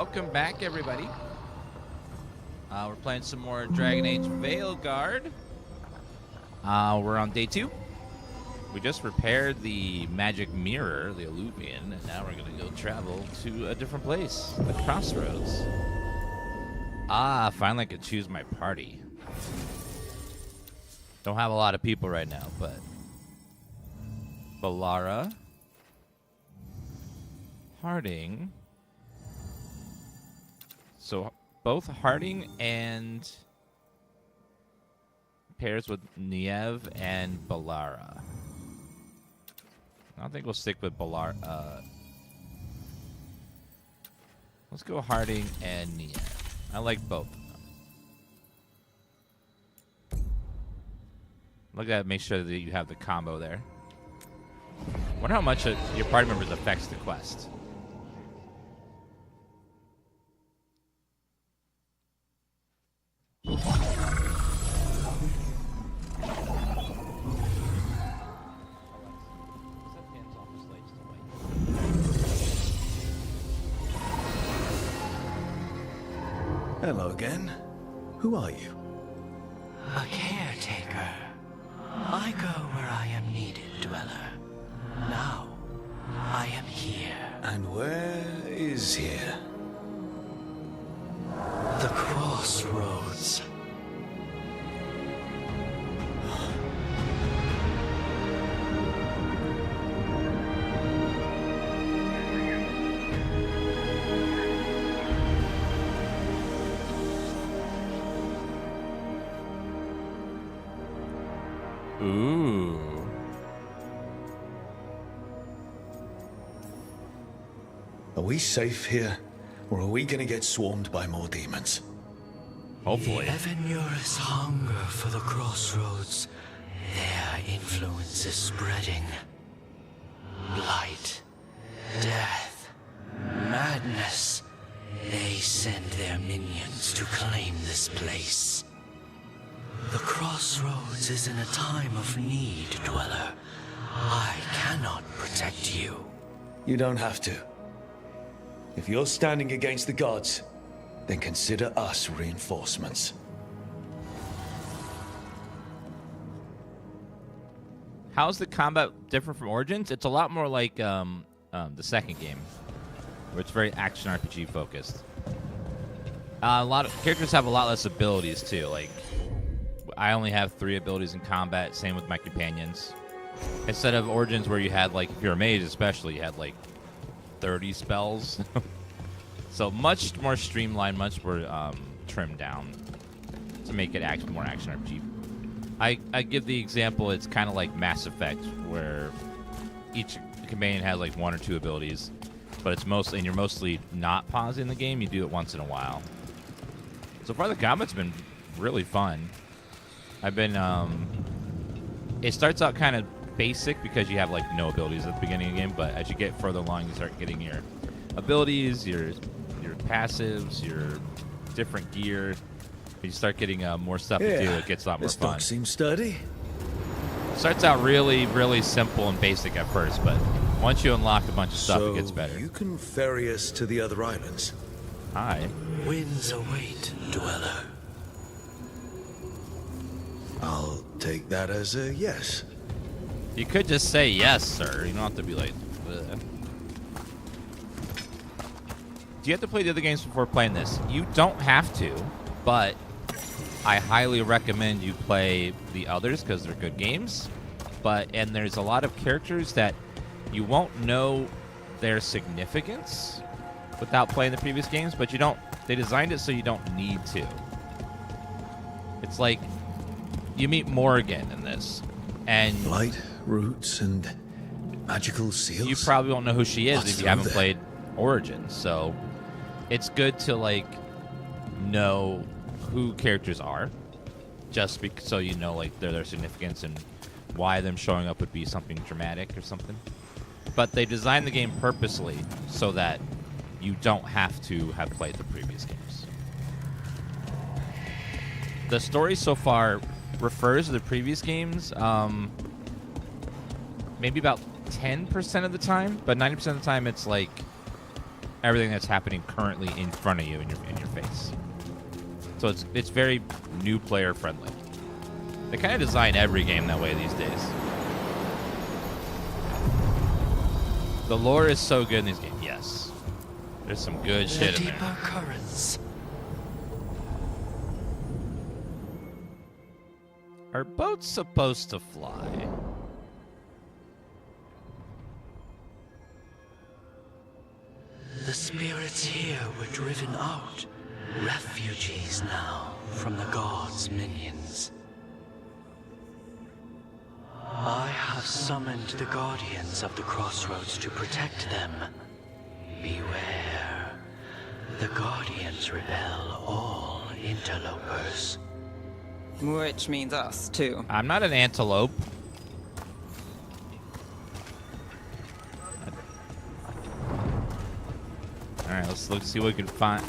Welcome back, everybody. We're playing some more Dragon Age Veilguard. We're on day 2. We just repaired the magic mirror, the Illuvian, and now we're going to go travel to a different place, the crossroads. Finally I could choose my party. Don't have a lot of people right now, but Balara, Harding. So both Harding and pairs with Niev and Balara. I think we'll stick with Balara. Let's go Harding and Niev. I like both of them. Look at that, make sure that you have the combo there. Wonder how much your party members affects the quest. Hello again. Who are you? A caretaker. I go where I am needed, dweller. Now, I am here. And where is here? The crossroads. Ooh. Are we safe here? Or are we gonna get swarmed by more demons? Hopefully. The Evanurus hunger for the crossroads. Their influence is spreading. Blight, death, madness. They send their minions to claim this place. The crossroads is in a time of need, dweller. I cannot protect you. You don't have to. If you're standing against the gods, then consider us reinforcements. How's the combat different from Origins? It's a lot more like the second game, where it's very action RPG focused. A lot of characters have a lot less abilities too. Like, I only have 3 abilities in combat. Same with my companions. Instead of Origins, where you had, like, if you're a mage especially, you had like 30 spells. So much more streamlined, much more trimmed down to make it more action RPG. I give the example, it's kind of like Mass Effect, where each companion has like 1 or 2 abilities, but it's mostly, and you're mostly not pausing the game, you do it once in a while. So far the combat's been really fun. I've been, it starts out kind of basic because you have like no abilities at the beginning of the game, but as you get further along, you start getting your abilities, your passives, your different gear. You start getting more stuff to do. It gets a lot more this fun. dog seems sturdy. Starts out really, really simple and basic at first, but once you unlock a bunch of stuff, it gets better. You can ferry us to the other islands. Hi. Winds await, dweller. I'll take that as a yes. You could just say yes, sir. You don't have to be like, ugh. Do you have to play the other games before playing this? You don't have to, but I highly recommend you play the others because they're good games. And there's a lot of characters that you won't know their significance without playing the previous games, but they designed it so you don't need to. It's like you meet Morrigan in this, and Blight, roots, and magical seals. you probably won't know who she is What's if you through haven't there? played Origins. So it's good to like know who characters are, just so you know like their significance and why them showing up would be something dramatic or something. But they designed the game purposely so that you don't have to have played the previous games. The story so far refers to the previous games maybe about 10% of the time, but 90% of the time it's like everything that's happening currently in front of you in your face. So it's very new player friendly. They kind of design every game that way these days. The lore is so good in these games. Yes, there's some good shit in there. Deeper currents. Are boats supposed to fly? The spirits here were driven out. Refugees now from the gods' minions. I have summoned the guardians of the crossroads to protect them. Beware. The guardians repel all interlopers. Which means us, too. I'm not an antelope. Alright, let's look, see what we can find.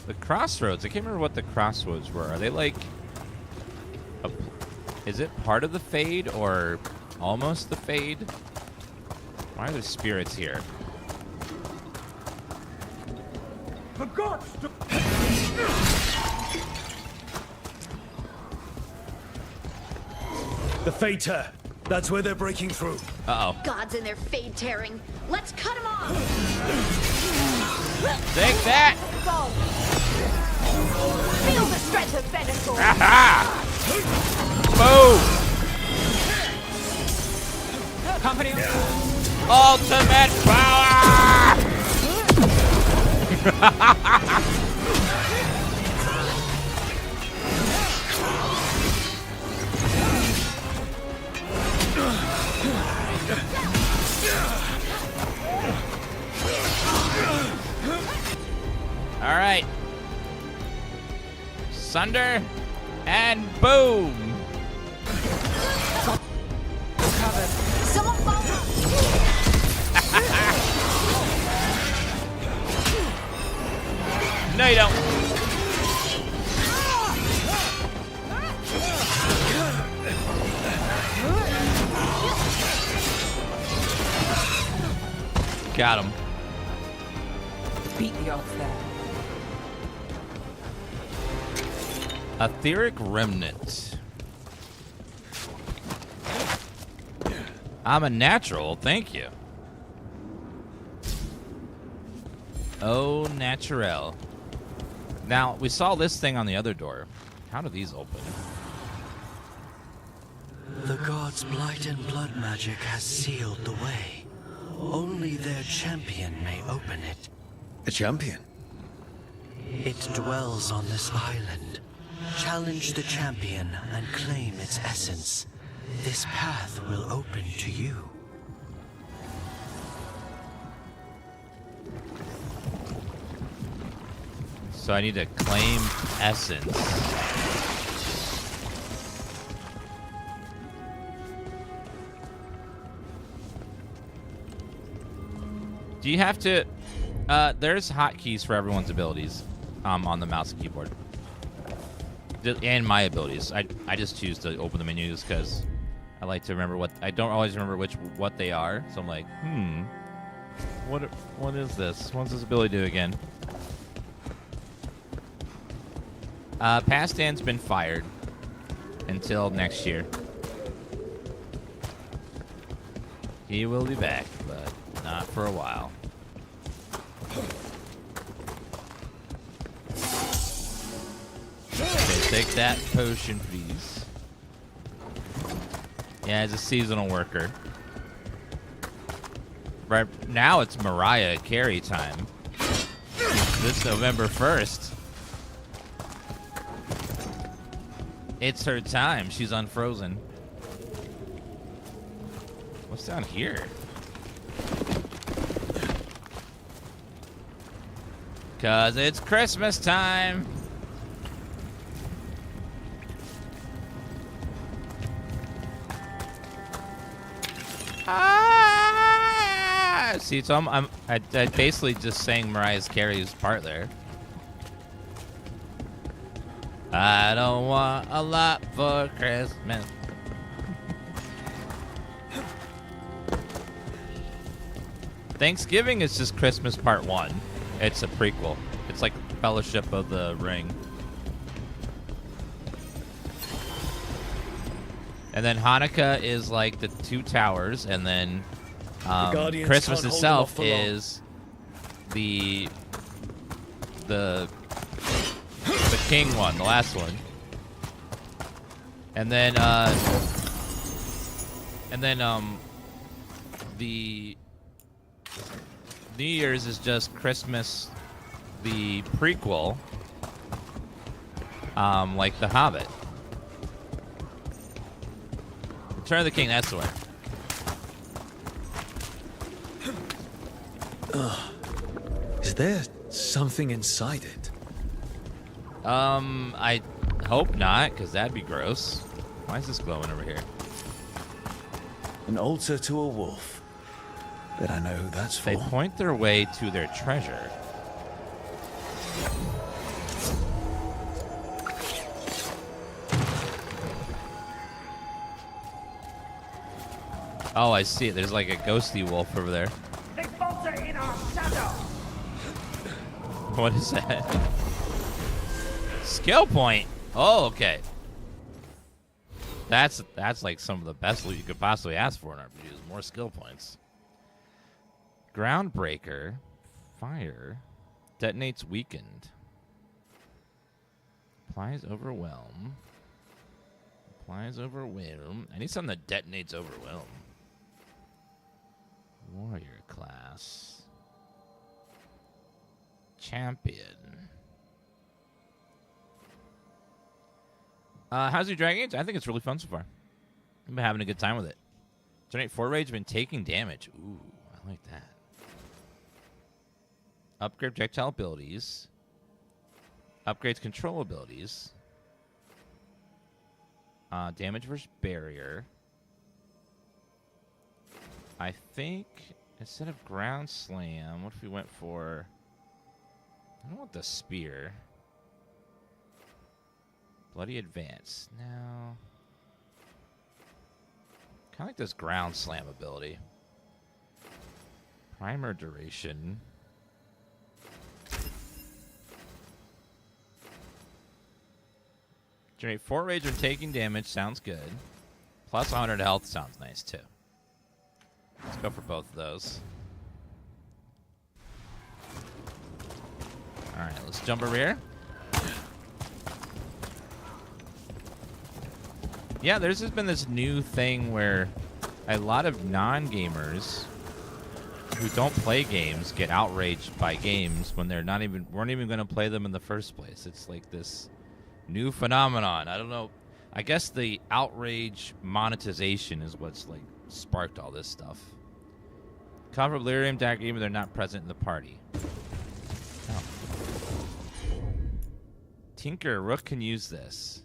The crossroads. I can't remember what the crossroads were. Are they like... is it part of the Fade or almost the Fade? Why are there spirits here? The gods! The Fater. That's where they're breaking through. Uh-oh. Gods and their fade tearing. Let's cut them off! Take that! Feel the strength of Veilguard! Aha! Boom! Company. Ultimate power! All right. Sunder and boom. Someone follow! No, you don't. Got him. Beat the odds there. Etheric Remnant. I'm a natural, thank you. Oh, natural. Now, we saw this thing on the other door. How do these open? The gods' blight and blood magic has sealed the way. Only their champion may open it. A champion? It dwells on this island. Challenge the champion and claim its essence. This path will open to you. So I need to claim essence. Do you have to... there's hotkeys for everyone's abilities on the mouse and keyboard. And my abilities. I just choose to open the menus because I like to remember what... I don't always remember what they are. So I'm like, what is this? What's this ability do again? Past Dan's been fired until next year. He will be back, but not for a while. Okay, take that potion, please. Yeah, as a seasonal worker. Right now it's Mariah Carey time. This November 1st. It's her time. She's unfrozen. What's down here? Cause it's Christmas time. Ah! See, so I basically just sang Mariah Carey's part there. I don't want a lot for Christmas. Thanksgiving is just Christmas Part 1. It's a prequel. It's like Fellowship of the Ring. And then Hanukkah is like the Two Towers, and then Christmas itself is the King one, the last one. And then the New Year's is just Christmas, the prequel, like The Hobbit. Return of the King, that's the one. Is there something inside it? I hope not, because that'd be gross. Why is this glowing over here? An altar to a wolf. Bet I know who that's for. They point their way to their treasure. Oh, I see it. There's like a ghosty wolf over there. They falter in our shadow. What is that? Skill point. Oh, okay. That's like some of the best loot you could possibly ask for in RPGs. More skill points. Groundbreaker. Fire. Detonates weakened. Applies overwhelm. Applies overwhelm. I need something that detonates overwhelm. Warrior class. Champion. How's your Dragon Age? I think it's really fun so far. I've been having a good time with it. Generate 4 rage, been taking damage. Ooh, I like that. Upgrade projectile abilities. Upgrades control abilities. Damage versus barrier. I think instead of ground slam, what if we went for... I don't want the spear. Bloody advance. No. Kind of like this ground slam ability. Primer duration. Generate 4 rage when taking damage. Sounds good. Plus 100 health sounds nice too. Let's go for both of those. Alright, let's jump over here. Yeah, there's just been this new thing where a lot of non-gamers who don't play games get outraged by games when they're weren't even going to play them in the first place. It's like this new phenomenon. I don't know. I guess the outrage monetization is what's like sparked all this stuff. Copper, Lyrium, Darkgamer, they're not present in the party. Oh. Tinker, Rook can use this.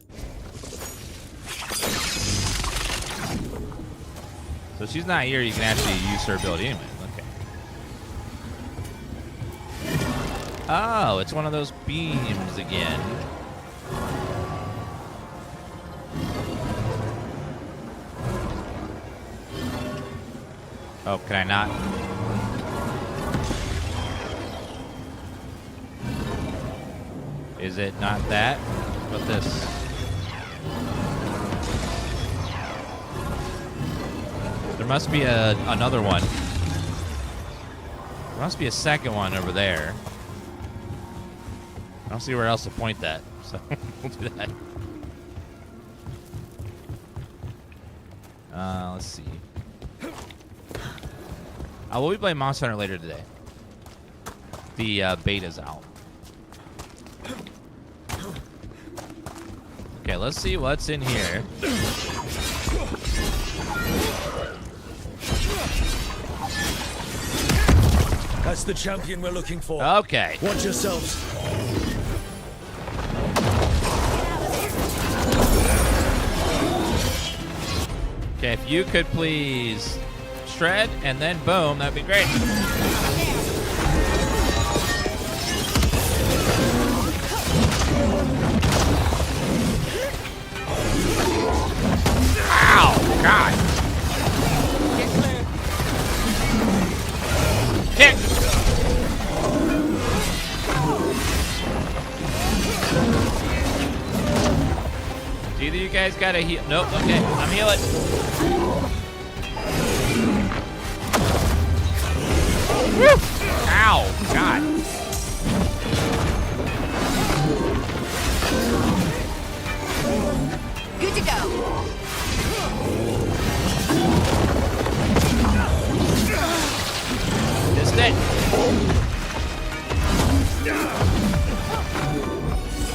So if she's not here, you can actually use her ability anyway. Okay. Oh, it's one of those beams again. Oh, can I not? Is it not that? But this? There must be another one. There must be a second one over there. I don't see where else to point that, so we'll do that. Let's see. We'll be playing Monster Hunter later today. The beta's out. Okay, let's see what's in here. That's the champion we're looking for. Okay. Watch yourselves. Okay, if you could please shred and then boom, that'd be great. Ow! God! Either you guys gotta heal. Nope. Okay, I'm healing. Woo! Ow! God. Good to go. Missed it.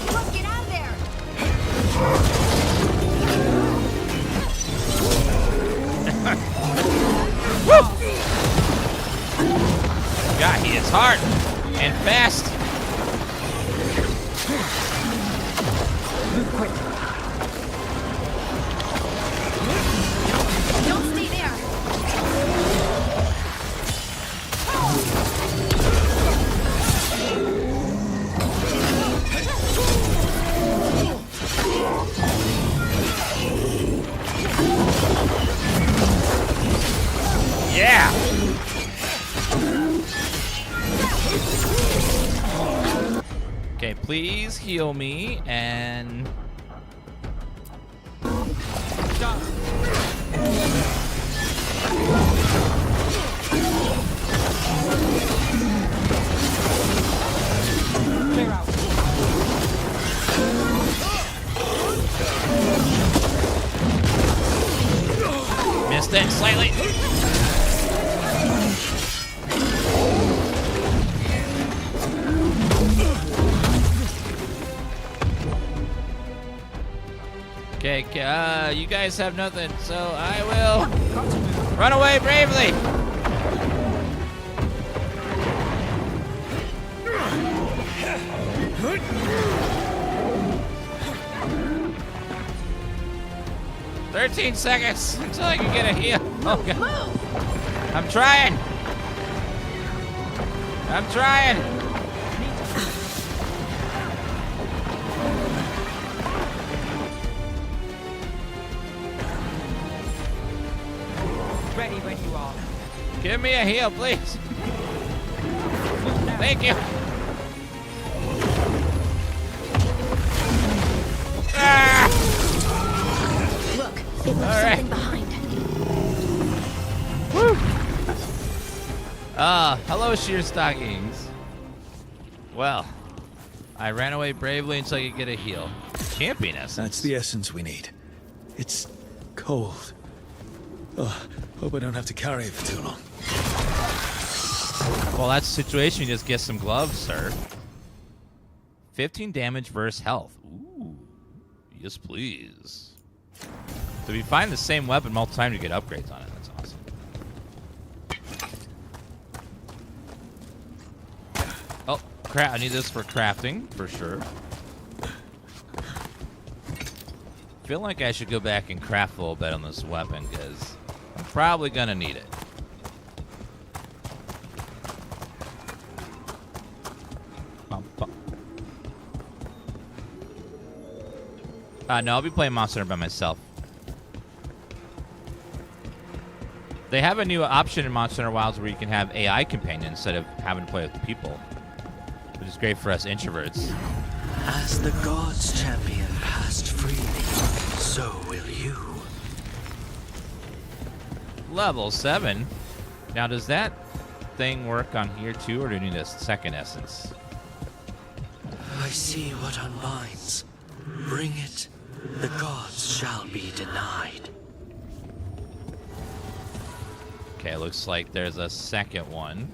Let's get out of there. God, he is hard and fast. Don't stay there. Yeah. Okay, please heal me and. Clear out. Missed it slightly. Okay, you guys have nothing, so I will run away bravely. "13 seconds until I can get a heal." Oh, God. I'm trying. I'm trying. Ready when you are. Give me a heal, please. Thank you. Ah! Look, it left All right. something behind. Woo! Hello, sheer stockings. Well, I ran away bravely until I could get a heal. Champion essence. That's the essence we need. It's cold. Oh, hope I don't have to carry it for too long. Well, that's the situation. You just get some gloves, sir. 15 damage versus health. Ooh. Yes, please. So if you find the same weapon multiple times, you get upgrades on it. That's awesome. Oh, crap. I need this for crafting, for sure. I feel like I should go back and craft a little bit on this weapon, because I'm probably going to need it. No, I'll be playing Monster Hunter by myself. They have a new option in Monster Hunter Wilds where you can have AI companions instead of having to play with people, which is great for us introverts. As the gods' champion passed freely, so will you. Level 7. Now, does that thing work on here too, or do you need a second essence? I see what unbinds. Bring it. The gods shall be denied. Okay, looks like there's a second one.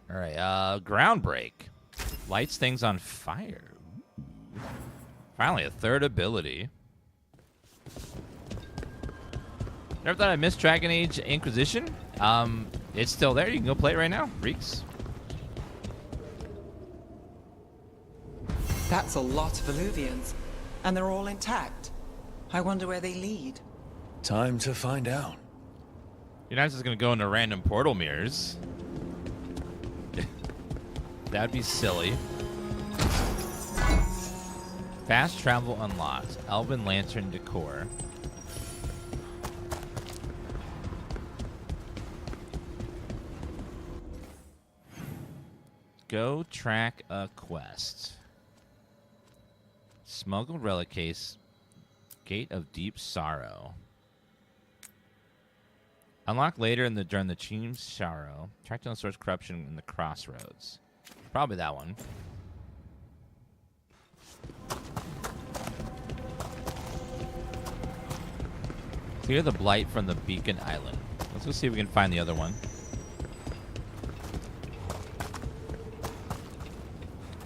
All right, ground break. Lights things on fire. Ooh. Finally, a third ability. Never thought I missed Dragon Age Inquisition. It's still there. You can go play it right now. Reeks. That's a lot of Illuvians, and they're all intact. I wonder where they lead. Time to find out. You're not just gonna go into random portal mirrors. That'd be silly. Fast travel unlocked. Albin lantern decor. Go track a quest. Smuggled relic case. Gate of Deep Sorrow. Unlock later during the Team Sorrow. Track down the source corruption in the crossroads. Probably that one. Clear the blight from the Beacon Island. Let's go see if we can find the other one.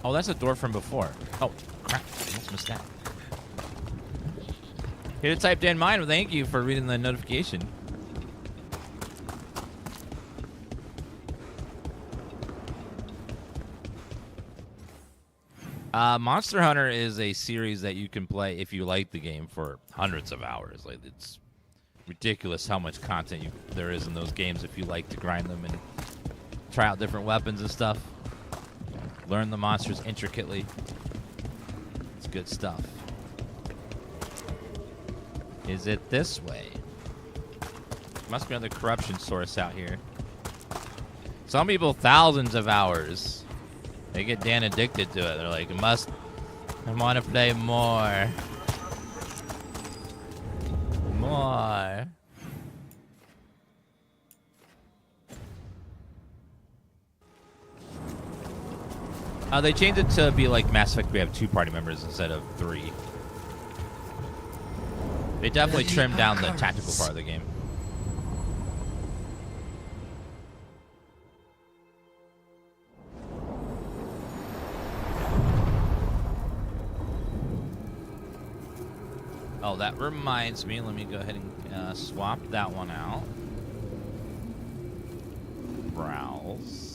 Oh, that's a door from before. Oh, crap. I almost missed that. Here to type Dan Mine. Well, thank you for reading the notification. Monster Hunter is a series that you can play if you like the game for hundreds of hours. Like, it's ridiculous how much content there is in those games if you like to grind them and try out different weapons and stuff. Learn the monsters intricately. It's good stuff. Is it this way? Must be another corruption source out here. Some people, thousands of hours. They get Dan addicted to it. They're like, I want to play more. More. They changed it to be like Mass Effect. We have 2 party members instead of 3. They definitely trimmed down the tactical part of the game. Oh, that reminds me. Let me go ahead and swap that one out. Browse.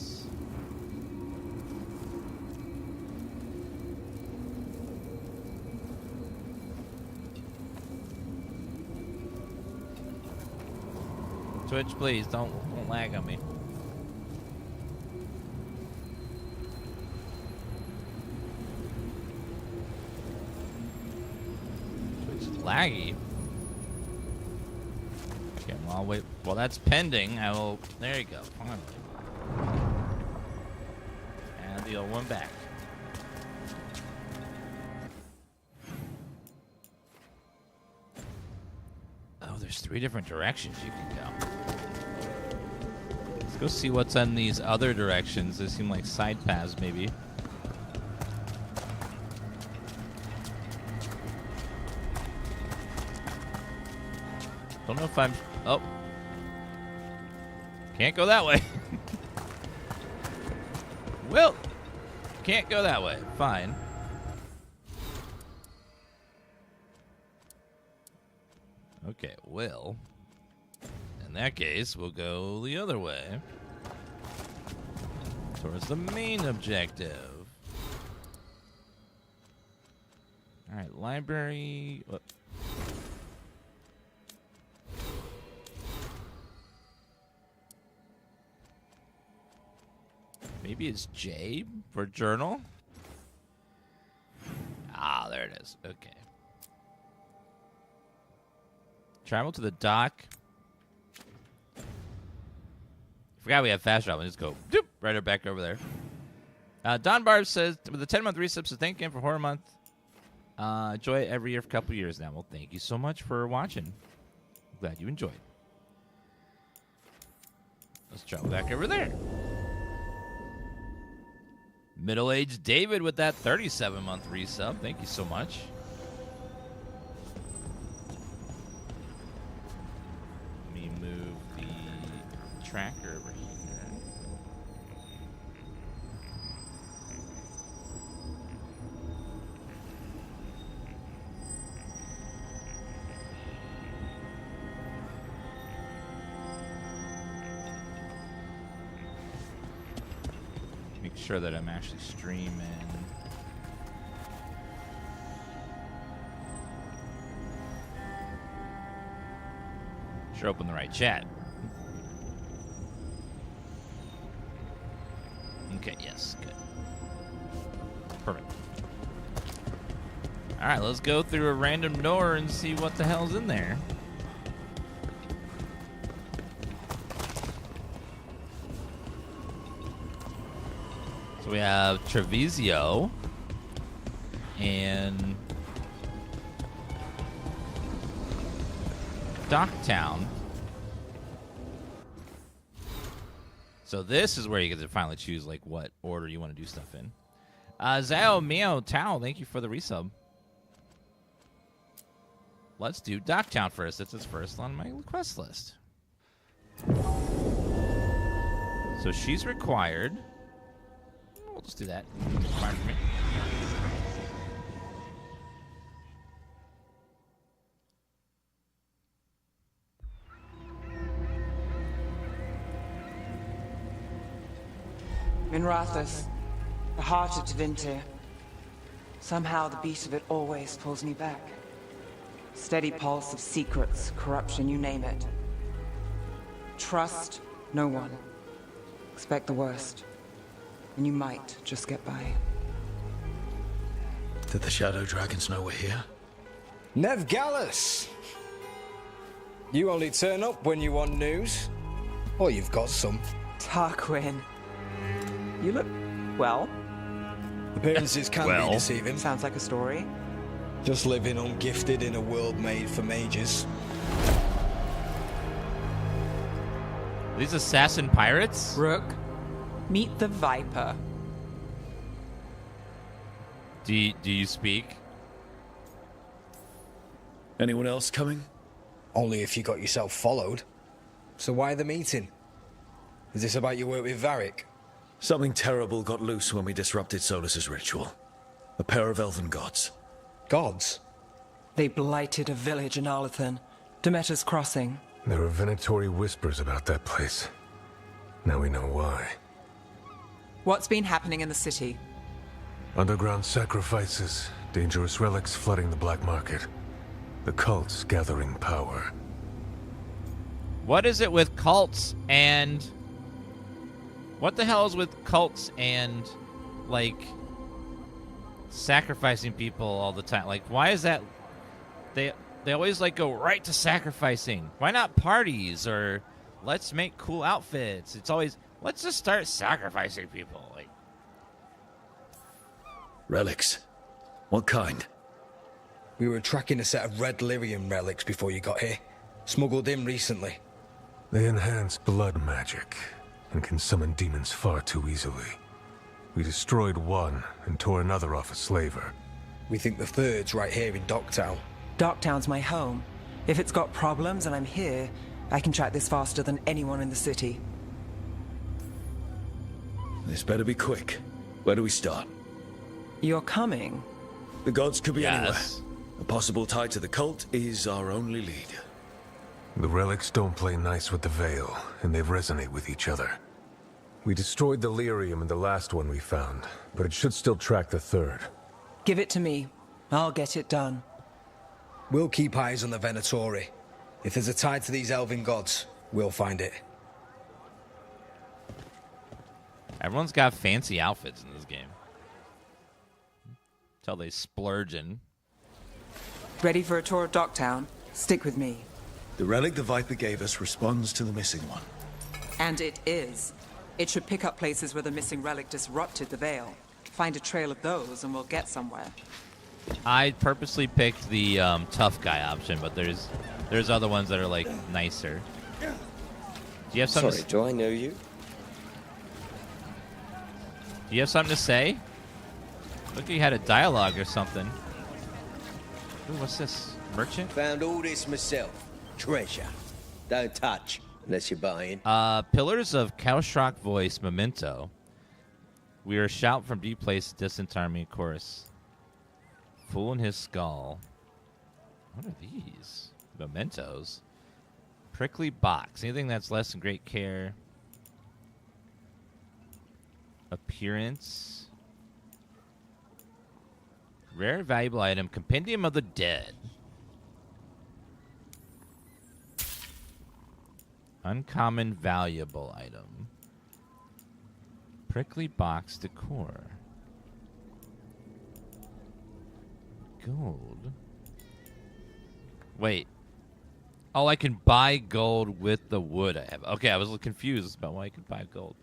Twitch, please don't lag on me. Twitch is laggy. Okay, well, I'll wait. While that's pending, I will. There you go. Finally. And the old one back. Oh, there's 3 different directions you can go. Let's go see what's on these other directions. They seem like side paths, maybe. Don't know if I'm... Oh. Can't go that way. Well, can't go that way. Fine. Okay, well, in that case, we'll go the other way. Towards the main objective. Alright, library. What? Maybe it's J for journal? Ah, there it is. Okay. Travel to the dock. Forgot we have fast travel. Just go doop, right back over there. Don Barb says, with the 10-month resub, so thank you for Horror Month. Enjoy it every year for a couple years now. Well, thank you so much for watching. Glad you enjoyed. Let's travel back over there. Middle-aged David with that 37-month resub. Thank you so much. Let me move the tracker over here. Make sure that I'm actually streaming. Sure, open the right chat. Okay, yes, good. Perfect. All right, let's go through a random door and see what the hell's in there. So we have Treviso and Docktown. So this is where you get to finally choose like what order you want to do stuff in. Zao Mio Tao, thank you for the resub. Let's do Docktown first. It's its first on my quest list. So she's required. We'll just do that. Fine for me. Minrathus, the heart of Tevinter. Somehow the beat of it always pulls me back. Steady pulse of secrets, corruption, you name it. Trust no one. Expect the worst. And you might just get by. Did the Shadow Dragons know we're here? Nev Gallus! You only turn up when you want news. Or you've got some. Tarquin. You look, well, Appearances can be deceiving. sounds like a story. Just living ungifted in a world made for mages. These assassin pirates? Rook, meet the Viper. Do you speak? Anyone else coming? Only if you got yourself followed. So why the meeting? Is this about your work with Varric? Something terrible got loose when we disrupted Solus's ritual. A pair of elven gods. Gods? They blighted a village in Arlathan, Demeter's Crossing. There were venatory whispers about that place. Now we know why. What's been happening in the city? Underground sacrifices, dangerous relics flooding the black market. The cults gathering power. What is it with cults and... What the hell is with cults and, like, sacrificing people all the time? Like, why is that... They always, like, go right to sacrificing. Why not parties or let's make cool outfits? It's always, let's just start sacrificing people. Like, Relics? What kind? We were tracking a set of red lyrium relics before you got here. Smuggled in recently. They enhance blood magic and can summon demons far too easily. We destroyed one and tore another off a slaver. We think the third's right here in Docktown. Docktown's my home. If it's got problems and I'm here, I can track this faster than anyone in the city. This better be quick. Where do we start? You're coming? The gods could be Yes. anywhere. A possible tie to the cult is our only lead. The relics don't play nice with the Veil, and they resonate with each other. We destroyed the lyrium in the last one we found, but it should still track the third. Give it to me. I'll get it done. We'll keep eyes on the Venatori. If there's a tie to these elven gods, we'll find it. everyone's got fancy outfits in this game. Until they splurging. Ready for a tour of Docktown? Stick with me. The relic the Viper gave us responds to the missing one. And it is. It should pick up places where the missing relic disrupted the Veil. Find a trail of those and we'll get somewhere. I purposely picked the tough guy option, but there's other ones that are like nicer. Do you have something? Sorry, do I know you? Do you have something to say? Look, you had a dialogue or something. Ooh, what's this? Merchant? Found all this myself. Treasure. Don't touch unless you're buying. Pillars of Kalshrok voice memento. We are shout from deep place, distant army chorus. Fool in his skull. What are these? Mementos. Prickly box. Anything that's less than great care. Appearance. Rare valuable item. Compendium of the Dead. Uncommon valuable item. Prickly box decor. Gold. Wait. Oh, I can buy gold with the wood I have. Okay, I was a little confused about why I could buy gold.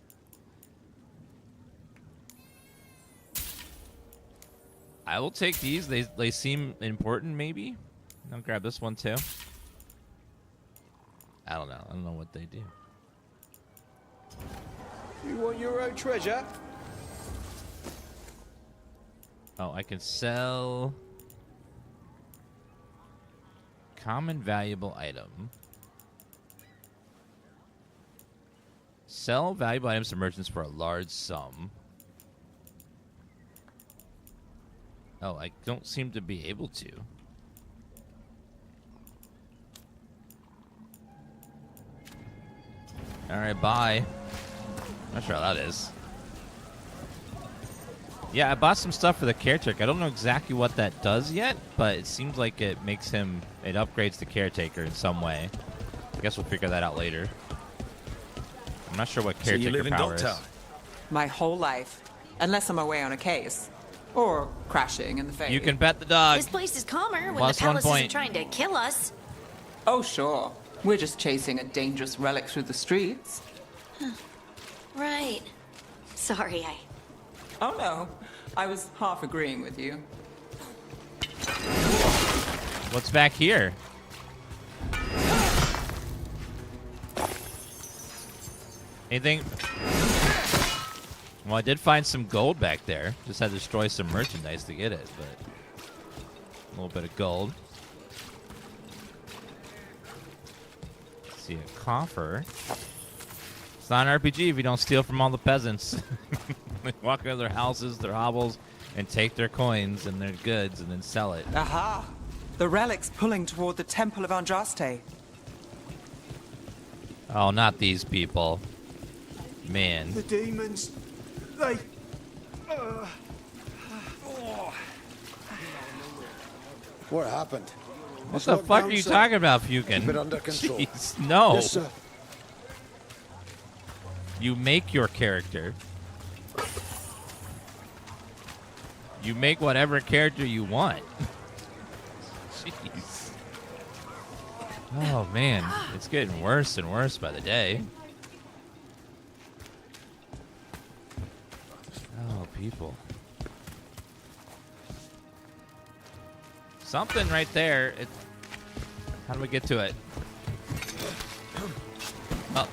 I will take these. They seem important, maybe. I'll grab this one, too. I don't know. I don't know what they do. You want your own treasure? Oh, I can sell common valuable item. Sell valuable items to merchants for a large sum. Oh, I don't seem to be able to. Alright, bye. Not sure how that is. Yeah, I bought some stuff for the caretaker. I don't know exactly what that does yet, but it seems like it makes him... It upgrades the caretaker in some way. I guess we'll figure that out later. I'm not sure what caretaker you live in power is. Docktown? My whole life. Unless I'm away on a case. Or crashing in the face. You can pet the dog. This place is calmer when Plus the 1 palace point. isn't trying to kill us. Oh, sure. We're just chasing a dangerous relic through the streets. Right. Sorry, Oh, no. I was half agreeing with you. What's back here? Anything? Well, I did find some gold back there. Just had to destroy some merchandise to get it, but a little bit of gold. Let's see, a coffer. It's not an RPG if you don't steal from all the peasants. They walk into their houses, their hovels, and take their coins and their goods and then sell it. Aha! The relic's pulling toward the Temple of Andraste. Oh, not these people. Man. The demons, they... What happened? What the fuck are you talking about, Fukin? Keep it under control. Jeez, no. Yes, sir. You make your character. You make whatever character you want. Jeez. Oh, man. It's getting worse and worse by the day. Oh, people. Something right there. How do we get to it? Oh.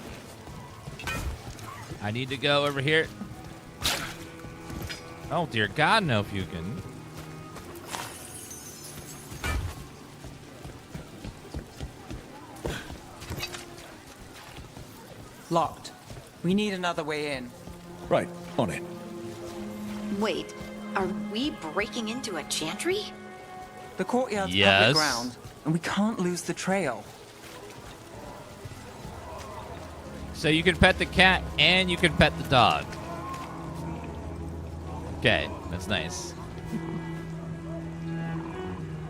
I need to go over here. Oh, dear God, no, Fukin. Locked. We need another way in. Right, on it. Wait, are we breaking into a chantry? The courtyard's Yes. public ground, and we can't lose the trail. So you can pet the cat and you can pet the dog. Okay, that's nice.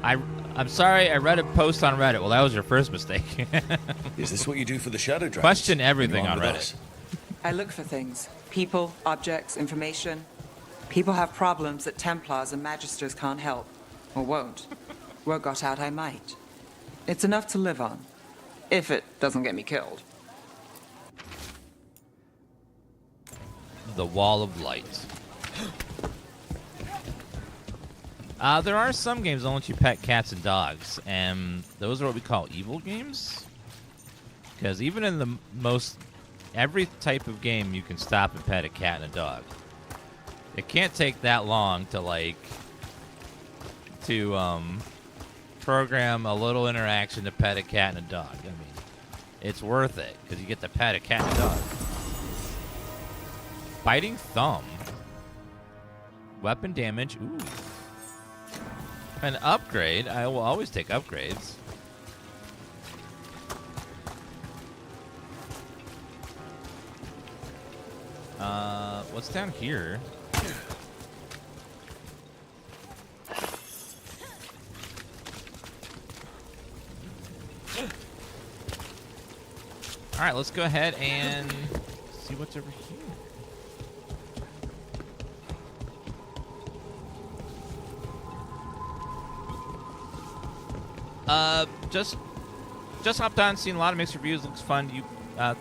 I'm sorry, I read a post on Reddit. Well, that was your first mistake. Is this what you do for the Shadow Dragons? Question everything You're on with Reddit. us. I look for things. People, objects, information. People have problems that Templars and Magisters can't help. Or won't. Word got out I might. It's enough to live on. If it doesn't get me killed. The Wall of Light. There are some games that let you pet cats and dogs, and those are what we call evil games. Because even in the every type of game, you can stop and pet a cat and a dog. It can't take that long to program a little interaction to pet a cat and a dog. I mean, it's worth it because you get to pet a cat and a dog. Biting Thumb. Weapon damage. Ooh. An upgrade. I will always take upgrades. What's down here? All right, let's go ahead and see what's over here. Just hopped on, seen a lot of mixed reviews. Looks fun. You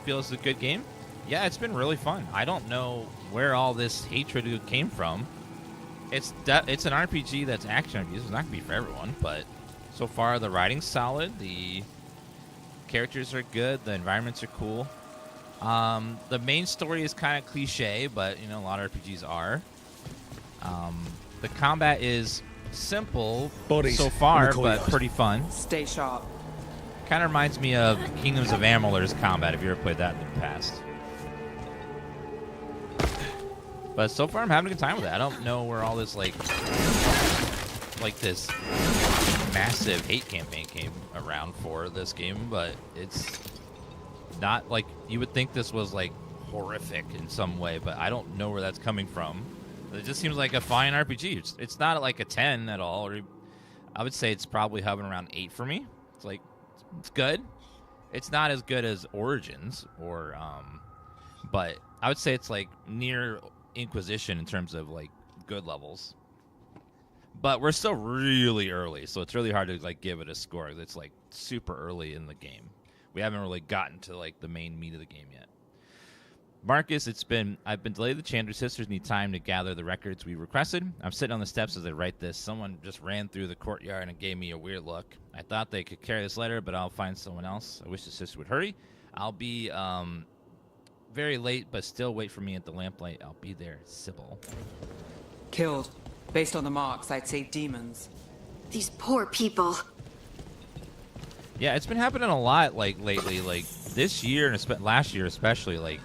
feel it's a good game? Yeah, it's been really fun. I don't know where all this hatred came from. It's an RPG that's action RPG. It's not gonna be for everyone, but so far the writing's solid. The characters are good. The environments are cool. The main story is kind of cliche, but you know, a lot of RPGs are. The combat is simple so far, but pretty fun. Stay sharp. Kind of reminds me of Kingdoms of Amalur's combat, if you ever played that in the past. But so far, I'm having a good time with it. I don't know where all this like this massive hate campaign came around for this game, but it's not like you would think this was like horrific in some way, but I don't know where that's coming from. It just seems like a fine RPG. It's not like a 10 at all. Or I would say it's probably hovering around 8 for me. It's like, it's good. It's not as good as Origins, or but I would say it's like near Inquisition in terms of like good levels. But we're still really early, so it's really hard to like give it a score. It's like super early in the game. We haven't really gotten to like the main meat of the game yet. Marcus, I've been delayed. The Chandler sisters need time to gather the records we requested. I'm sitting on the steps as I write this. Someone just ran through the courtyard and gave me a weird look. I thought they could carry this letter, but I'll find someone else. I wish the sister would hurry. I'll be very late, but still wait for me at the lamplight. I'll be there, Sybil. Killed. Based on the marks, I'd say demons. These poor people. Yeah, it's been happening a lot like lately. Like this year and last year especially, like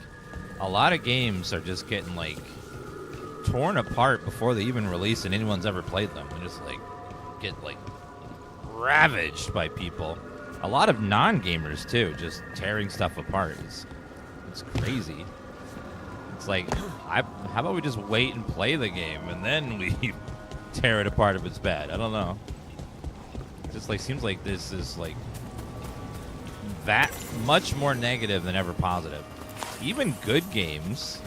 a lot of games are just getting like torn apart before they even release and anyone's ever played them. They just like get like ravaged by people. A lot of non-gamers too, just tearing stuff apart. It's crazy. It's like, how about we just wait and play the game and then we tear it apart if it's bad? I don't know. It just like seems like this is like that much more negative than ever positive. Even good games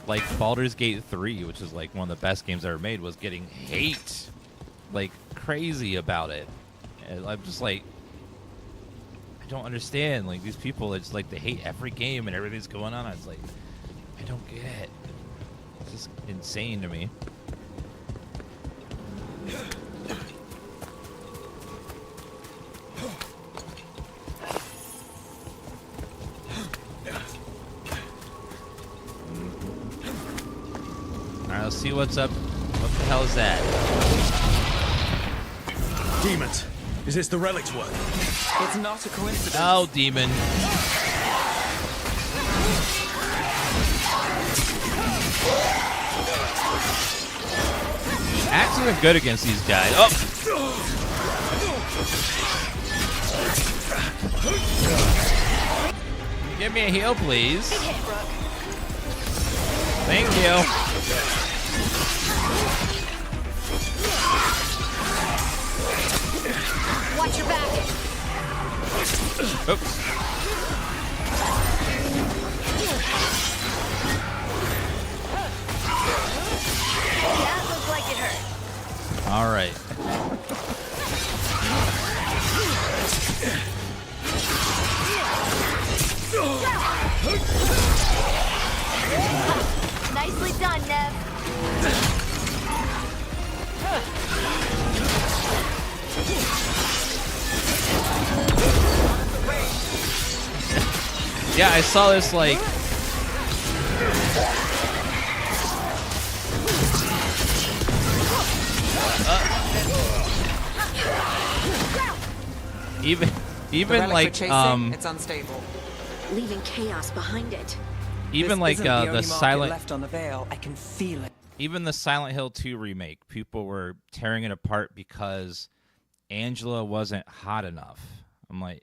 like Baldur's Gate 3, which is like one of the best games ever made, was getting hate like crazy about it. And I'm just like, I don't understand. Like these people, it's like they hate every game and everything's going on. It's like, I don't get it. It's just insane to me. Alright, let's see what's up. What the hell is that? Demons. Is this the relic's work? It's not a coincidence. Oh, demon. Axe isn't good against these guys. Oh! Give me a heal, please. Thank you. Watch your back. Oops. That looks like it hurt. All right. Nicely done, Nev. Yeah, I saw this like even like it's unstable. Leaving chaos behind it. Even like the Silent left on the Veil, I can feel it. Even the Silent Hill 2 remake, people were tearing it apart because Angela wasn't hot enough. I'm like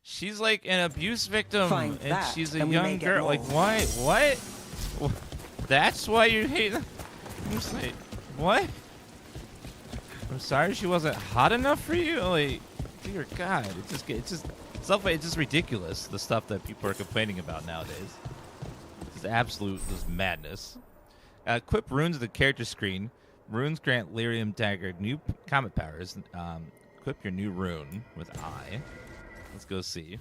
she's like an abuse victim and she's a young girl. Like what? That's why you hate them? I'm just like, what? I'm sorry she wasn't hot enough for you? Like, dear God, it's just ridiculous, the stuff that people are complaining about nowadays. It's absolute madness. Equip runes at the character screen. Runes grant Lyrium Dagger new combat powers. Equip your new rune with I. Let's go see.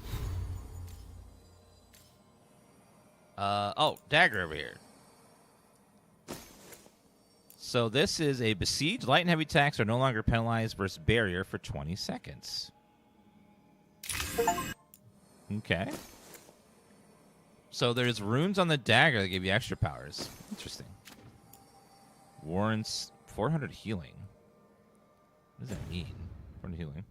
Oh, dagger over here. So this is a besieged. Light and heavy attacks are no longer penalized versus barrier for 20 seconds. Okay. So there's runes on the dagger that give you extra powers. Interesting. Warrants 400 healing. What does that mean? 400 healing.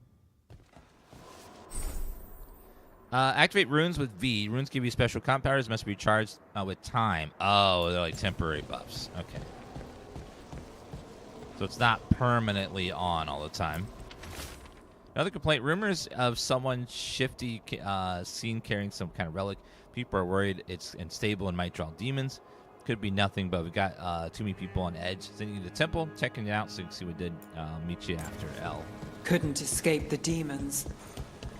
Activate runes with V. Runes give you special comp powers. Must be recharged with time. Oh, they're like temporary buffs. Okay. So it's not permanently on all the time. Another complaint. Rumors of someone shifty seen carrying some kind of relic. People are worried it's unstable and might draw demons. Could be nothing, but we got too many people on edge. Sending you to the temple, checking it out so you can see what did. Meet you after L. Couldn't escape the demons.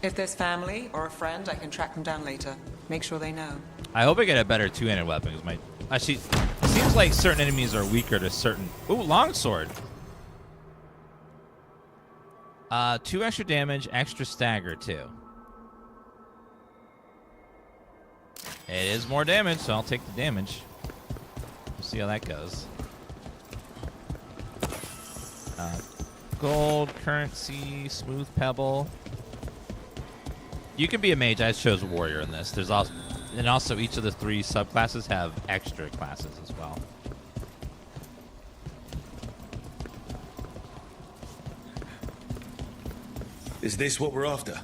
If there's family or a friend, I can track them down later. Make sure they know. I hope I get a better two-handed weapon. Actually, it seems like certain enemies are weaker to certain... Ooh, longsword. 2 extra damage, extra stagger, too. It is more damage, so I'll take the damage. We'll see how that goes. Gold, currency, smooth pebble. You can be a mage. I chose a warrior in this. There's also each of the 3 subclasses have extra classes as well. Is this what we're after?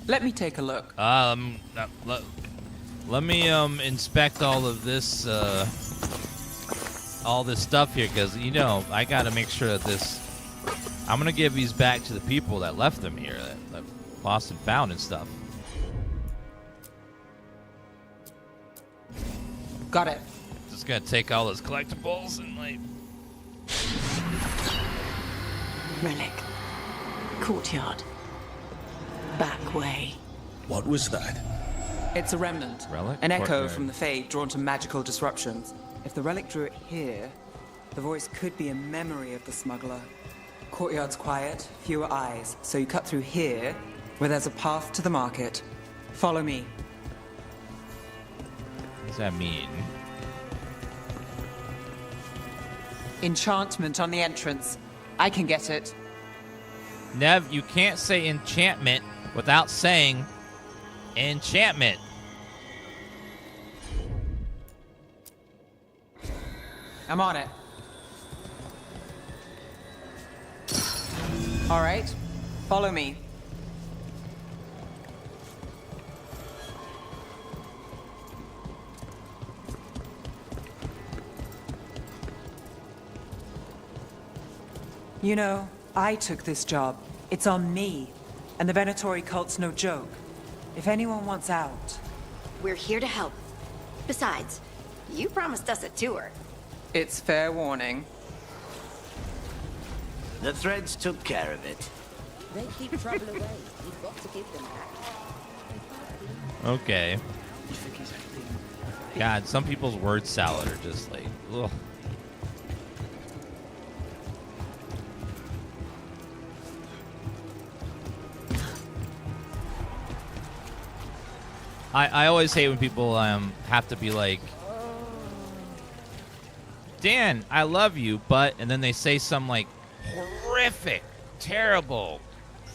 Let me take a look. Let me inspect all of this stuff here, because I gotta make sure that this. I'm gonna give these back to the people that left them here, that lost and found and stuff. Got it. Just gonna take all those collectibles and Relic. Courtyard. Back way. What was that? It's a remnant. Relic? An echo Courtyard. from the Fade drawn to magical disruptions. If the relic drew it here, the voice could be a memory of the smuggler. Courtyard's quiet, fewer eyes, so you cut through here, where there's a path to the market. Follow me. What does that mean? Enchantment on the entrance. I can get it. Nev, you can't say enchantment without saying enchantment. I'm on it. All right, follow me. You know, I took this job. It's on me. And the Venatori cult's no joke. If anyone wants out... We're here to help. Besides, you promised us a tour. It's fair warning. The threads took care of it. They keep trouble away. You've got to give them back. Okay. God, some people's word salad are just like, ugh. I always hate when people have to be like, Dan, I love you, but, and then they say some like horrific, terrible,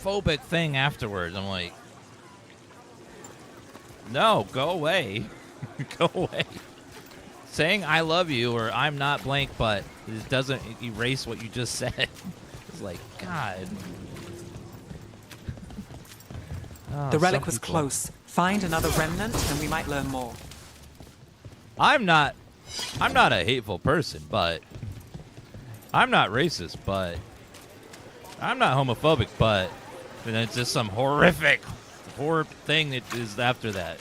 phobic thing afterwards. I'm like, no, go away. Go away. Saying I love you or I'm not blank, but it doesn't erase what you just said. It's like, God. Oh, The relic some was people. close. Find another remnant and we might learn more. I'm not a hateful person, but I'm not racist, but I'm not homophobic, but and it's just some horrific thing that is after that.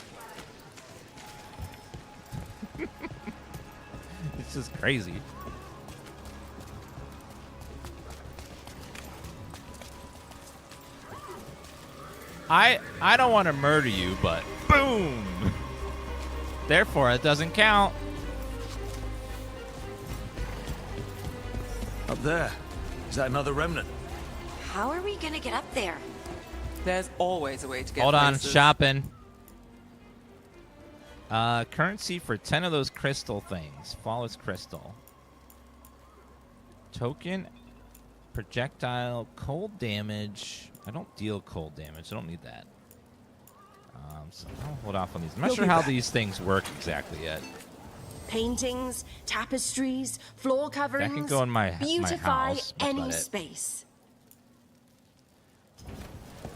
It's just crazy. I don't want to murder you, but boom. Therefore, it doesn't count. Up there. Is that another remnant? How are we gonna get up there? There's always a way to get Hold on, places. shopping. Currency for 10 of those crystal things. Flawless crystal. Token, projectile, cold damage. I don't deal cold damage. I don't need that. So I'll hold off on these. I'm not sure how these things work exactly yet. Paintings, tapestries, floor coverings. That can go in my beautify house. any space.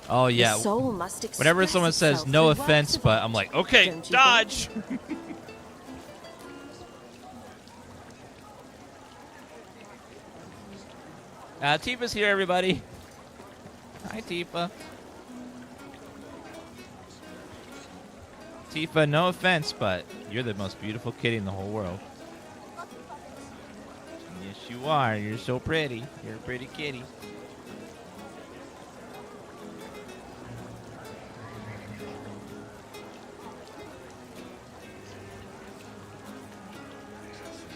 Oh yeah. The soul must Whenever someone says itself no through offense, works of but art. I'm like, okay, Don't you dodge. Tifa's here, everybody. Hi, Tifa. Tifa, no offense, but you're the most beautiful kitty in the whole world. Yes, you are. You're so pretty. You're a pretty kitty.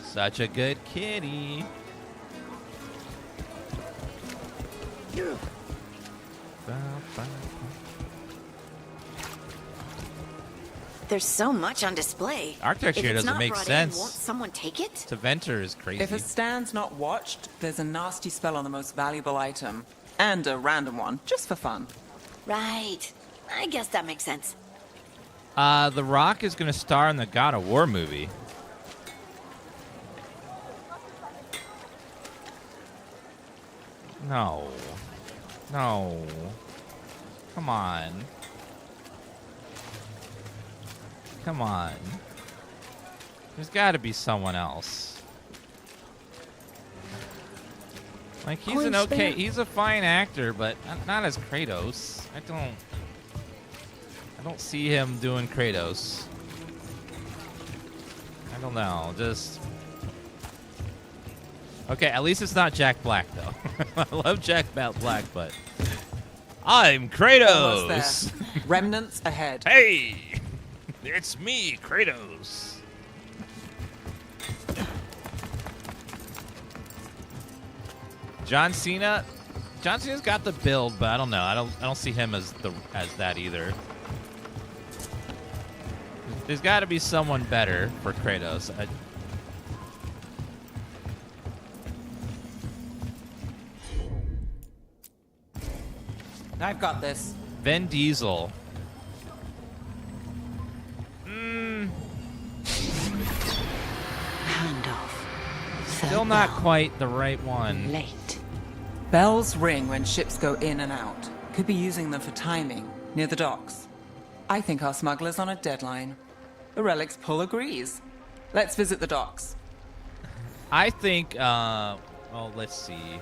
Such a good kitty. There's so much on display. Architecture here doesn't make sense. Won't someone take it? To Venter is crazy. If a stand's not watched, there's a nasty spell on the most valuable item. And a random one, just for fun. Right. I guess that makes sense. The Rock is going to star in the God of War movie. No. No. Come on. Come on. There's got to be someone else. Like, he's an okay... He's a fine actor, but not as Kratos. I don't see him doing Kratos. I don't know. Just... Okay, at least it's not Jack Black, though. I love Jack Black, but... I'm Kratos! Almost there. Remnants ahead. Hey! It's me, Kratos. John Cena. John Cena's got the build, but I don't know. I don't see him as that either. There's got to be someone better for Kratos. I've got this. Vin Diesel. Still not quite the right one. Late. Bells ring when ships go in and out. Could be using them for timing, near the docks. I think our smuggler's on a deadline. The Relic's pull agrees. Let's visit the docks. I think, well, let's see.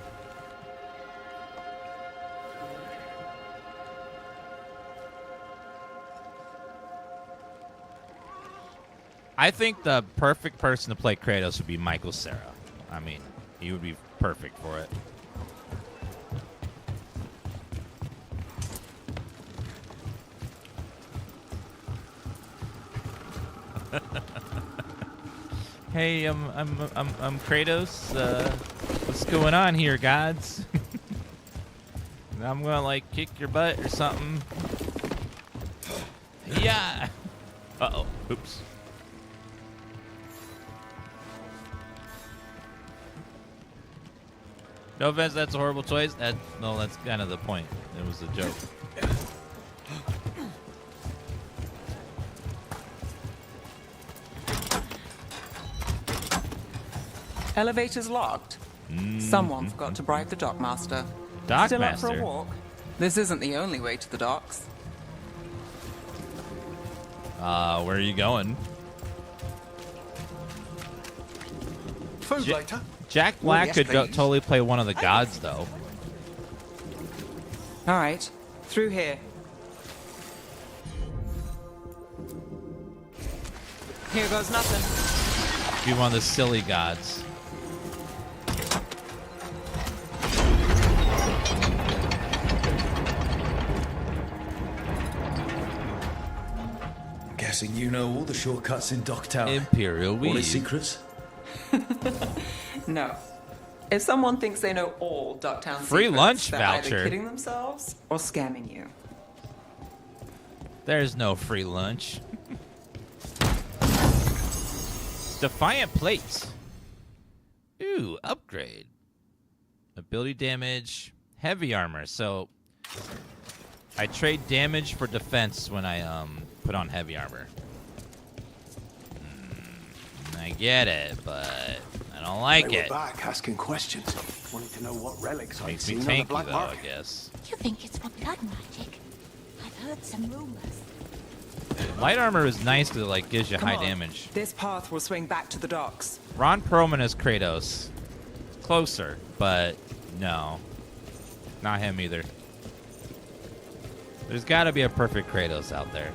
I think the perfect person to play Kratos would be Michael Cera. I mean, he would be perfect for it. Hey, I'm Kratos. What's going on here, gods? I'm gonna like kick your butt or something. Yeah. Uh-oh. Oops. No offense, that's a horrible choice. No, that's kind of the point. It was a joke. Elevator's locked. Someone forgot to bribe the dockmaster. Dockmaster? Still up for a walk? This isn't the only way to the docks. Where are you going? Food later. Jack Black could totally play one of the gods, though. All right, through here. Here goes nothing. Be one of the silly gods. Guessing you know all the shortcuts in Docktown. Imperial All weed. its secrets? No. If someone thinks they know all Docktown Free secrets, lunch they're voucher. either kidding themselves or scamming you. There's no free lunch. Defiant plates. Ooh, upgrade. Ability damage, heavy armor. So I trade damage for defense when I put on heavy armor. I get it, but I don't like They it. were back asking questions, wanting to know what relics I'd Makes me seen on the tanky black though, market. I guess. You think it's for blood magic? I've heard some rumors. Light armor is nice to like gives you Come high on. damage. This path will swing back to the docks. Ron Perlman is Kratos. Closer, but no. Not him either. There's got to be a perfect Kratos out there.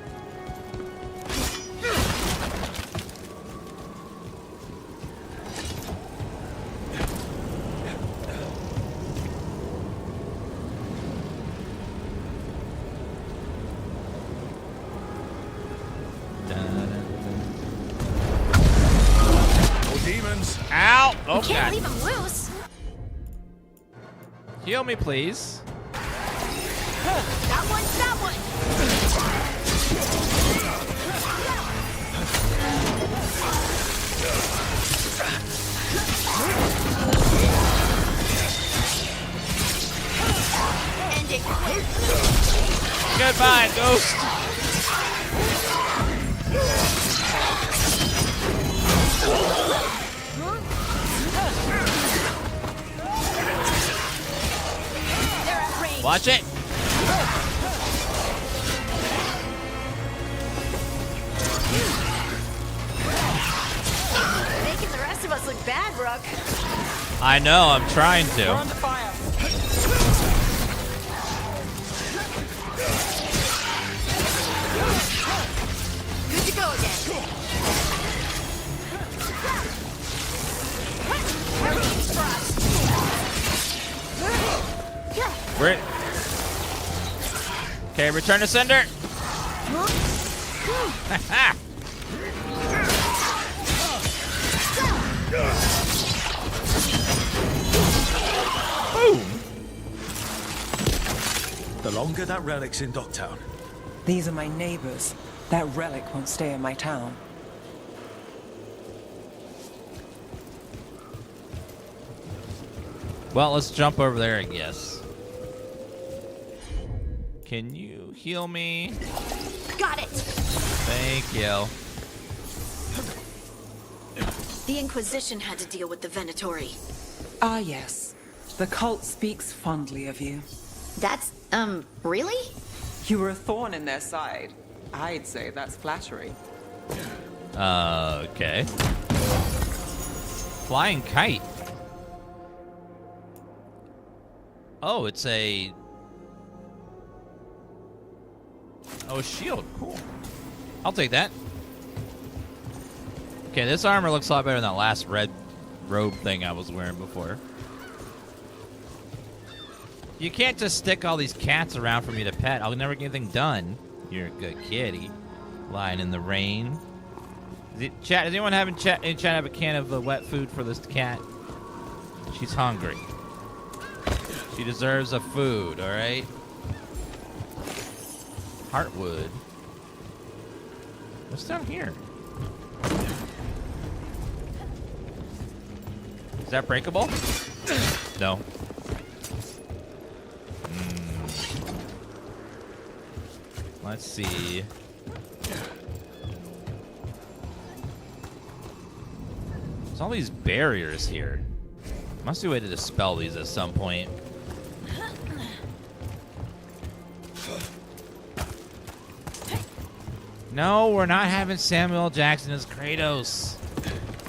Oh, demons! Ow! Oh, You can't God. leave him loose. Heal me, please. That one, that one. End it quick. Goodbye, ghost. They're at range. Watch it. Making the rest of us look bad, Rook. I know, I'm trying We're to. under fire. Good to go again. Everything's for us. We're okay, return to sender. Boom. The longer that relic's in Docktown, These are my neighbors. That relic won't stay in my town. Well, let's jump over there, I guess. Can you heal me? Got it. Thank you. The Inquisition had to deal with the Venatori. Ah, yes. The cult speaks fondly of you. That's, really? You were a thorn in their side. I'd say that's flattery. Okay. Flying kite. Oh, it's a... Oh, a shield. Cool. I'll take that. Okay, this armor looks a lot better than that last red robe thing I was wearing before. You can't just stick all these cats around for me to pet. I'll never get anything done. You're a good kitty. Lying in the rain. Chat, does anyone in chat have a can of wet food for this cat? She's hungry. She deserves a food, alright? Heartwood. What's down here? Is that breakable? No. Let's see. There's all these barriers here. Must be a way to dispel these at some point. No, we're not having Samuel L. Jackson as Kratos.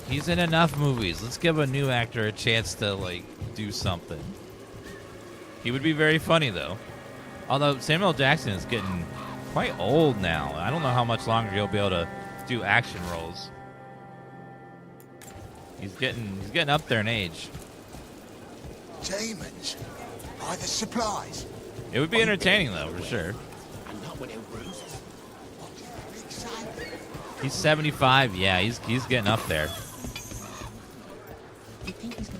He's in enough movies. Let's give a new actor a chance to, like, do something. He would be very funny, though. Although Samuel L. Jackson is getting quite old now. I don't know how much longer he'll be able to do action roles. He's getting up there in age. Demons. By the supplies. It would be entertaining, though, for sure. And not when it roosts. He's 75. Yeah, he's getting up there. You think he's gonna...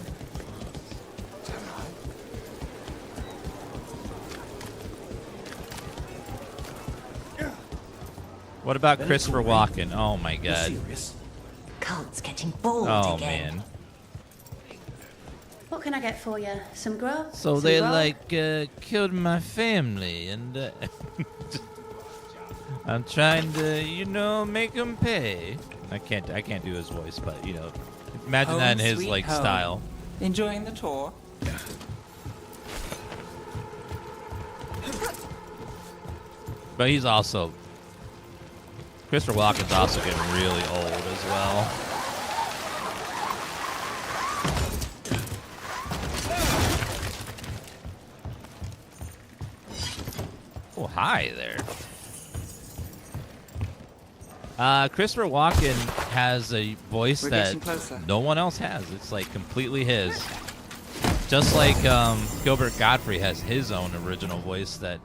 What about Christopher Walken? Oh my God. Cult's getting bold Oh again. man. What can I get for you? Some grub? So Some they grog? killed my family, and I'm trying to, make them pay. I can't do his voice, but imagine that in his sweet home. style. Enjoying the tour? But he's also Christopher Walken's also getting really old as well. Oh, hi there. Christopher Walken has a voice that no one else has. It's like completely his. Just like Gilbert Godfrey has his own original voice that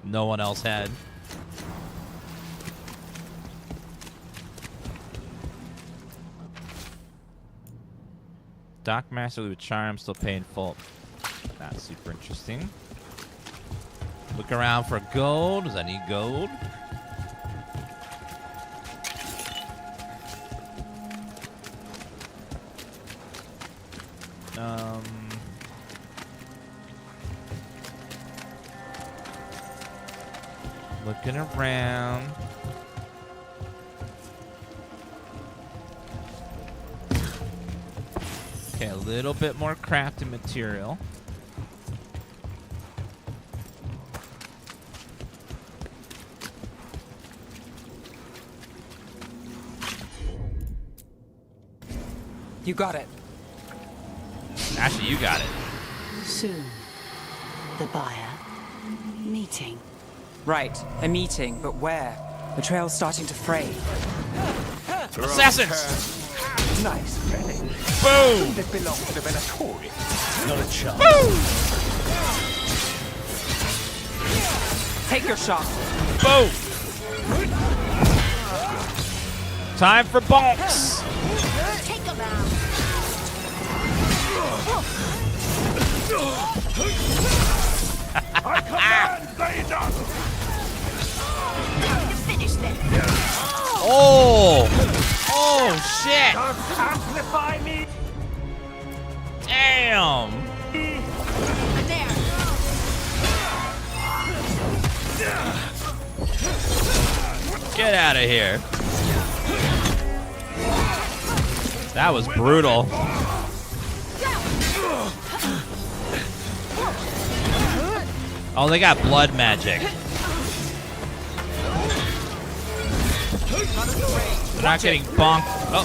no one else had. Doc Master with Charm, still paying full. Not super interesting. Look around for gold. Does I need gold? Looking around. Okay, a little bit more crafting material. You got it. Actually, you got it. Soon. The buyer. Meeting. Right, a meeting, but where? The trail's starting to fray. Assassins! Nice relic. Boom! They belong to the Venatori. Not a chance. Boom! Take your shot. Boom! Time for bonks! Take them out. I command they done. Time to finish them. Oh! Oh, shit! Don't amplify me. Damn! There. Get out of here. That was brutal. Oh, they got blood magic. They're not getting bonked. Oh.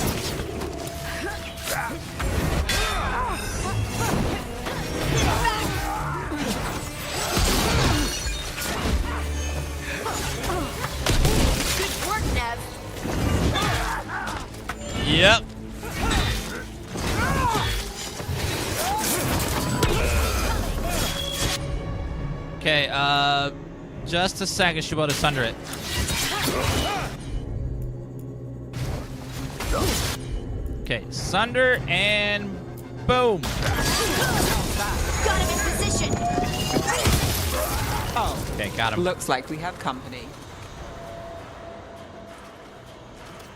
Good work, Nev. Yep. Okay, just a second, should be able to sunder it. Okay, sunder and boom. Got him in position. Oh, Okay, got him. looks like we have company.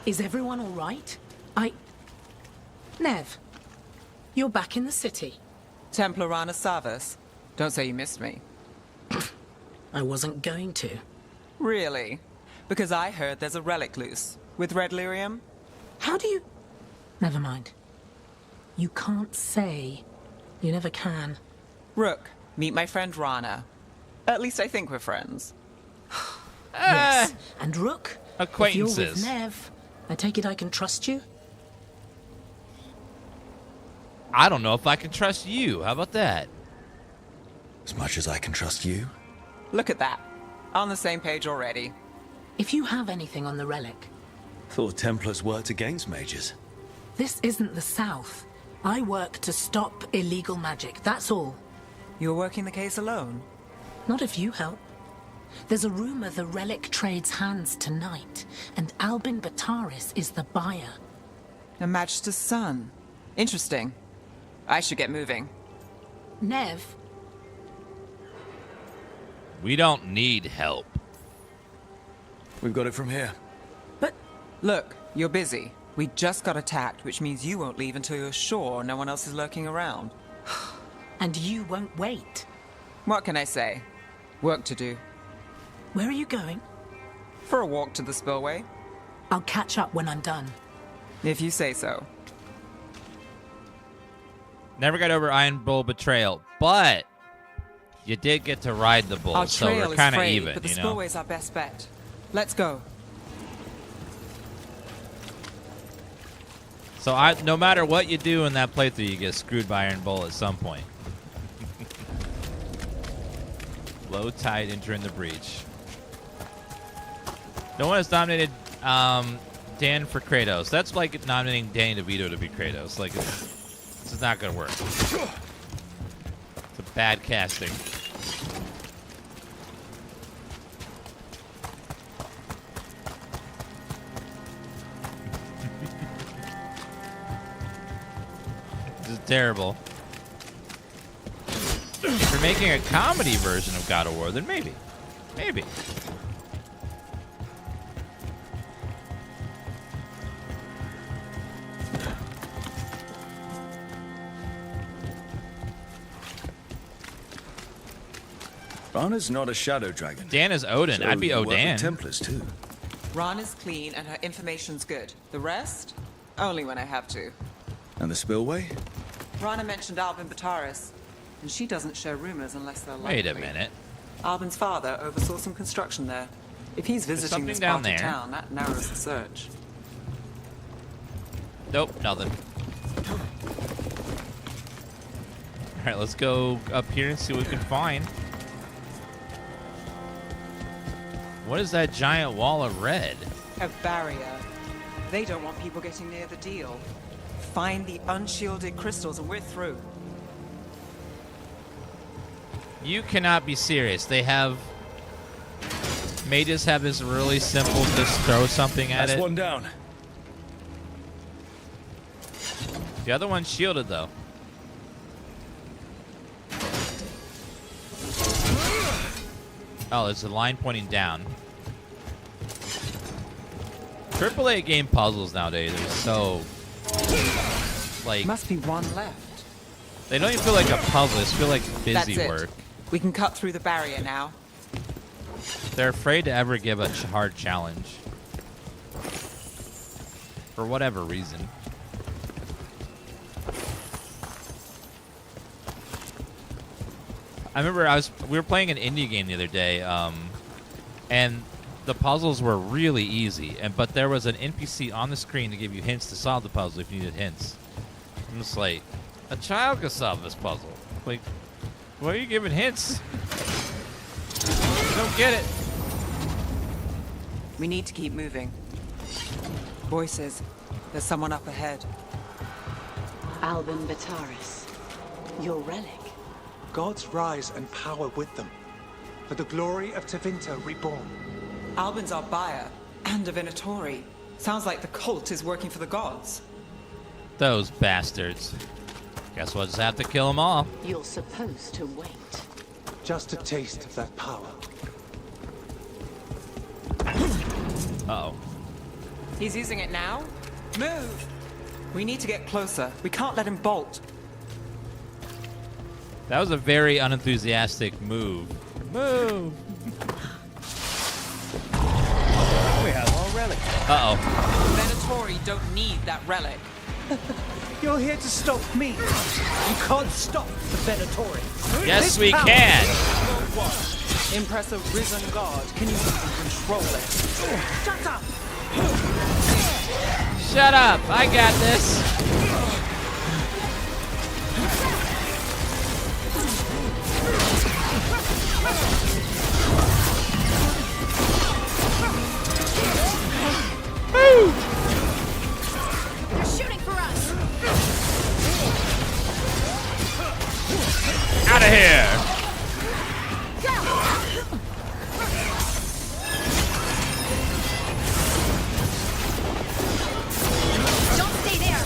Is everyone all right? Nev, you're back in the city. Templarana Savas. Don't say you missed me. I wasn't going to. Really? Because I heard there's a relic loose. With red lyrium? How do you... Never mind. You can't say. You never can. Rook, meet my friend Rana. At least I think we're friends. Yes. And Rook, if you're with Acquaintances. Nev, I take it I can trust you? I don't know if I can trust you. How about that? As much as I can trust you. Look at that. On the same page already. If you have anything on the relic, Thought Templars worked against mages. this isn't the South. I work to stop illegal magic, that's all. You're working the case alone? Not if you help. There's a rumor the relic trades hands tonight, and Albin Bataris is the buyer. A Magister's son. Interesting. I should get moving. Nev, We don't need help. We've got it from here. but Look, you're busy. We just got attacked, which means you won't leave until you're sure no one else is lurking around. And you won't wait. What can I say? Work to do. Where are you going? For a walk to the spillway. I'll catch up when I'm done. If you say so. Never got over Iron Bull betrayal, but you did get to ride the bull, Our so trail we're is kind of frayed, even, but the you know? spillway's our best bet. Let's go. So no matter what you do in that playthrough, you get screwed by Iron Bull at some point. Low tide entering the breach. No one has nominated Dan for Kratos. That's like nominating Danny DeVito to be Kratos. Like, this is not gonna work. It's a bad casting. This is terrible. If you're making a comedy version of God of War, then maybe. Maybe. Rana's not a shadow dragon. Dan is Odin. So I'd be you work with Odin. Templars too. Ron is clean and her information's good. The rest? Only when I have to. And the spillway? Rana mentioned Albin Bataris, and she doesn't share rumors unless they're likely. Wait a minute. Albin's father oversaw some construction there. If he's visiting something this down part of there. town, that narrows the search. Nope, nothing. All right, let's go up here and see what we can find. What is that giant wall of red? A barrier. They don't want people getting near the deal. Find the unshielded crystals and we're through. You cannot be serious. They have... Mages have this really simple, just throw something at That's it. one down. The other one's shielded, though. Oh, there's a line pointing down. AAA game puzzles nowadays are so... Like... Must be one left. They don't even feel like a puzzle. They feel like That's busy it. work. We can cut through the barrier now. They're afraid to ever give a hard challenge. For whatever reason. I remember we were playing an indie game the other day, and the puzzles were really easy, but there was an NPC on the screen to give you hints to solve the puzzle if you needed hints. I'm just like, a child could solve this puzzle. Like, why are you giving hints? I don't get it. We need to keep moving. Voices. There's someone up ahead. Albin Bataris. Your relic. Gods rise and power with them. For the glory of Tevinter reborn. Albin's our buyer, and Divinatori. Sounds like the cult is working for the gods. Those bastards. Guess we'll just have to kill them all. You're supposed to wait. Just a taste of that power. Uh-oh. He's using it now? Move! We need to get closer. We can't let him bolt. That was a very unenthusiastic move. Move! We have our relic. Uh-oh. Divinatori don't need that relic. You're here to stop me. You can't stop the Venatori. Yes, we can! Impress a risen god. Can you even control it? Shut up! Shut up! I got this! Woo! They're shooting for us! Out of here! Don't stay there!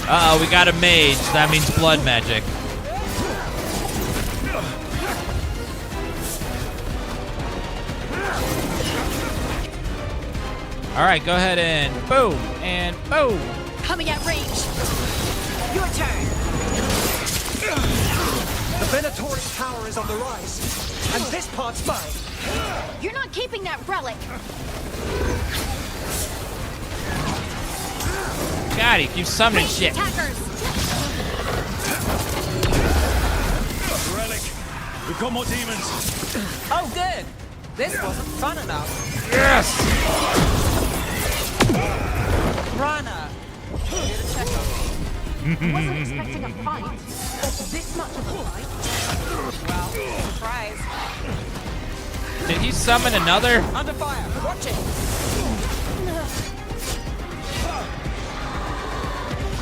Uh-oh, we got a mage. That means blood magic. Alright, go ahead and boom, and boom! Coming at range! Your turn! The Venatorian power is on the rise, and this part's mine. You're not keeping that relic. God, he keeps summoning shit. Attackers. Relic. We've got more demons. Oh, good. This wasn't fun enough. Yes! Rana, here to check on me. Wasn't expecting a fight. This much of a fight. Well, surprise. Did he summon another? Under fire. Watch it.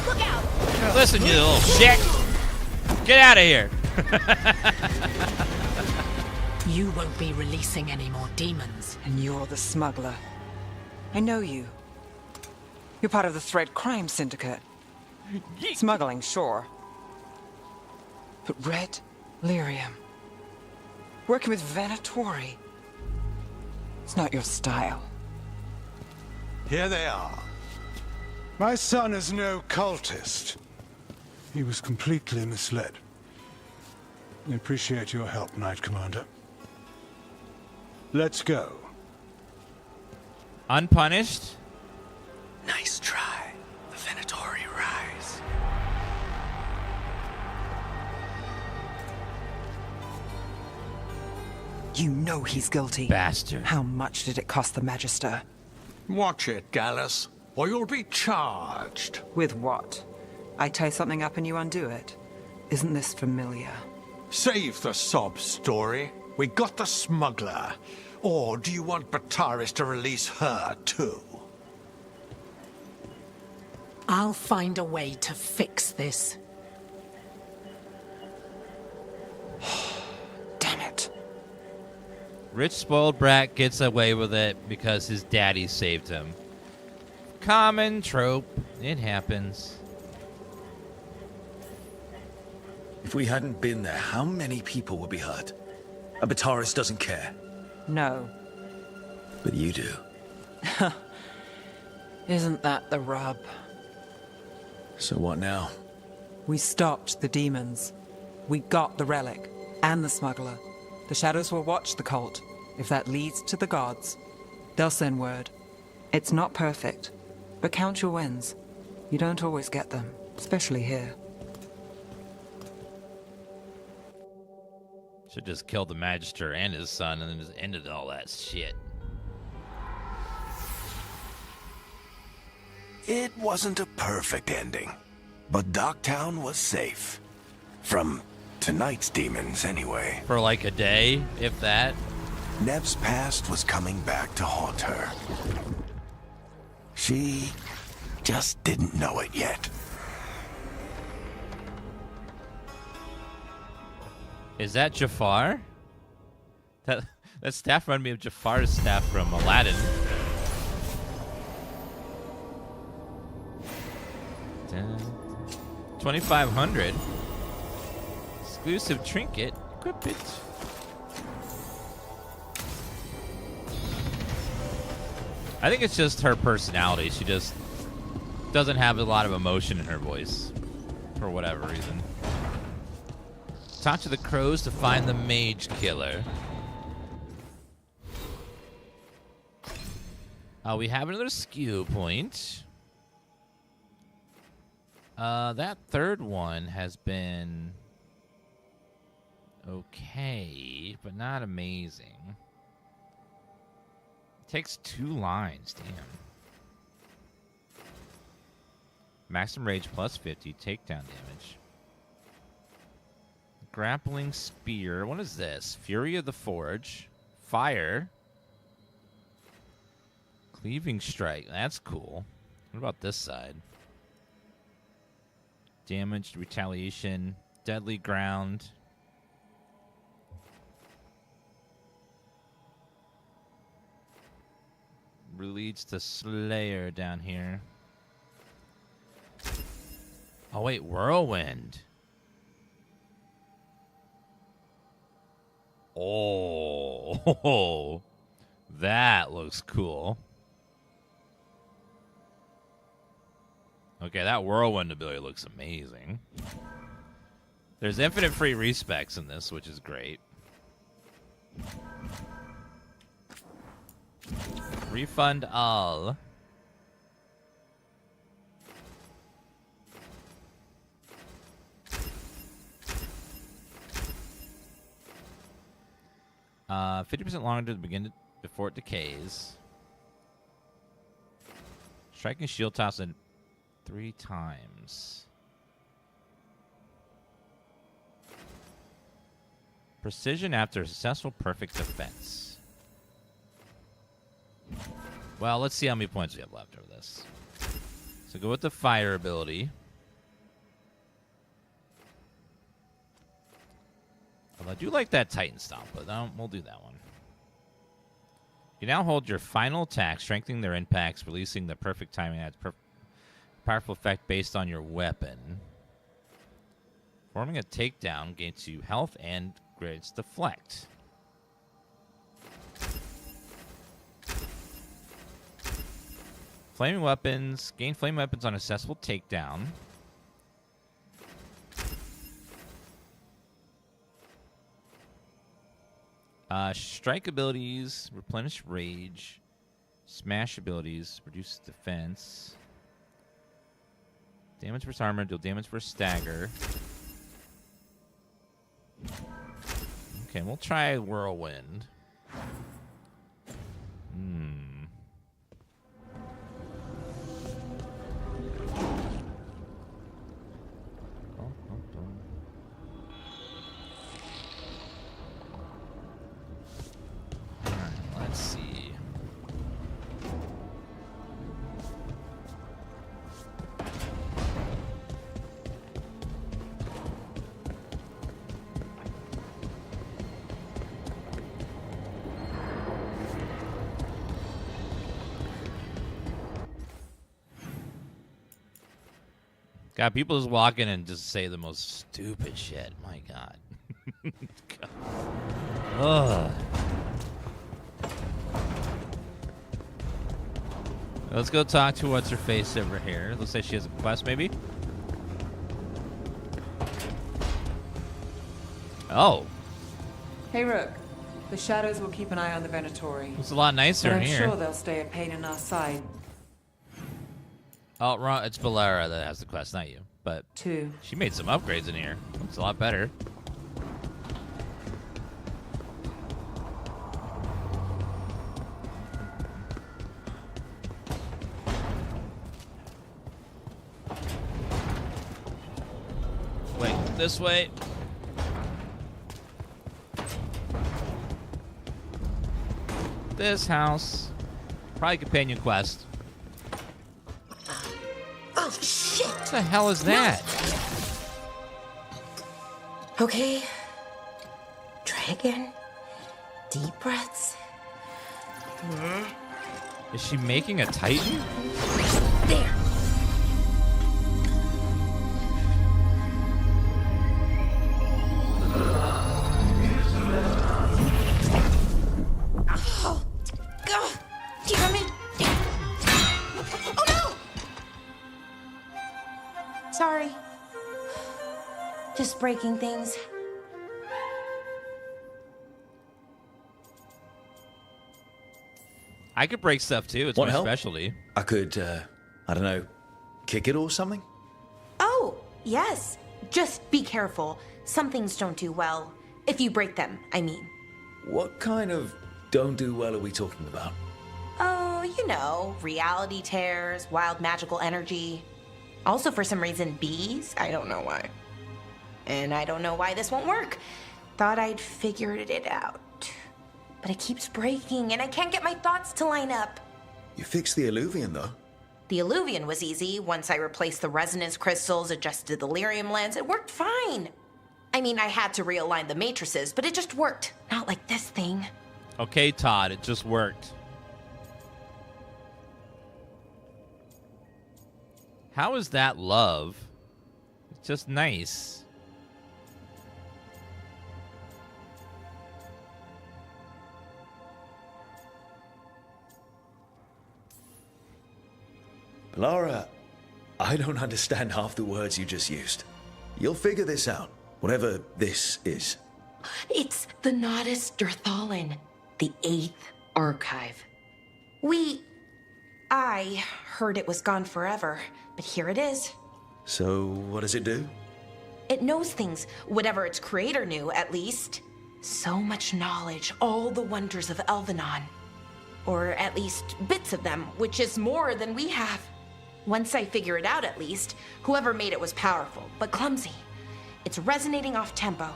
Look out. Listen, you little shit. Get out of here. You won't be releasing any more demons. And you're the smuggler. I know you. You're part of the Thread Crime Syndicate. Smuggling, sure. But red lyrium. Working with Venatori. It's not your style. Here they are. My son is no cultist. He was completely misled. I appreciate your help, Knight Commander. Let's go. Unpunished? Nice try. The Venatori rise. You know he's guilty. Bastard. How much did it cost the Magister? Watch it, Gallus, or you'll be charged. With what? I tie something up and you undo it. Isn't this familiar? Save the sob story. We got the smuggler. Or do you want Bataris to release her, too? I'll find a way to fix this. Damn it. Rich spoiled brat gets away with it because his daddy saved him. Common trope. It happens. If we hadn't been there, how many people would be hurt? And Bataris doesn't care. No. But you do. Isn't that the rub? So what now? We stopped the demons. We got the relic. And the smuggler. The shadows will watch the cult. If that leads to the gods, they'll send word. It's not perfect, but count your wins. You don't always get them, especially here. Should just kill the Magister and his son and then just ended all that shit. It wasn't a perfect ending, but Docktown was safe. From tonight's demons, anyway. For like a day, if that. Nev's past was coming back to haunt her. She just didn't know it yet. Is that Jafar? That staff reminded me of Jafar's staff from Aladdin. 2,500. Exclusive trinket. Equip it. I think it's just her personality. She just doesn't have a lot of emotion in her voice. For whatever reason. Talk to the crows to find the mage killer. We have another skill point. That third one has been okay, but not amazing. Takes 2 lines, damn. Maximum rage plus 50, takedown damage. Grappling spear. What is this? Fury of the Forge. Fire. Cleaving strike. That's cool. What about this side? Damaged, retaliation, deadly ground. Leads to Slayer down here. Oh wait, whirlwind. Oh, that looks cool. Okay, that whirlwind ability looks amazing. There's infinite free respecs in this, which is great. Refund all. 50% longer to begin before it decays. Striking shield toss in 3 times. Precision after a successful perfect defense. Well, let's see how many points we have left over this. So go with the fire ability. Well, I do like that Titan Stomp, but we'll do that one. You now hold your final attack, strengthening their impacts, releasing the perfect timing. Adds powerful effect based on your weapon. Forming a takedown gains you health and grades deflect. Flaming weapons. Gain flaming weapons on a successful takedown. Strike abilities, replenish rage. Smash abilities, reduce defense. Damage versus armor, deal damage versus stagger. Okay, we'll try whirlwind. Let's see. God, people just walk in and just say the most stupid shit. My God. God. Ugh. Let's go talk to what's her face over here. Looks like she has a quest, maybe. Oh. Hey, Rook. The shadows will keep an eye on the Venatori. It's a lot nicer but in I'm here. sure they'll stay a pain in our side. Oh, wrong. It's Balara that has the quest, not you. But she made some upgrades in here. Looks a lot better. Wait, this way. This house. Probably companion quest. Oh, shit! What the hell is that? Okay. Try again. Deep breaths. Is she making a Titan? There. Oh, God. Damn it. Oh, no. Sorry. Just breaking things. I could break stuff too. It's Want my help? specialty. I could, I don't know, kick it or something? Oh, yes. Just be careful. Some things don't do well. If you break them, I mean. What kind of don't do well are we talking about? Oh, you know, reality tears, wild magical energy. Also, for some reason, bees. I don't know why. And I don't know why this won't work. Thought I'd figured it out. But it keeps breaking, and I can't get my thoughts to line up. You fixed the Illuvian, though. The Illuvian was easy. Once I replaced the resonance crystals, adjusted the lyrium lens, it worked fine. I mean, I had to realign the matrices, but it just worked. Not like this thing. Okay, Todd, it just worked. How is that love? It's just nice. Laura, I don't understand half the words you just used. You'll figure this out. Whatever this is. It's the Nodus Dirthalin, the 8th archive. I heard it was gone forever, but here it is. So, what does it do? It knows things, whatever its creator knew, at least. So much knowledge, all the wonders of Elvenon. Or at least bits of them, which is more than we have. Once I figure it out, at least, whoever made it was powerful, but clumsy. It's resonating off tempo.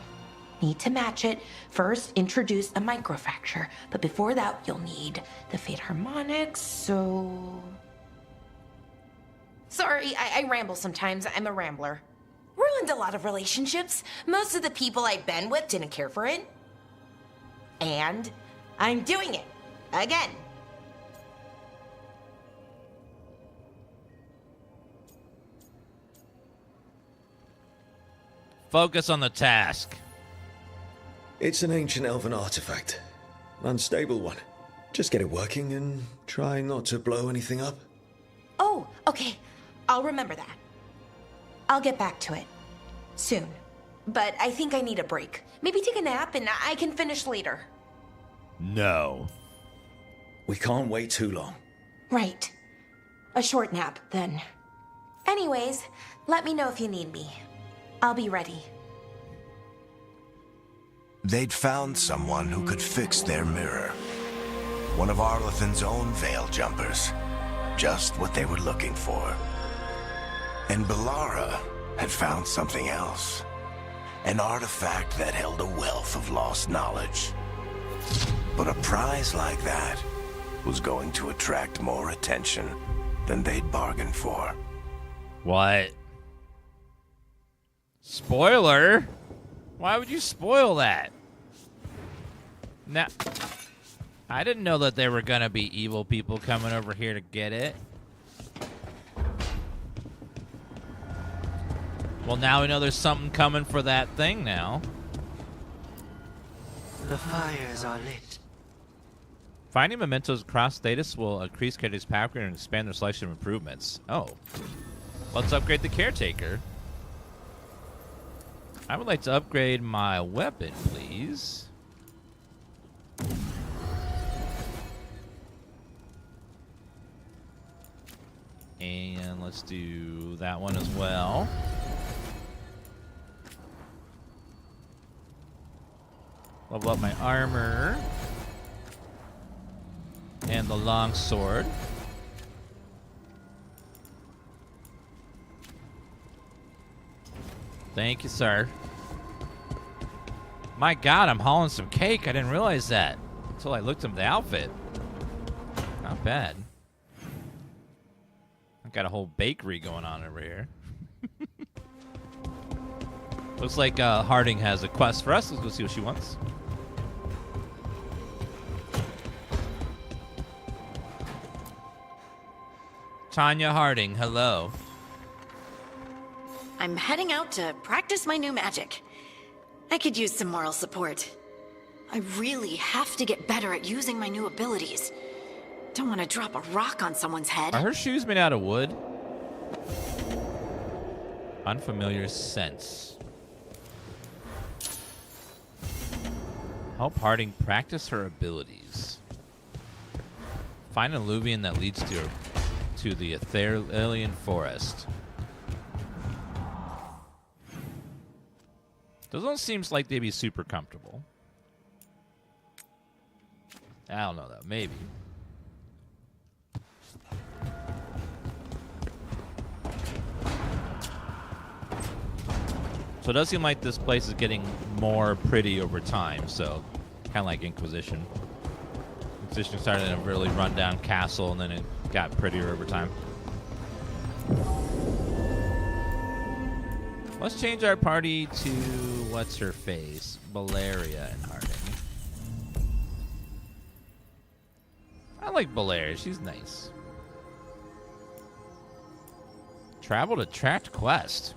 Need to match it. First, introduce a microfracture, but before that, you'll need the fade harmonics, so... Sorry, I ramble sometimes. I'm a rambler. Ruined a lot of relationships. Most of the people I've been with didn't care for it. And I'm doing it. Again. Focus on the task. It's an ancient elven artifact. An unstable one. Just get it working and try not to blow anything up. Oh, okay. I'll remember that. I'll get back to it. Soon. But I think I need a break. Maybe take a nap and I can finish later. No. We can't wait too long. Right. A short nap, then. Anyways, let me know if you need me. I'll be ready. They'd found someone who could fix their mirror. One of Arlethan's own veil jumpers. Just what they were looking for. And Bellara had found something else. An artifact that held a wealth of lost knowledge. But a prize like that was going to attract more attention than they'd bargained for. What? Spoiler? Why would you spoil that? Now, I didn't know that there were gonna be evil people coming over here to get it. Well, now we know there's something coming for that thing now. The fires are lit. Finding mementos across status will increase characters' power and expand their selection of improvements. Oh. Let's upgrade the caretaker. I would like to upgrade my weapon, please. And let's do that one as well. Level up my armor. And the long sword. Thank you, sir. My God, I'm hauling some cake. I didn't realize that until I looked at the outfit. Not bad. I've got a whole bakery going on over here. Looks like Harding has a quest for us. Let's go see what she wants. Tanya Harding, hello. I'm heading out to practice my new magic. I could use some moral support. I really have to get better at using my new abilities. Don't want to drop a rock on someone's head. Are her shoes made out of wood? Unfamiliar scents. Help Harding practice her abilities. Find an alluvium that leads to the Ethereal Forest. Those don't seem like they'd be super comfortable. I don't know though, maybe. So it does seem like this place is getting more pretty over time, so kind of like Inquisition. Inquisition started in a really rundown castle and then it got prettier over time. Let's change our party to what's her face? Valeria and Harding. I like Valeria, she's nice. Travel to Tract Quest.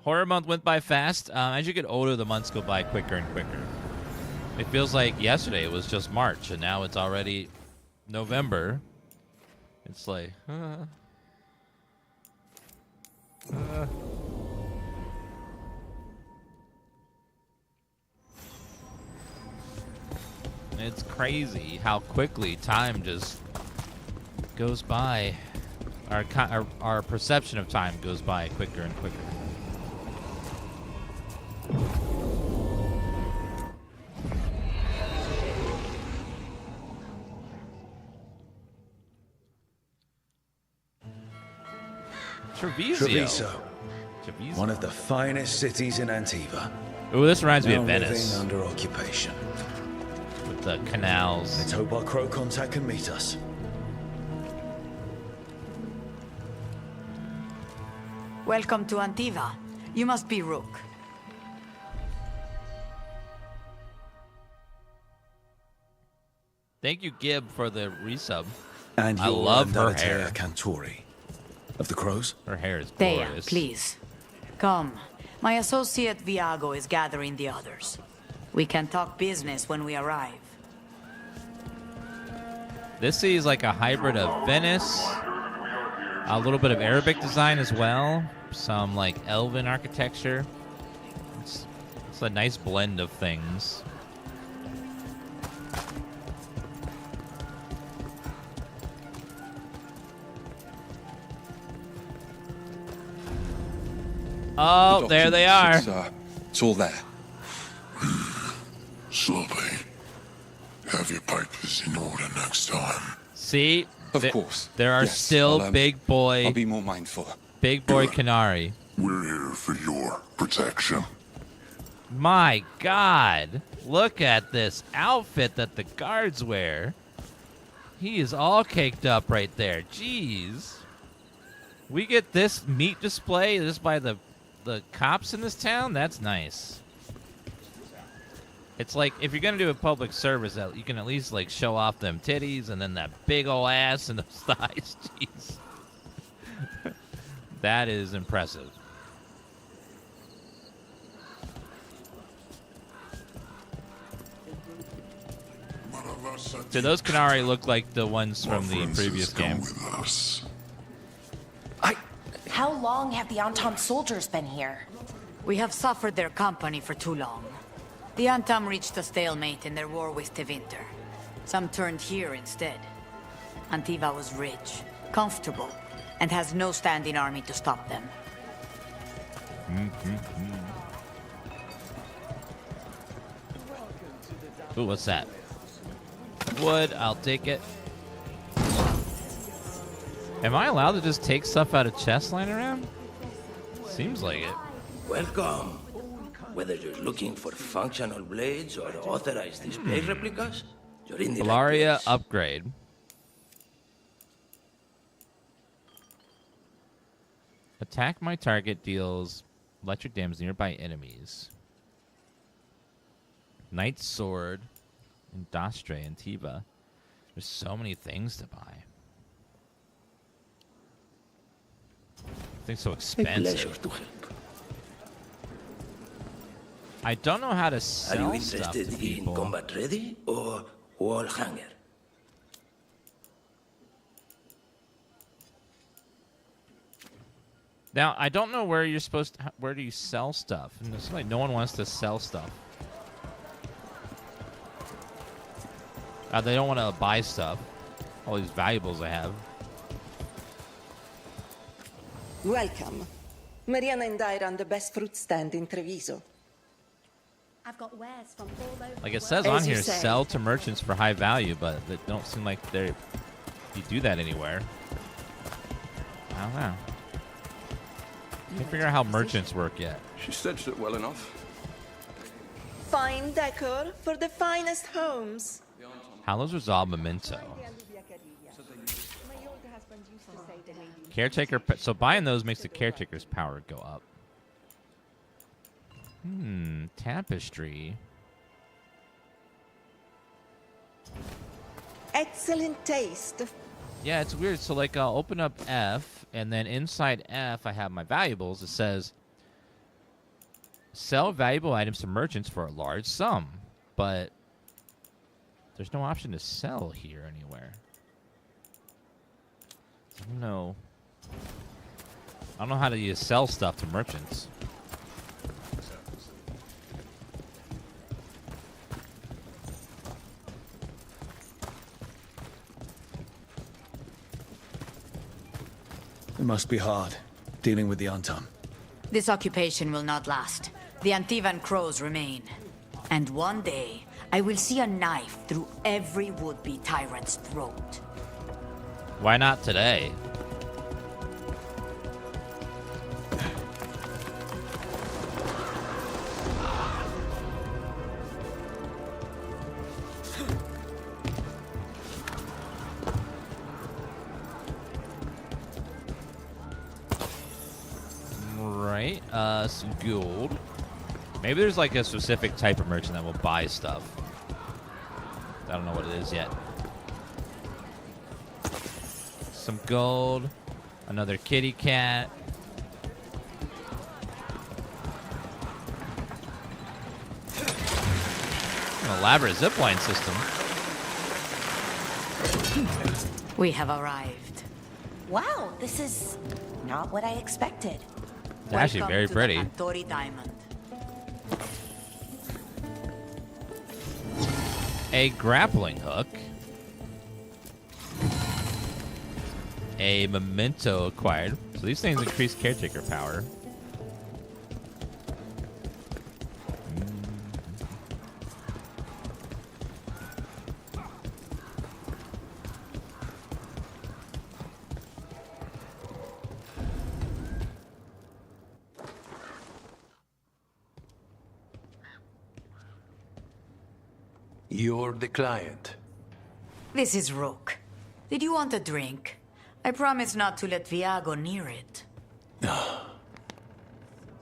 Horror month went by fast. As you get older, the months go by quicker and quicker. It feels like yesterday it was just March, and now it's already November. It's like, It's crazy how quickly time just goes by. Our perception of time goes by quicker and quicker. Treviso. One of the finest cities in Antiva. Ooh, this reminds me of Now Venice. living under occupation. With the canals. Let's hope our crow contact can meet us. Welcome to Antiva. You must be Rook. Thank you, Gib, for the resub. And I love her Andalatea hair. Cantori. Of the crows? Her hair is Thea, glorious. please. Come. My associate Viago is gathering the others. We can talk business when we arrive. This is like a hybrid of Venice, a little bit of Arabic design as well, some like elven architecture. It's a nice blend of things. Oh, there they are. It's all there. Sloppy. Have your papers in order next time. See? Of course. There are Yes, still I'll, big boy. I'll be more mindful. Big boy Canary. We're here for your protection. My God. Look at this outfit that the guards wear. He is all caked up right there. Jeez. We get this meat display just by the cops in this town? That's nice. It's like, if you're going to do a public service, you can at least, like, show off them titties and then that big ol' ass and those thighs. Jeez. That is impressive. Do those Canary look like the ones from the previous game? How long have the Antom soldiers been here? We have suffered their company for too long. The Antom reached a stalemate in their war with Tevinter. Some turned here instead. Antiva was rich, comfortable, and has no standing army to stop them. Ooh, what's that? Wood, I'll take it. Am I allowed to just take stuff out of chests lying around? Seems like it. Welcome. Whether you're looking for functional blades or authorized display replicas, you're in the right Valaria place. upgrade. Attack my target deals electric damage to nearby enemies. Knight's Sword, Indostre, and Tiva. There's so many things to buy. Things so expensive. I don't know how to Are sell you stuff interested to in people. combat ready or wall hanger? Now, I don't know where you're supposed to... Where do you sell stuff? And it's like no one wants to sell stuff. They don't want to buy stuff. All these valuables I have. Welcome. Mariana and I run the best fruit stand in Treviso. I've got wares from all over. Like it says As on you here, say. sell to merchants for high value, but they don't seem like you do that anywhere. I don't know. Can't figure out how merchants work yet. She stitched it well enough. Fine decor for the finest homes. Howlow's Resolve Memento. Caretaker. So buying those makes the caretaker's power go up. Tapestry. Excellent taste. Yeah, it's weird. So, like, I'll open up F, and then inside F, I have my valuables. It says, sell valuable items to merchants for a large sum. But there's no option to sell here anywhere. No. I don't know how to sell stuff to merchants. It must be hard, dealing with the Antam. This occupation will not last. The Antivan crows remain. And one day, I will see a knife through every would-be tyrant's throat. Why not today? Right, some gold. Maybe there's like a specific type of merchant that will buy stuff. I don't know what it is yet. Some gold. Another kitty cat. An elaborate zipline system. We have arrived. Wow, this is not what I expected. It's actually very pretty. Cantori Diamond. A grappling hook. A memento acquired. So these things increase caretaker power. You're the client. This is Rook. Did you want a drink? I promise not to let Viago near it.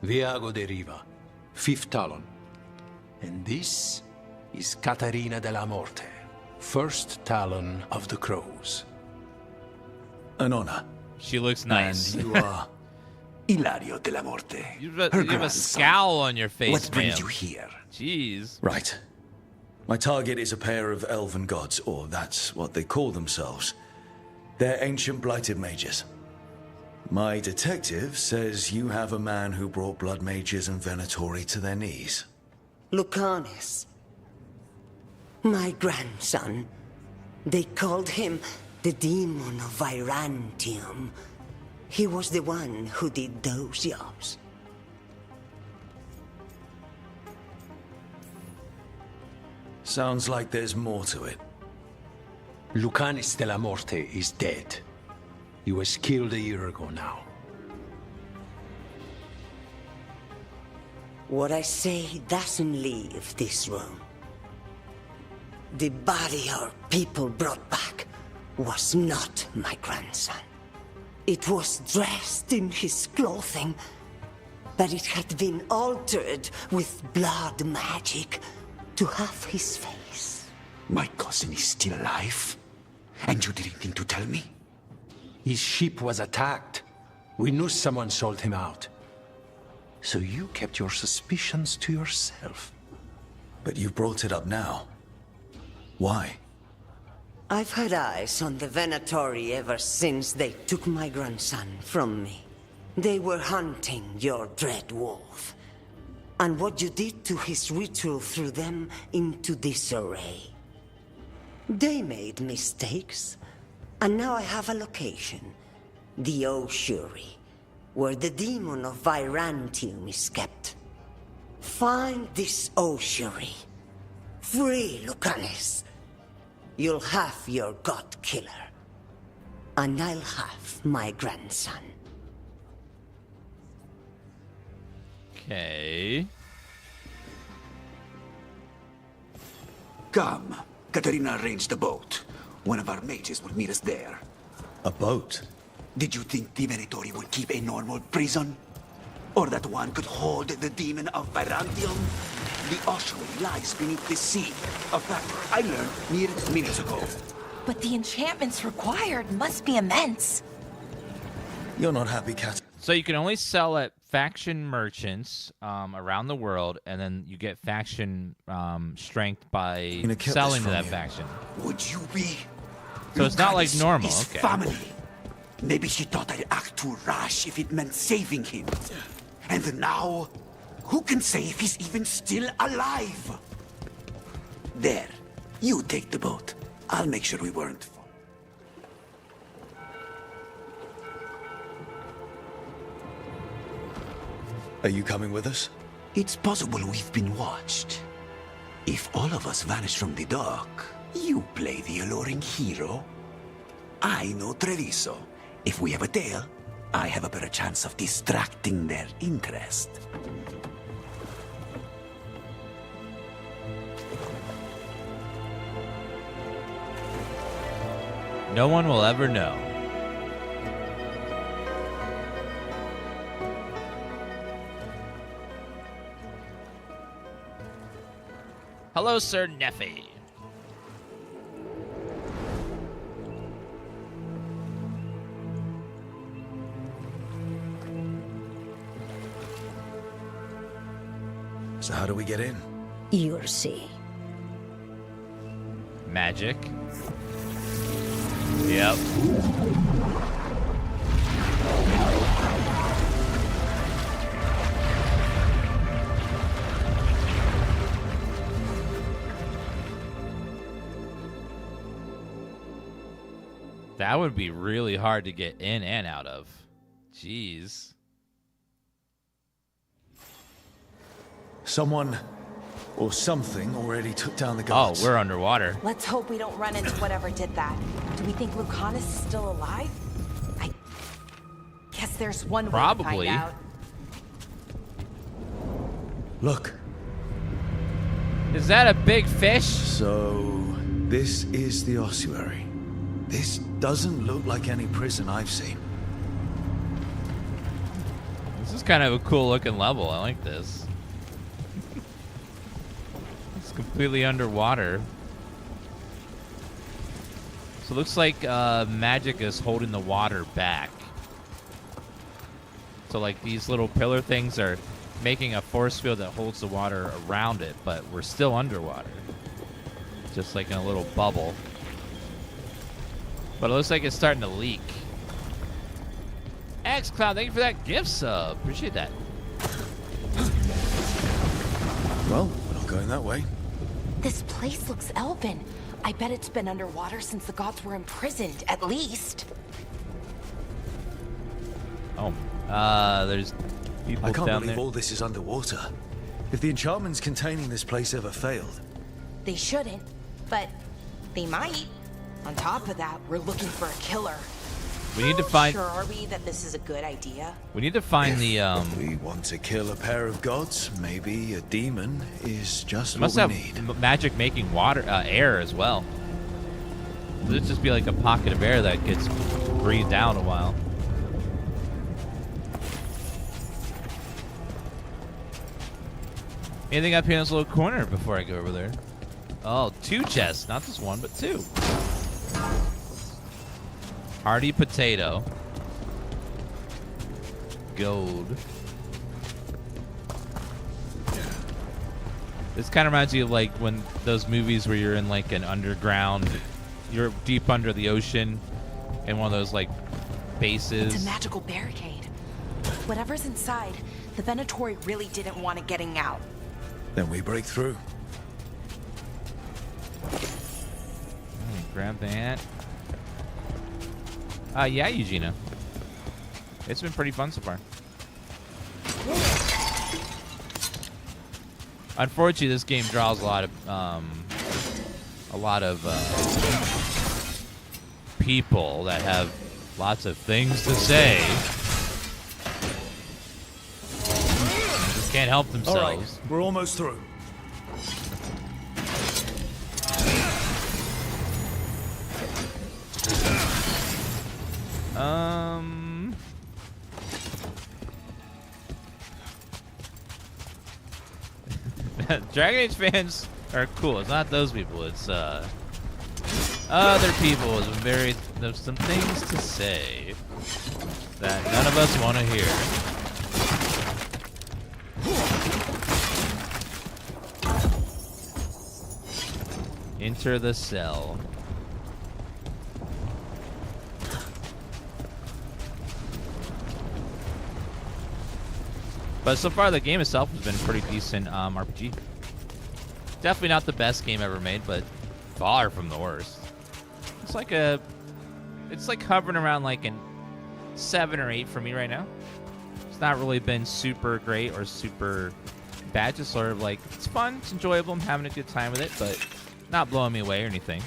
Viago de Riva, 5th Talon. And this is Catarina de la Morte, 1st Talon of the Crows. An honor. She looks nice. And you are Hilario de la Morte. You have a scowl on your face, What brings ma'am. you here? Jeez. Right. My target is a pair of elven gods, or that's what they call themselves. They're ancient blighted mages. My detective says you have a man who brought blood mages and Venatori to their knees. Lucanus. My grandson. They called him the demon of Virantium. He was the one who did those jobs. Sounds like there's more to it. Lucanus de la Morte is dead. He was killed a year ago now. What I say doesn't leave this room. The body our people brought back was not my grandson. It was dressed in his clothing, but it had been altered with blood magic to have his face. My cousin is still alive? And you didn't think to tell me? His ship was attacked. We knew someone sold him out. So you kept your suspicions to yourself. But you brought it up now. Why? I've had eyes on the Venatori ever since they took my grandson from me. They were hunting your dread wolf. And what you did to his ritual threw them into disarray. They made mistakes, and now I have a location. The uary, where the demon of Virantium is kept. Find this uary. Free Lucanus. You'll have your god killer. And I'll have my grandson. Okay. Come. Katarina arranged a boat. One of our mages will meet us there. A boat? Did you think the Venatori would keep a normal prison? Or that one could hold the demon of Virantium? The ossuary lies beneath the sea. A fact I learned mere minutes ago. But the enchantments required must be immense. You're not happy, Cat. So you can only sell at faction merchants around the world, and then you get faction strength by selling to that faction. Would you be? So it's not like normal. Is Okay. family. Maybe she thought I'd act too rash if it meant saving him. And now, who can say if he's even still alive? There, you take the boat. I'll make sure we weren't. Are you coming with us? It's possible we've been watched. If all of us vanish from the dock, you play the alluring hero. I know Treviso. If we have a tail, I have a better chance of distracting their interest. No one will ever know. Hello, Sir Neffy. So how do we get in? You'll see. Magic. Yep. That would be really hard to get in and out of. Jeez. Someone or something already took down the guards. Oh, we're underwater. Let's hope we don't run into whatever did that. Do we think Lucanus is still alive? I guess there's one way to find out. Look. Is that a big fish? So, this is the ossuary. This doesn't look like any prison I've seen. This is kind of a cool looking level. I like this. It's completely underwater. So it looks like magic is holding the water back. So like these little pillar things are making a force field that holds the water around it, but we're still underwater. Just like in a little bubble. But it looks like it's starting to leak. XCloud, thank you for that gift sub. Appreciate that. Well, we're not going that way. This place looks elven. I bet it's been underwater since the gods were imprisoned, at least. Oh, there's people I can't down believe there. all this is underwater. If the enchantments containing this place ever failed. They shouldn't, but they might. On top of that, we're looking for a killer. We need to find. Sure are we that this is a good idea? We need to find the. We want to kill a pair of gods. Maybe a demon is just Must what we have need. magic making water, air as well. It'd just be like a pocket of air that gets breathed out a while. Anything up here in this little corner before I go over there? Oh, 2 chests. Not just 1, but 2. Hearty potato. Gold. This kind of reminds me of like when those movies where you're in like an underground, you're deep under the ocean in one of those like bases. It's a magical barricade. Whatever's inside, the Venatori really didn't want it getting out. Then we break through. Grab that. Yeah, Eugenia. It's been pretty fun so far. Unfortunately, this game draws a lot of people that have lots of things to say. Just can't help themselves. All right, we're almost through. Dragon Age fans are cool. It's not those people. It's other people with there's some things to say that none of us want to hear. Enter the cell. But so far, the game itself has been a pretty decent RPG. Definitely not the best game ever made, but far from the worst. It's like hovering around like an 7 or 8 for me right now. It's not really been super great or super bad. Just sort of like, it's fun, it's enjoyable, I'm having a good time with it, but not blowing me away or anything.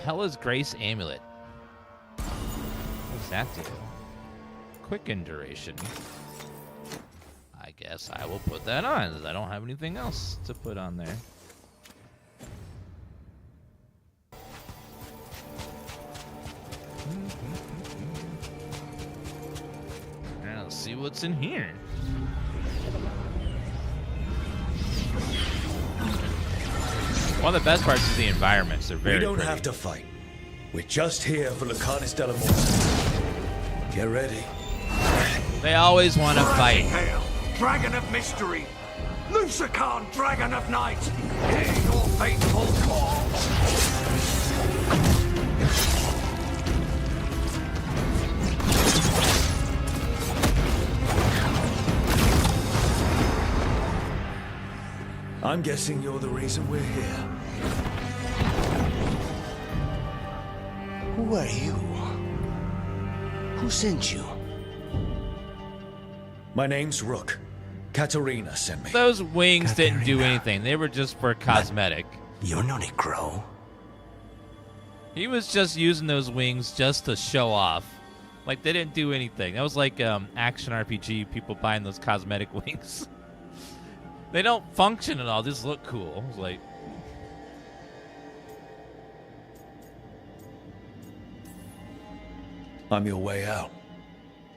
Hela's Grace Amulet. What does that do? Quicken duration. I guess I will put that on, because I don't have anything else to put on there. Now let's see what's in here. One of the best parts is the environments. They're very We don't pretty. have to fight. We're just here for Lucanus de la Morte. Get ready. They always want to fight. Hail, Dragon of Mystery! Lucican, Dragon of Night! Hear your fateful call! I'm guessing you're the reason we're here. Who are you? Who sent you? My name's Rook. Katerina sent me. Those wings didn't do anything. They were just for cosmetic. You're not a crow. He was just using those wings just to show off. Like, they didn't do anything. That was like action RPG, people buying those cosmetic wings. They don't function at all, just look cool. It's like... I'm your way out.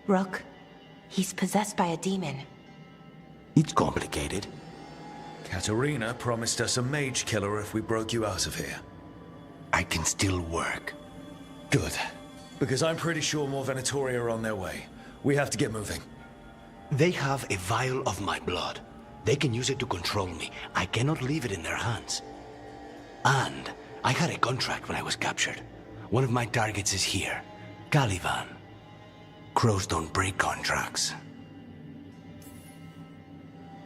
Rook, he's possessed by a demon. It's complicated. Katerina promised us a mage killer if we broke you out of here. I can still work. Good. Because I'm pretty sure more Venatori are on their way. We have to get moving. They have a vial of my blood. They can use it to control me. I cannot leave it in their hands. And I had a contract when I was captured. One of my targets is here. Caliban. Crows don't break contracts.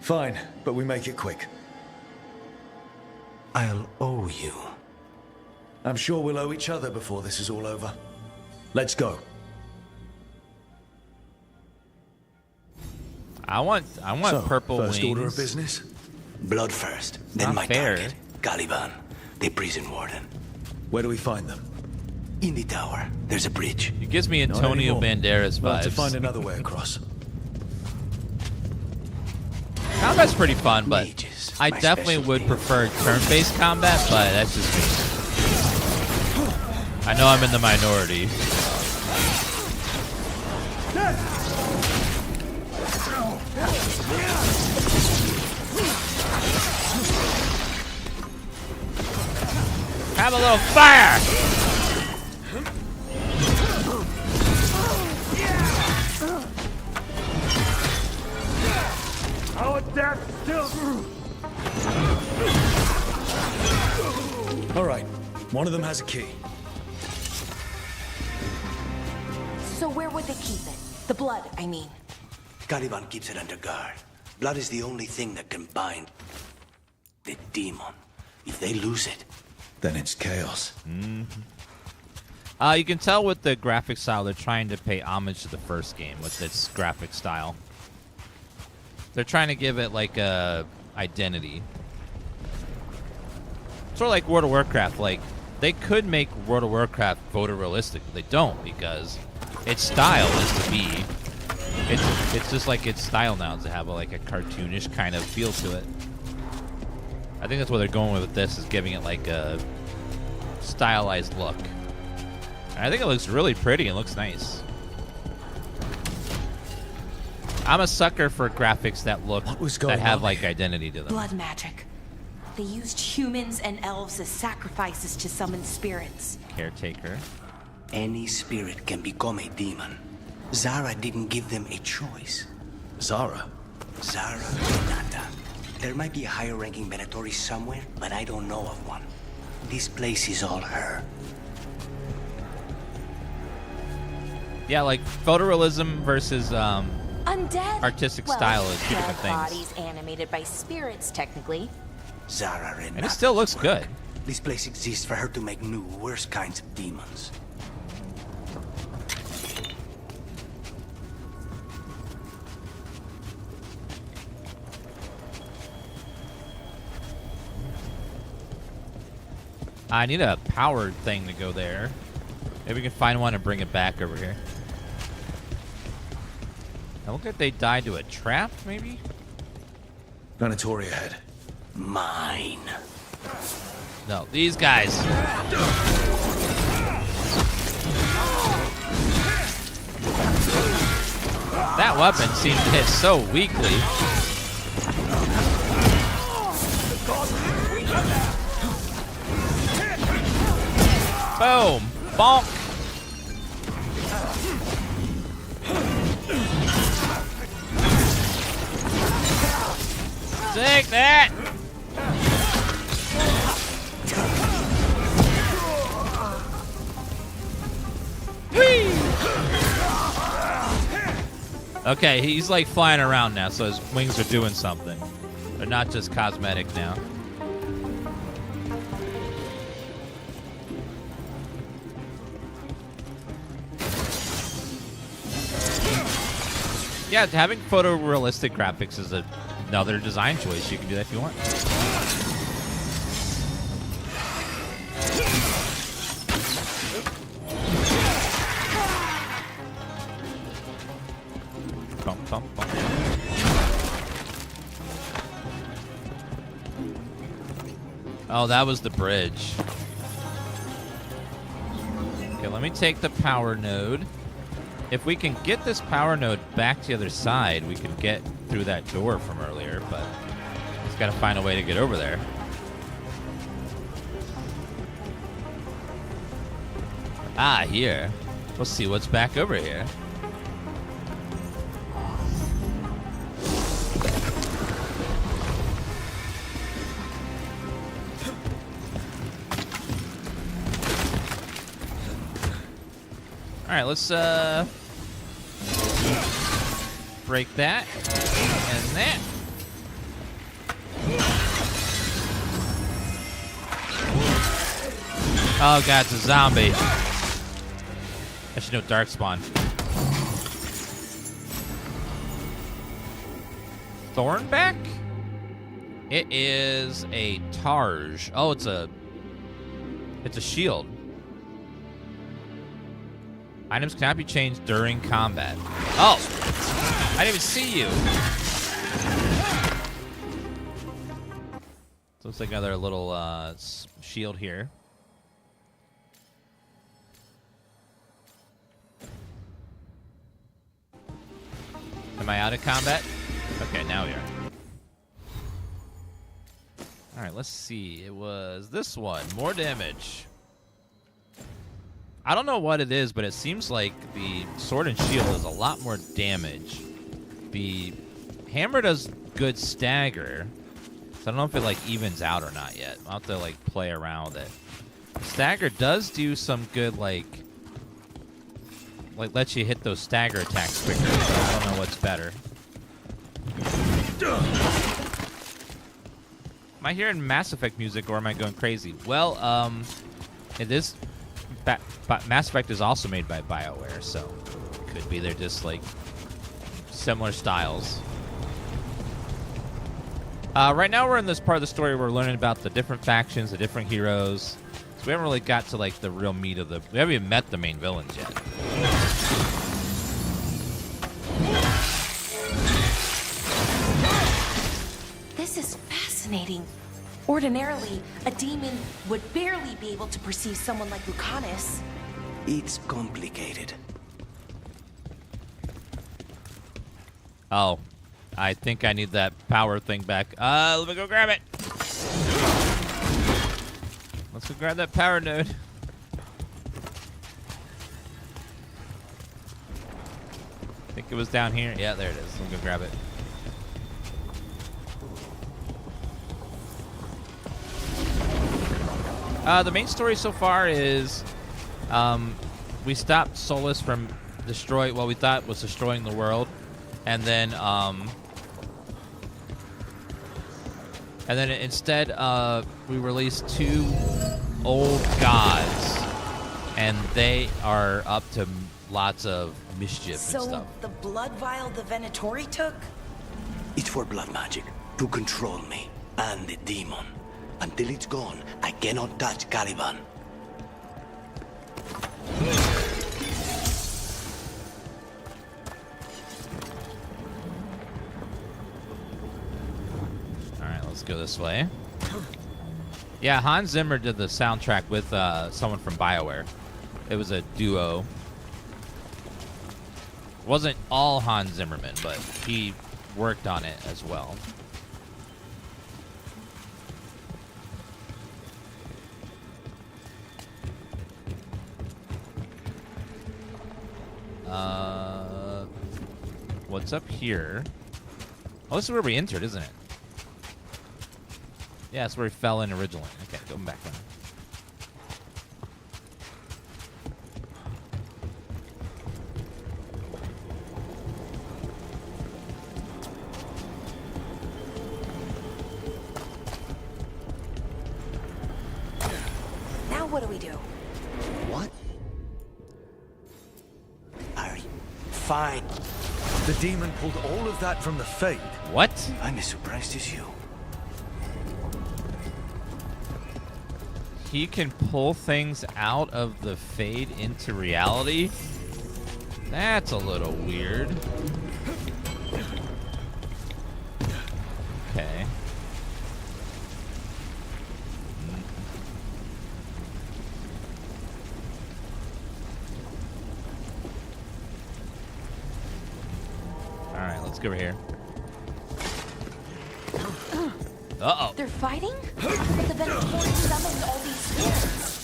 Fine, but we make it quick. I'll owe you. I'm sure we'll owe each other before this is all over. Let's go. I want purple first wings. order of business? Blood first, then Not my fair. target. Caliban, the prison warden. Where do we find them? In the tower. There's a bridge. It gives me Not Antonio anymore. Banderas We'll vibes. have to find another way across. Combat's pretty fun, but Mages, I my definitely would prefer turn-based combat, but that's just me. I know I'm in the minority. Have a little fire! Our death still... All right, one of them has a key. So where would they keep it? The blood, I mean. Caliban keeps it under guard. Blood is the only thing that can bind the demon. If they lose it, then it's chaos. You can tell with the graphic style they're trying to pay homage to the first game with its graphic style. They're trying to give it like a identity. Sort of like World of Warcraft. Like, they could make World of Warcraft photorealistic, but they don't because its style is to be. It's just like its style now to have like a cartoonish kind of feel to it. I think that's what they're going with this, is giving it like a stylized look. And I think it looks really pretty and looks nice. I'm a sucker for graphics that look that have like identity to them. Blood magic. They used humans and elves as sacrifices to summon spirits. Caretaker. any spirit can become a demon. Zara didn't give them a choice. Zara? Zara Nata. There might be a higher-ranking Venatori somewhere, but I don't know of one. This place is all her. Yeah, like photorealism versus Undead? artistic Well, style is two dead different things. bodies animated by spirits, technically. Zara And it still looks good. This place exists for her to make new, worse kinds of demons. I need a powered thing to go there. Maybe we can find one and bring it back over here. I look like they died to a trap, maybe? Venatori ahead. Mine. No, these guys. That weapon seems to hit so weakly. Boom! Bonk! Take that! Whee! Okay, he's like flying around now, so his wings are doing something. They're not just cosmetic now. Yeah, having photorealistic graphics is another design choice. You can do that if you want. Bump, bump, bump. Oh, that was the bridge. Okay, let me take the power node. If we can get this power node back to the other side, we can get through that door from earlier, but just gotta find a way to get over there. Ah, here. We'll see what's back over here. All right, let's break that and that. Oh god, it's a zombie. I should know darkspawn. Thornback? It is a Targe. Oh, it's a shield. Items cannot be changed during combat. Oh! I didn't even see you! So looks like another little shield here. Am I out of combat? Okay, now we are. Alright, let's see. It was this one. More damage. I don't know what it is, but it seems like the sword and shield does a lot more damage. The hammer does good stagger. So I don't know if it like evens out or not yet. I'll have to like play around with it. Stagger does do some good like lets you hit those stagger attacks quicker. So I don't know what's better. Am I hearing Mass Effect music or am I going crazy? Well, it is. Mass Effect is also made by BioWare, so could be they're just like similar styles. Right now we're in this part of the story where we're learning about the different factions, the different heroes. So we haven't really got to like the real meat of we haven't even met the main villains yet. This is fascinating. Ordinarily, a demon would barely be able to perceive someone like Lucanus. It's complicated. Oh, I think I need that power thing back. Let me go grab it. Let's go grab that power node. I think it was down here. Yeah, there it is. Let me go grab it. The main story so far is we stopped Solus from destroy what we thought was destroying the world, and then instead we released 2 old gods, and they are up to lots of mischief and So stuff. the blood vial the Venatori took? It's for blood magic, to control me, and the demon. Until it's gone, I cannot touch Caliban. Alright, let's go this way. Yeah, Hans Zimmer did the soundtrack with someone from BioWare. It was a duo. It wasn't all Hans Zimmerman, but he worked on it as well. What's up here? Oh, this is where we entered, isn't it? Yeah, that's where we fell in originally. Okay, going back then. Now what do we do? What? Ari, fine. The demon pulled all of that from the Fade. What? I'm as surprised as you. He can pull things out of the Fade into reality? That's a little weird. Okay. Alright, let's go over here. Uh-oh. They're fighting? But the Venatori summoned all these spirits.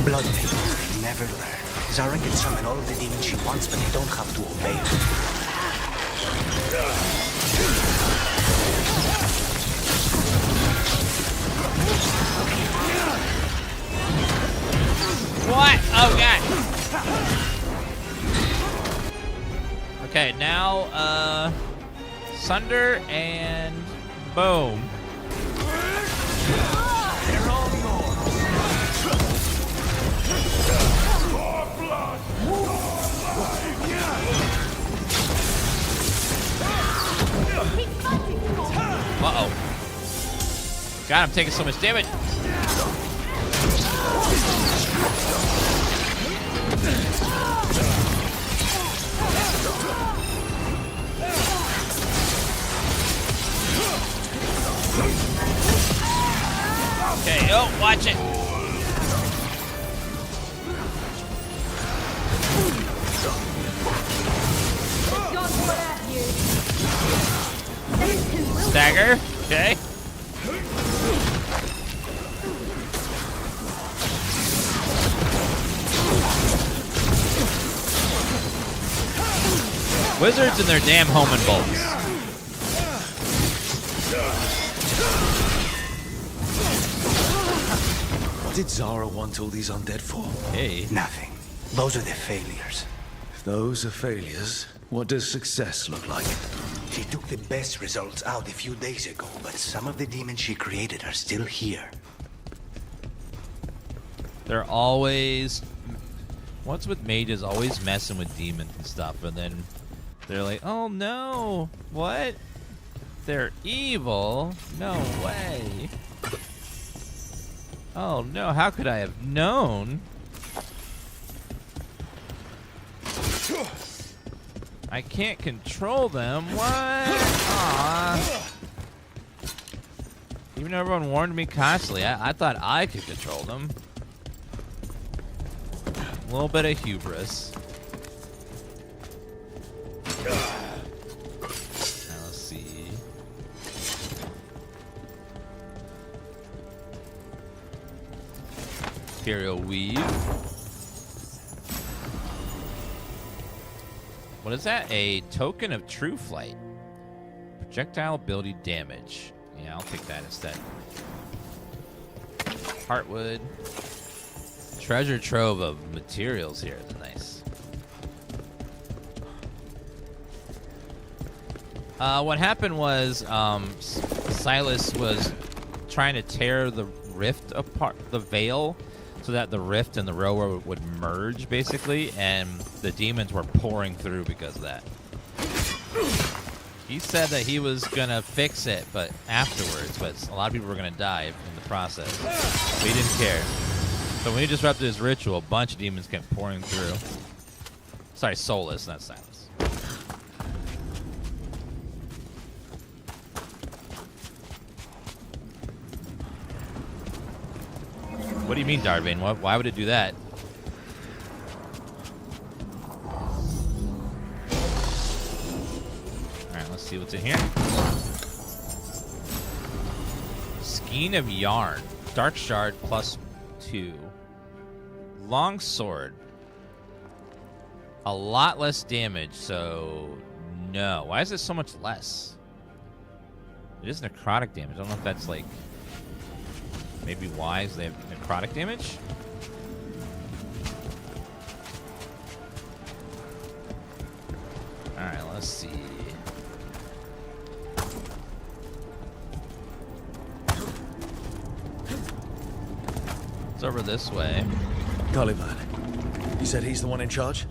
Blood people, they never learn. Zara can summon all of the demons she wants, but they don't have to obey her. What? Oh, God. Okay, now, Sunder and Boom. They're all yours. More blood. Uh-oh. God, I'm taking so much damage. Okay, oh, watch it. Stagger, okay. Wizards and their damn homing bolts. What did Zara want all these undead for? Hey. Nothing. Those are the failures. If those are failures, what does success look like? She took the best results out a few days ago, but some of the demons she created are still here. They're always... What's with mages? Always messing with demons and stuff, and then they're like, oh no, what? They're evil? No way. Oh no, how could I have known? I can't control them. What? Aww. Even though everyone warned me constantly, I thought I could control them. A little bit of hubris. Now let's see. Imperial Weave. What is that? A token of true flight. Projectile ability damage. Yeah, I'll take that instead. Heartwood. Treasure trove of materials here is nice. What happened was Silas was trying to tear the rift apart, the veil, so that the rift and the rower would merge, basically, and the demons were pouring through because of that. He said that he was gonna fix it, but afterwards, but a lot of people were gonna die in the process. But he didn't care. So when he disrupted his ritual, a bunch of demons kept pouring through. Sorry, Solus, not Silas. What do you mean, Darvane? Why would it do that? Alright, let's see what's in here. Skein of Yarn. Dark Shard +2. Long Sword. A lot less damage, so no. Why is it so much less? It is necrotic damage. I don't know if that's like... Maybe why they have necrotic damage? Alright, let's see. It's over this way. Caliban, you said he's the one in charge?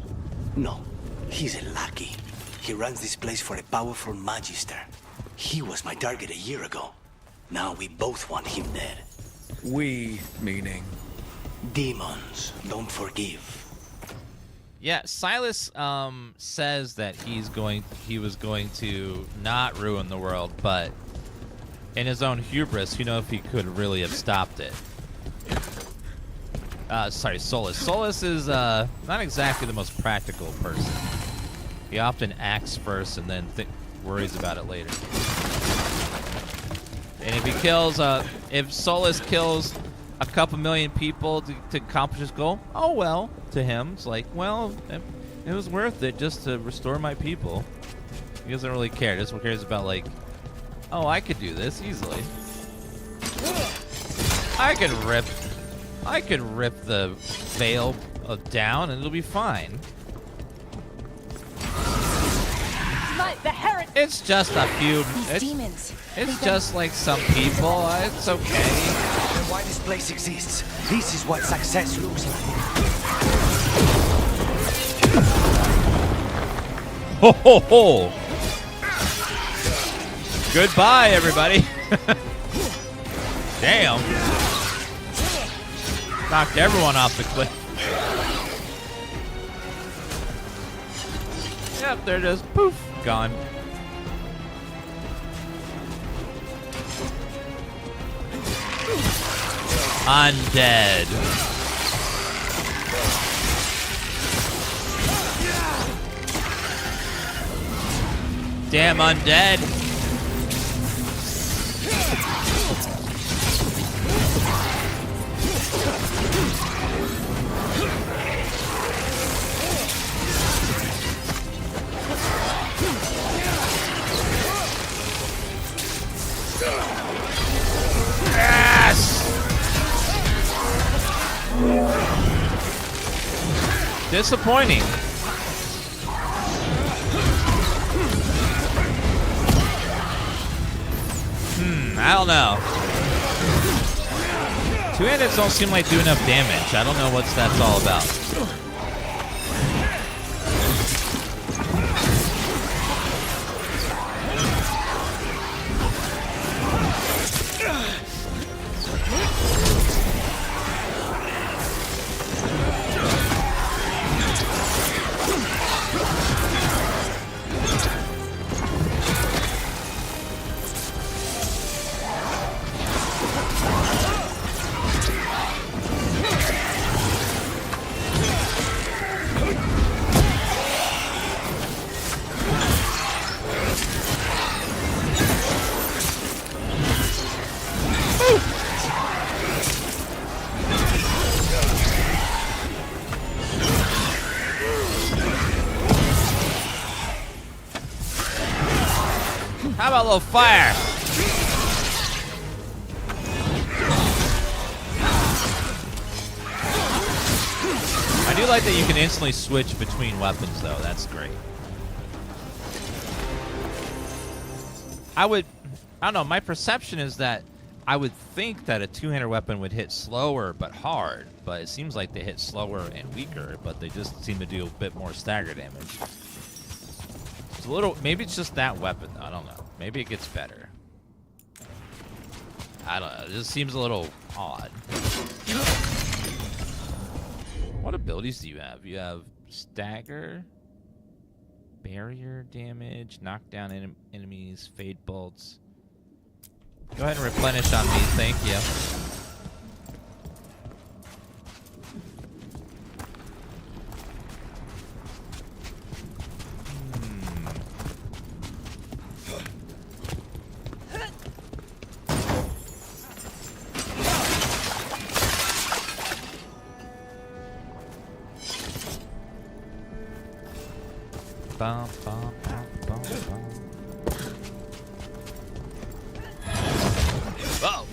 No, he's a lackey. He runs this place for a powerful magister. He was my target a year ago. Now we both want him dead. We, meaning? Demons don't forgive. Yeah, Silas says that he was going to not ruin the world, but in his own hubris, you know, if he could really have stopped it. Sorry, Solus. Solus is not exactly the most practical person. He often acts first and then worries about it later. And if he kills, if Solus kills a couple million people to accomplish his goal, oh well, to him, it's like, well, it was worth it just to restore my people. He doesn't really care. He just cares about, like, oh, I could do this easily. I could rip the veil down and it'll be fine. It's just a few. Demons. It's just like some people. It's okay. And why this place exists. This is what success looks like. Ho ho ho! Goodbye, everybody. Damn. Knocked everyone off the cliff. Yep, they're just poof, gone. Undead. Damn undead. Yes! Disappointing. I don't know. Two-handeds don't seem like do enough damage. I don't know what that's all about. How about a little fire? I do like that you can instantly switch between weapons, though. That's great. I don't know. My perception is that I would think that a two-hander weapon would hit slower but hard, but it seems like they hit slower and weaker, but they just seem to do a bit more stagger damage. It's a little. Maybe it's just that weapon. I don't know. Maybe it gets better. I don't know. It just seems a little odd. What abilities do you have? You have stagger, barrier damage, knock down enemies, fade bolts. Go ahead and replenish on me, thank you. Bum, bum, bum, bum, bum. Oh,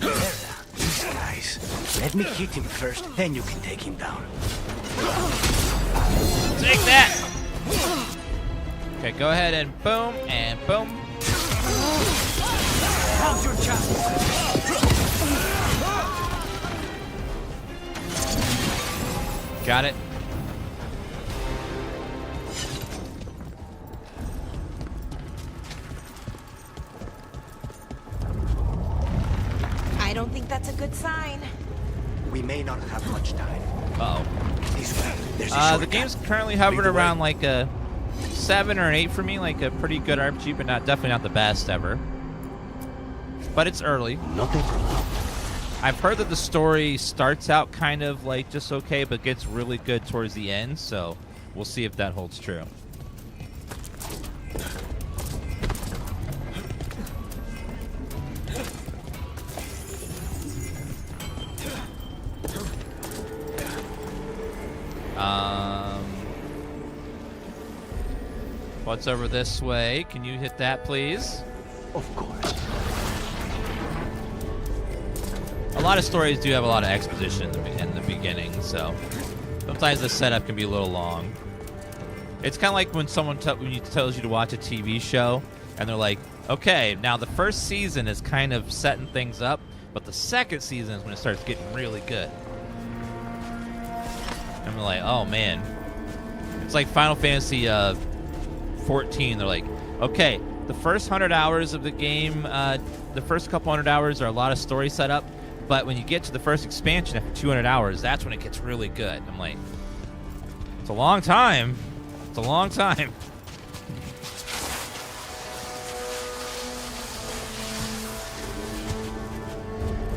these guys. Let me hit him first, then you can take him down. Take that! Okay, go ahead and boom, and boom. How's your chance? Got it. I don't think that's a good sign. We may not have much time. Uh-oh. This way. There's a The game's currently hovering around like a 7 or an 8 for me, like a pretty good RPG, but definitely not the best ever. But it's early. Nothing for now. I've heard that the story starts out kind of like just okay, but gets really good towards the end, so we'll see if that holds true. What's over this way? Can you hit that, please? Of course. A lot of stories do have a lot of exposition in the beginning, so sometimes the setup can be a little long. It's kind of like when someone tells you to watch a TV show, and they're like, okay, now the first season is kind of setting things up, but the second season is when it starts getting really good. And we're like, oh man. It's like Final Fantasy 14. They're like, okay, the first 100 hours of the game, the first couple 100 hours are a lot of story setup, but when you get to the first expansion after 200 hours, that's when it gets really good. I'm like, it's a long time. It's a long time.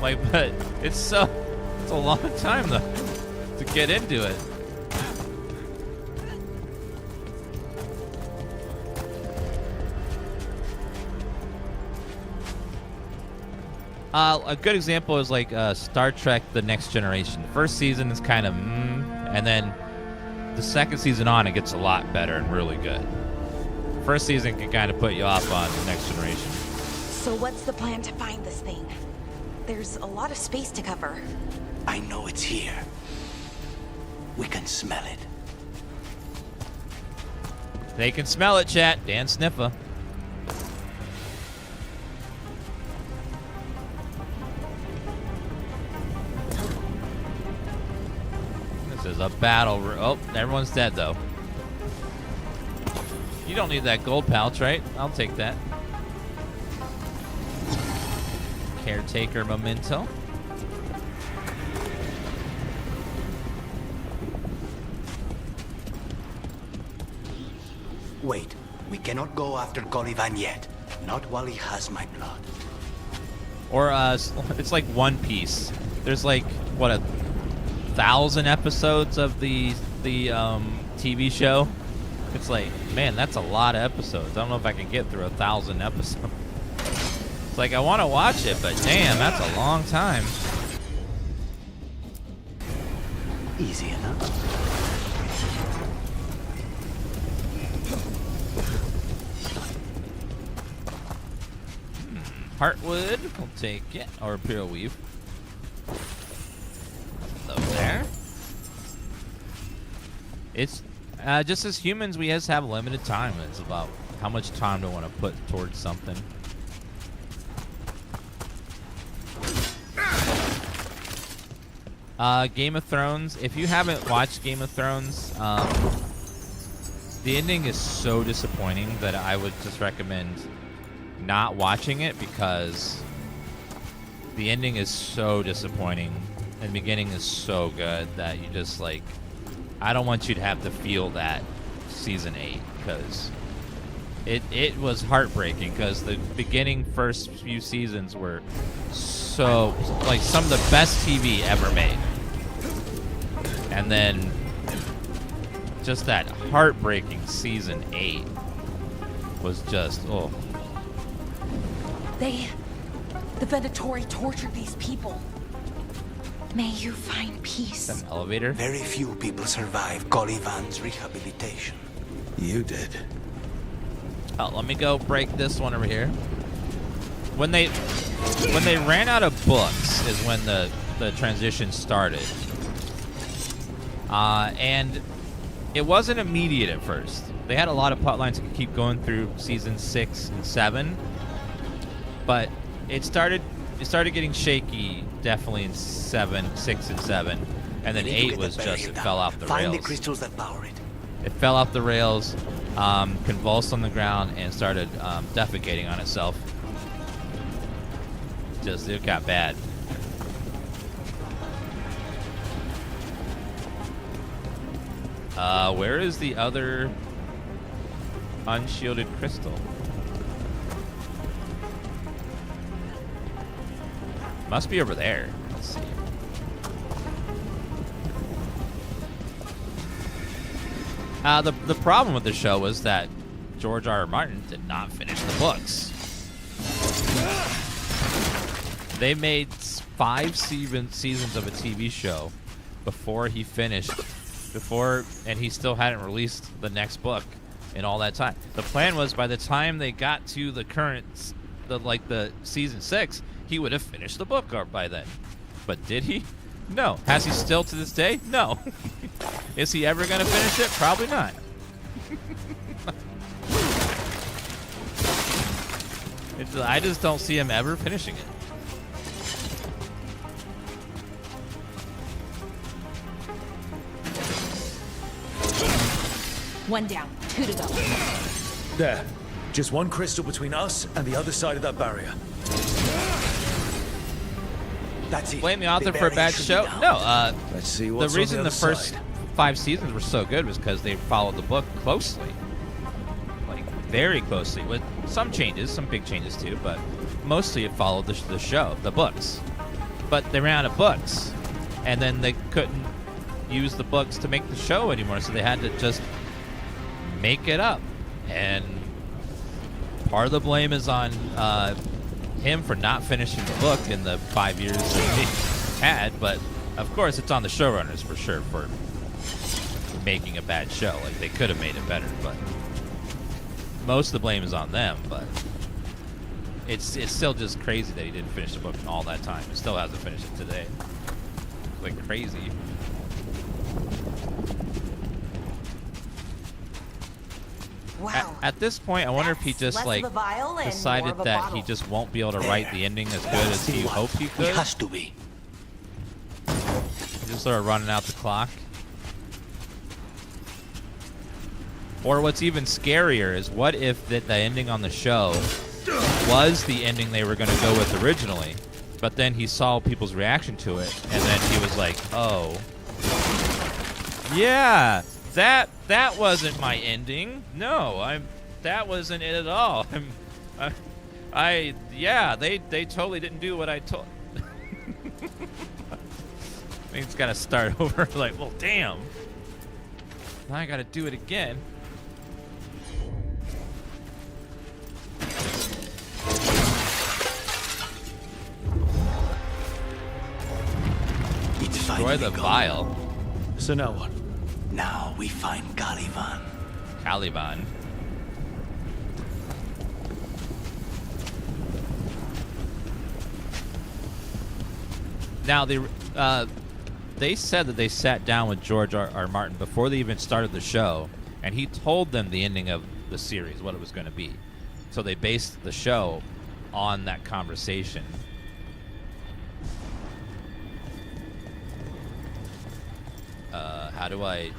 Like, but it's a long time though to get into it. A good example is like Star Trek: The Next Generation. The first season is kind of and then the second season on, it gets a lot better and really good. First season can kind of put you off on The Next Generation. So what's the plan to find this thing? There's a lot of space to cover. I know it's here. We can smell it. They can smell it, chat. Dan Sniffa. This is a battle. Oh, everyone's dead, though. You don't need that gold pouch, right? I'll take that. Caretaker memento. Wait, we cannot go after Colivan yet. Not while he has my blood. Or it's like One Piece. There's like what, 1,000 episodes of the TV show. It's like, man, that's a lot of episodes. I don't know if I can get through 1,000 episodes. It's like I want to watch it, but damn, that's a long time. Easy enough. Heartwood, we'll take it. Or Imperial Weave. Over there. It's just as humans, we just have limited time. It's about how much time do I want to put towards something. Game of Thrones. If you haven't watched Game of Thrones, the ending is so disappointing that I would just recommend not watching it, because the ending is so disappointing and the beginning is so good that you just like, I don't want you to have to feel that season 8, because it was heartbreaking, because the beginning first few seasons were so like some of the best TV ever made, and then just that heartbreaking season 8 was just The Venatori tortured these people. May you find peace. An elevator. Very few people survive Calivan's rehabilitation. You did. Oh, let me go break this one over here. When they ran out of books is when the transition started. And it wasn't immediate at first. They had a lot of plot lines that could keep going through season 6 and 7, but it started getting shaky definitely in 6 and 7, and then 8 was just, it fell off the rails. Find the crystals that power it. It fell off the rails, convulsed on the ground, and started defecating on itself. Just, it got bad. Where is the other unshielded crystal? Must be over there. Let's see. The problem with the show was that George R.R. Martin did not finish the books. They made 5 seasons of a TV show before he finished, and he still hadn't released the next book in all that time. The plan was by the time they got to the current, the season 6, he would have finished the book by then. But did he? No. Has he still to this day? No. Is he ever going to finish it? Probably not. I just don't see him ever finishing it. One down, 2 to go. There. Just one crystal between us and the other side of that barrier. That's it. Blame the author for a bad show? No. Let's see what's the reason on the other first side. 5 seasons were so good was because they followed the book closely. Like, very closely. With some changes, some big changes too, but mostly it followed the show, the books. But they ran out of books, and then they couldn't use the books to make the show anymore, so they had to just make it up. And part of the blame is on him for not finishing the book in the 5 years that he had, but of course it's on the showrunners for sure for making a bad show. Like, they could have made it better, but most of the blame is on them. But it's still just crazy that he didn't finish the book in all that time. He still hasn't finished it today. It's like crazy. Wow. At this point, I wonder if he just less like of a vial and more decided of a that bottle. he just won't be able to write the ending as good as he hoped he could. It has to be. He just started running out the clock. Or what's even scarier is, what if the ending on the show was the ending they were going to go with originally, but then he saw people's reaction to it, and then he was like, oh, yeah, that wasn't my ending. No, that wasn't it at all. They totally didn't do what I told. I think it's got to start over. Like, well, damn. Now I got to do it again. Destroy the vial. So now what? Now we find Caliban. Caliban. Now they said that they sat down with George R.R. Martin before they even started the show, and he told them the ending of the series, what it was going to be. So they based the show on that conversation. how do I...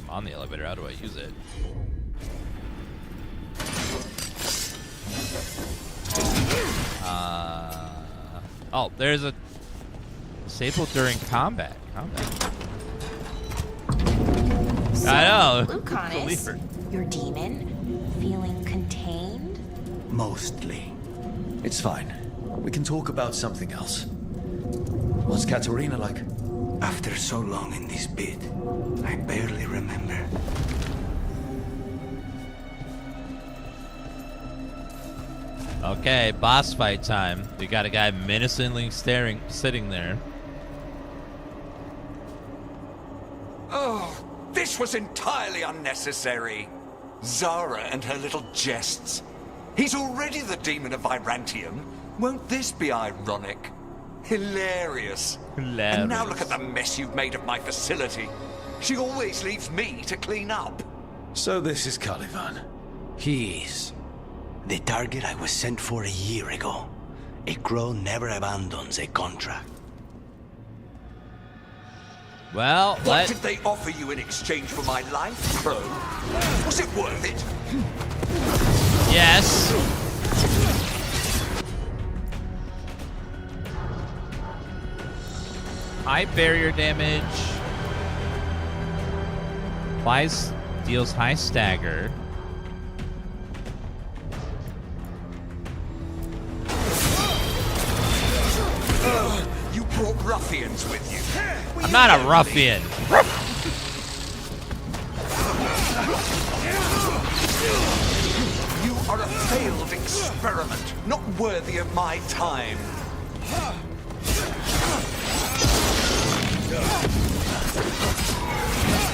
I'm on the elevator, how do I use it? Oh, there's a... Disable during combat. I know. Lucanus, your demon, feeling contained? Mostly. It's fine. We can talk about something else. What's Katerina like? After so long in this bit, I barely remember. Okay, boss fight time. We got a guy menacingly sitting there. Oh, this was entirely unnecessary. Zara and her little jests. He's already the demon of Virantium. Won't this be ironic? Hilarious. And now look at the mess you've made of my facility. She always leaves me to clean up. So this is Caliban. He is. The target I was sent for a year ago. A crow never abandons a contract. Well, what did they offer you in exchange for my life, Crow? Was it worth it? Yes. High barrier damage. Deals high stagger. You brought ruffians with you. I'm not a ruffian. You are a failed experiment, not worthy of my time.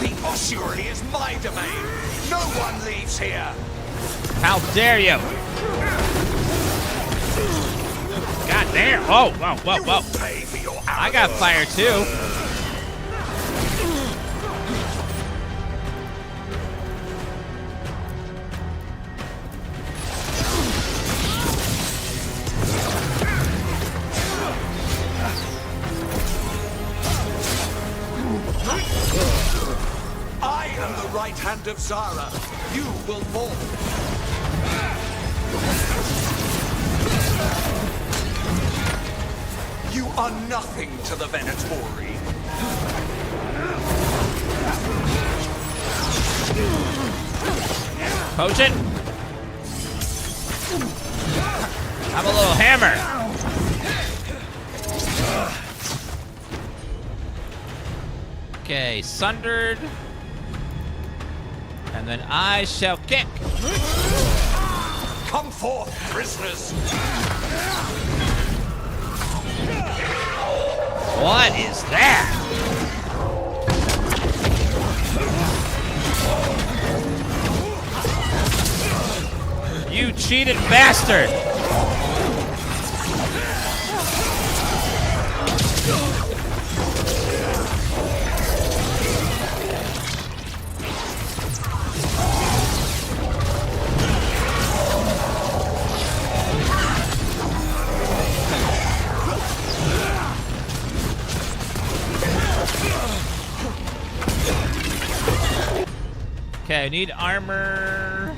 The ossuary is my domain. No one leaves here. How dare you? God damn. Oh, whoa, whoa, whoa. I got fire too. I am the right hand of Zara. You will fall. You are nothing to the Venatori. Potion. I'm a little hammer. Okay, sundered. And then I shall kick. Come forth, prisoners. What is that? You cheated bastard! Okay, I need armor.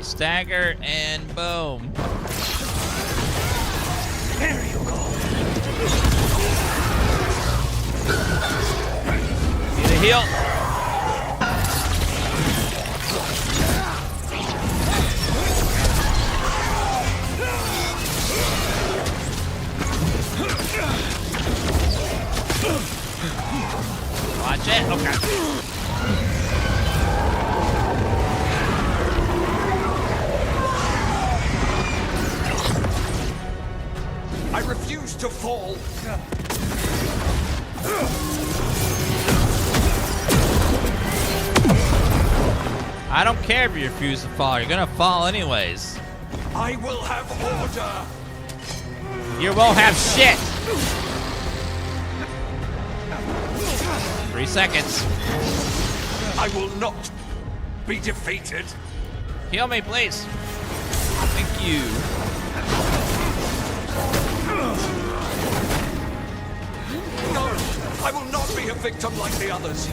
Stagger and boom. There you go. Need a heal. Watch it. Okay. I refuse to fall. I don't care if you refuse to fall. You're gonna fall anyways. I will have order. You won't have shit. 3 seconds. I will not be defeated. Heal me, please. Thank you. No, I will not be a victim like the others.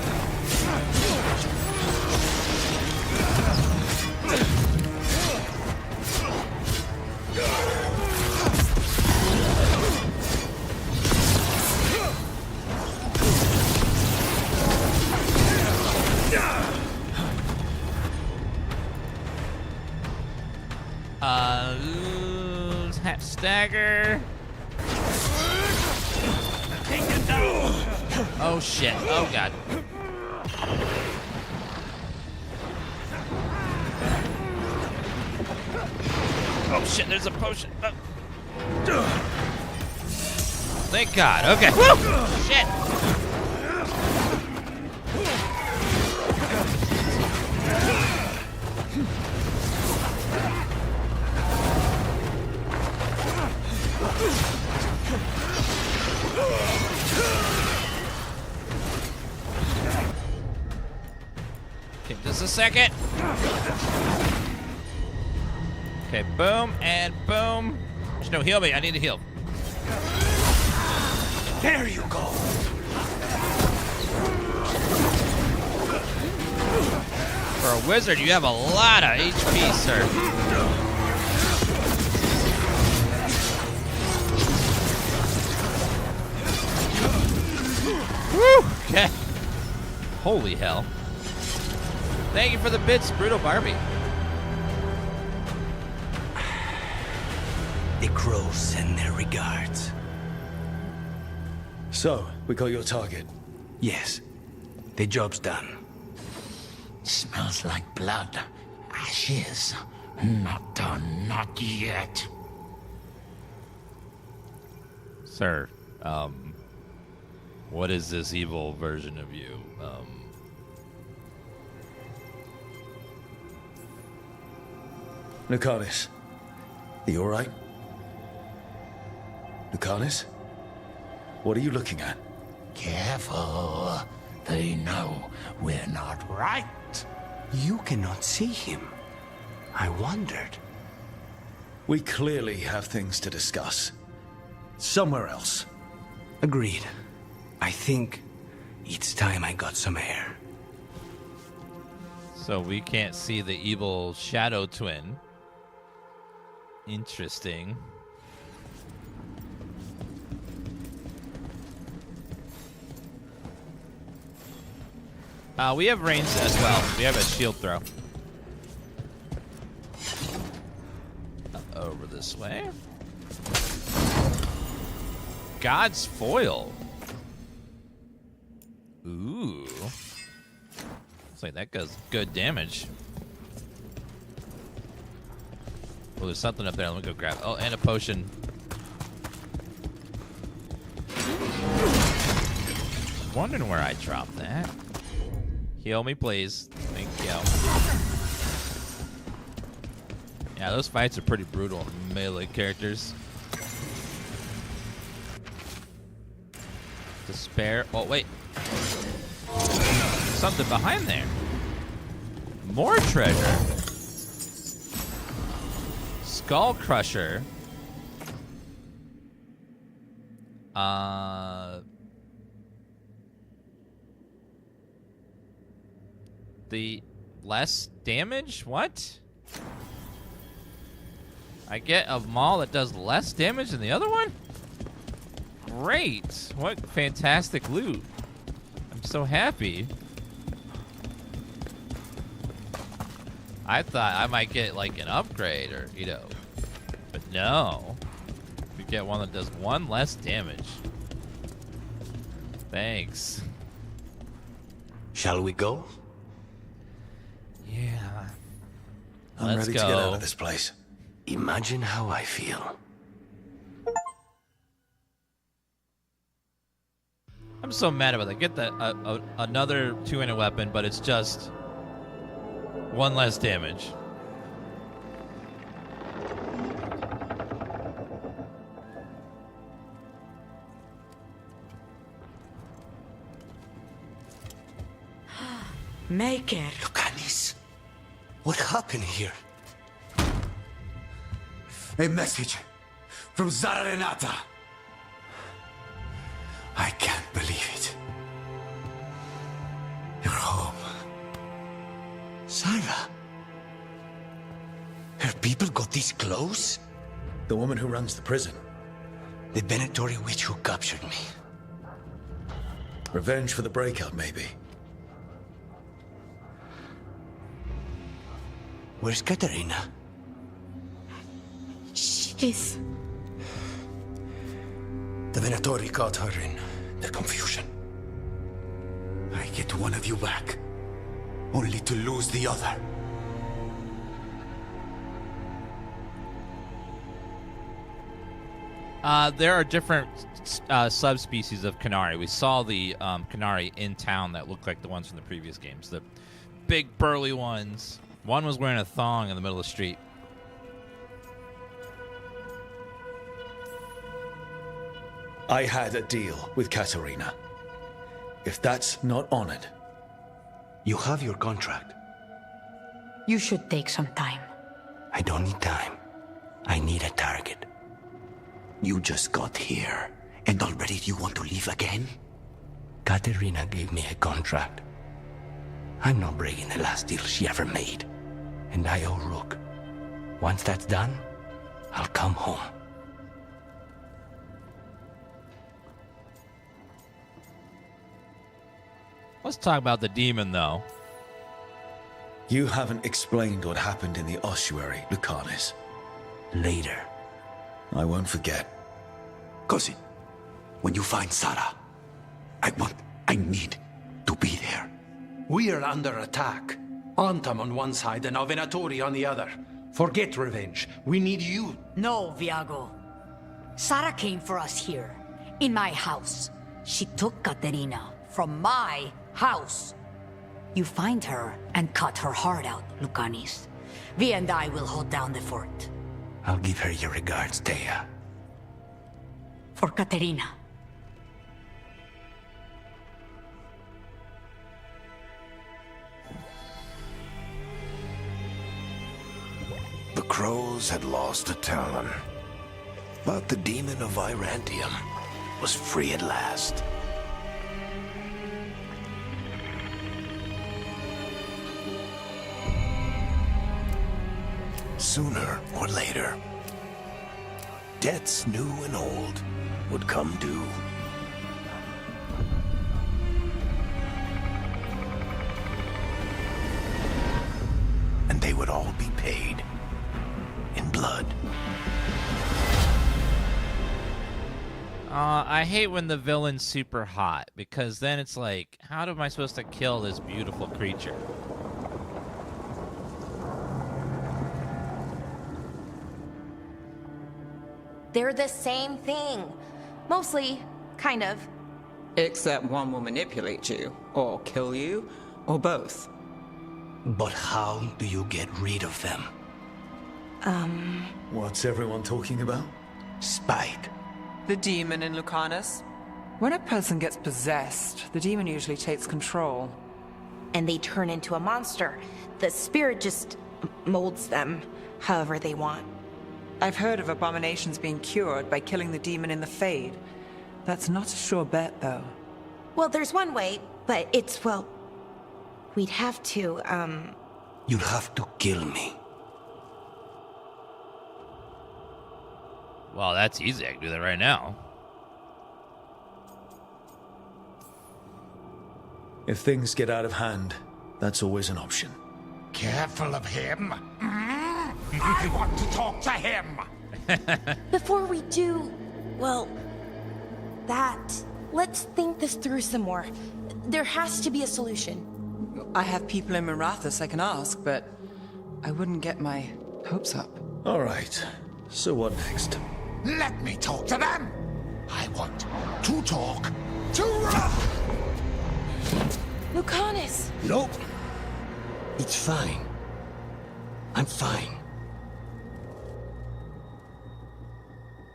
Stagger. Oh shit. Oh god. Oh shit, there's a potion. Thank God. Okay. Woo! Shit. Okay, just a second. Okay, boom and boom. No, heal me. I need to heal. There you go. For a wizard, you have a lot of HP, sir. Woo! Okay. Holy hell. Thank you for the bits, Brutal Barbie. The crows send their regards. So, we got your target. Yes. The job's done. Smells like blood. Ashes. Not done, not yet. Sir, what is this evil version of you? Lucanus, are you alright? Lucanus? What are you looking at? Careful. They know we're not right. You cannot see him. I wondered. We clearly have things to discuss. Somewhere else. Agreed. I think it's time I got some air. So we can't see the evil shadow twin. Interesting. We have range as well. We have a shield throw. Over this way. God's foil. Ooh. Looks like that does good damage. Oh, there's something up there. Let me go grab it. Oh, and a potion. Wondering where I dropped that. Heal me, please. Thank you. Yeah, those fights are pretty brutal. Melee characters. Despair. Oh, wait. Something behind there. More treasure. Skull Crusher. The less damage? What? I get a maul that does less damage than the other one? Great. What fantastic loot. I'm so happy. I thought I might get like an upgrade or, you know, but no. We get one that does 1 less damage. Thanks. Shall we go? Yeah. I'm ready to get out of this place. Imagine how I feel. I'm so mad about that. Get that another two-handed weapon, but it's just 1 less damage. Make it. Lucanus, what happened here? A message from Zara Renata. I can't believe it. You're home. Zara? Her people got this close? The woman who runs the prison. The Venatori witch who captured me. Revenge for the breakup, maybe. Where's Katerina? She's... The Venatori caught her in their confusion. I get one of you back, only to lose the other. There are different subspecies of Canary. We saw the Canary in town that looked like the ones from the previous games. The big burly ones. One was wearing a thong in the middle of the street. I had a deal with Katerina. If that's not honored... You have your contract. You should take some time. I don't need time. I need a target. You just got here, and already you want to leave again? Katerina gave me a contract. I'm not breaking the last deal she ever made. And I owe Rook. Once that's done, I'll come home. Let's talk about the demon, though. You haven't explained what happened in the ossuary, Lucanus. Later. I won't forget. Cousin, when you find Sarah, I need to be there. We are under attack. Antam on one side and Venatori on the other. Forget revenge. We need you. No, Viago. Sarah came for us here, in my house. She took Katerina from my house. You find her and cut her heart out, Lucanus. Vi and I will hold down the fort. I'll give her your regards, Thea. For Katerina. The crows had lost a talon, but the demon of Virantium was free at last. Sooner or later, debts new and old would come due. And they would all be paid in blood. I hate when the villain's super hot, because then it's like, how am I supposed to kill this beautiful creature? They're the same thing. Mostly, kind of. Except one will manipulate you, or kill you, or both. But how do you get rid of them? What's everyone talking about? Spite. The demon in Lucanus. When a person gets possessed, the demon usually takes control. And they turn into a monster. The spirit just molds them however they want. I've heard of abominations being cured by killing the demon in the Fade. That's not a sure bet, though. Well, there's one way, but it's, well... We'd have to, You'll have to kill me. Well, that's easy. I can do that right now. If things get out of hand, that's always an option. Careful of him. I want to talk to him. Before we do, well, let's think this through some more. There has to be a solution. I have people in Marathas I can ask, but I wouldn't get my hopes up. All right. So what next? Let me talk to them. I want to talk to Lucanus! Nope. It's fine. I'm fine.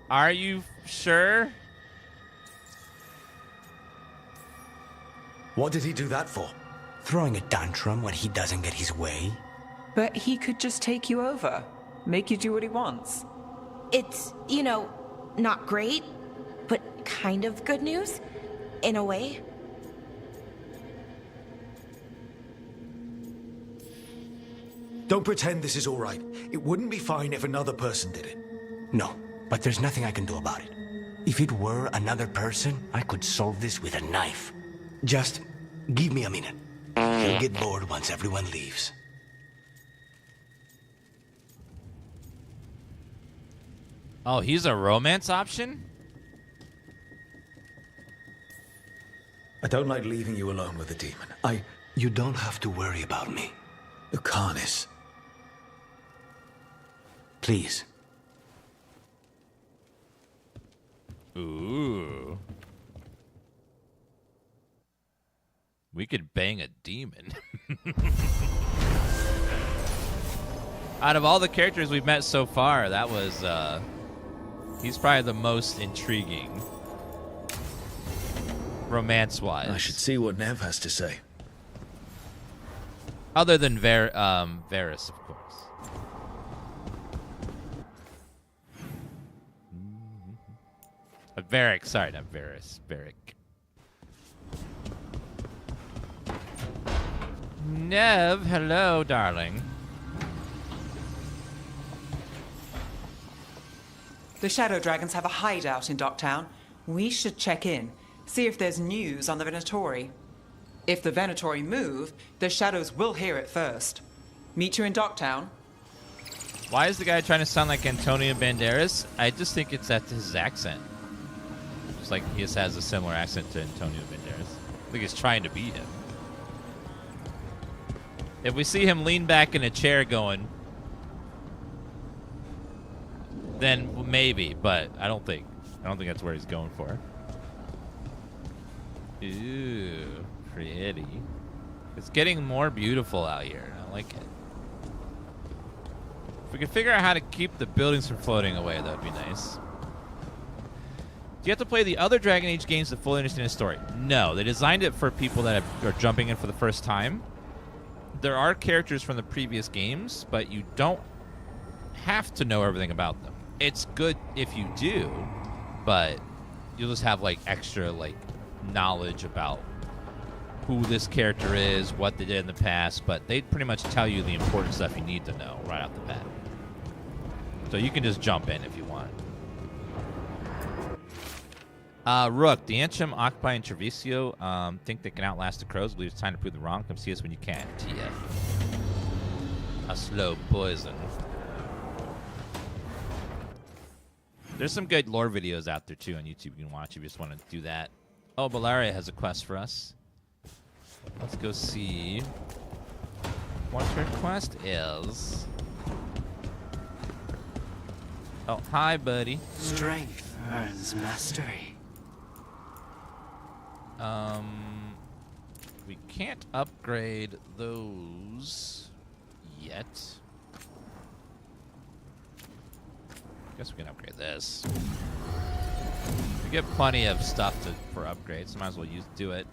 Are you sure? What did he do that for? Throwing a tantrum when he doesn't get his way? But he could just take you over, make you do what he wants. It's, you know, not great, but kind of good news, in a way. Don't pretend this is all right. It wouldn't be fine if another person did it. No, but there's nothing I can do about it. If it were another person, I could solve this with a knife. Just give me a minute. He'll get bored once everyone leaves. Oh, he's a romance option? I don't like leaving you alone with the demon. You don't have to worry about me. Lucanus. Please. Ooh. We could bang a demon. Out of all the characters we've met so far, that was, he's probably the most intriguing. Romance-wise. I should see what Nev has to say. Other than Varys, of course. Varric, sorry, not Varys. Varric. Nev, hello, darling. The Shadow Dragons have a hideout in Docktown. We should check in, see if there's news on the Venatori. If the Venatori move, the Shadows will hear it first. Meet you in Docktown. Why is the guy trying to sound like Antonio Banderas? I just think it's at his accent. Just like he just has a similar accent to Antonio Banderas. I think he's trying to beat him. If we see him lean back in a chair going, then maybe, but I don't think that's where he's going for. Ooh, pretty. It's getting more beautiful out here. I like it. If we could figure out how to keep the buildings from floating away, that would be nice. Do you have to play the other Dragon Age games to fully understand the story? No, they designed it for people that are jumping in for the first time. There are characters from the previous games, but you don't have to know everything about them. It's good if you do, but you'll just have like extra like knowledge about who this character is, what they did in the past, but they pretty much tell you the important stuff you need to know right off the bat. So you can just jump in if you want. Rook, the Antrim, Octopi, and Treviso think they can outlast the Crows. Believe it's time to prove them wrong. Come see us when you can. TF. A slow poison. There's some good lore videos out there, too, on YouTube you can watch if you just want to do that. Oh, Bellaria has a quest for us. Let's go see what her quest is. Oh, hi, buddy. Strength earns mastery. We can't upgrade those yet. Guess we can upgrade this. We get plenty of stuff for upgrades, so might as well do it.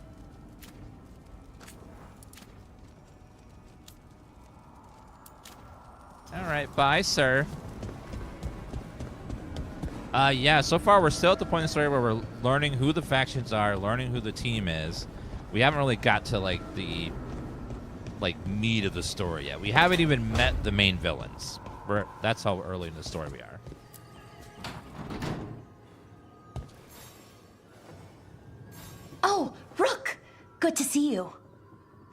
All right, bye, sir. Yeah, so far we're still at the point in the story where we're learning who the factions are, learning who the team is. We haven't really got to like the meat of the story yet. We haven't even met the main villains. That's how early in the story we are. Oh, Rook! Good to see you.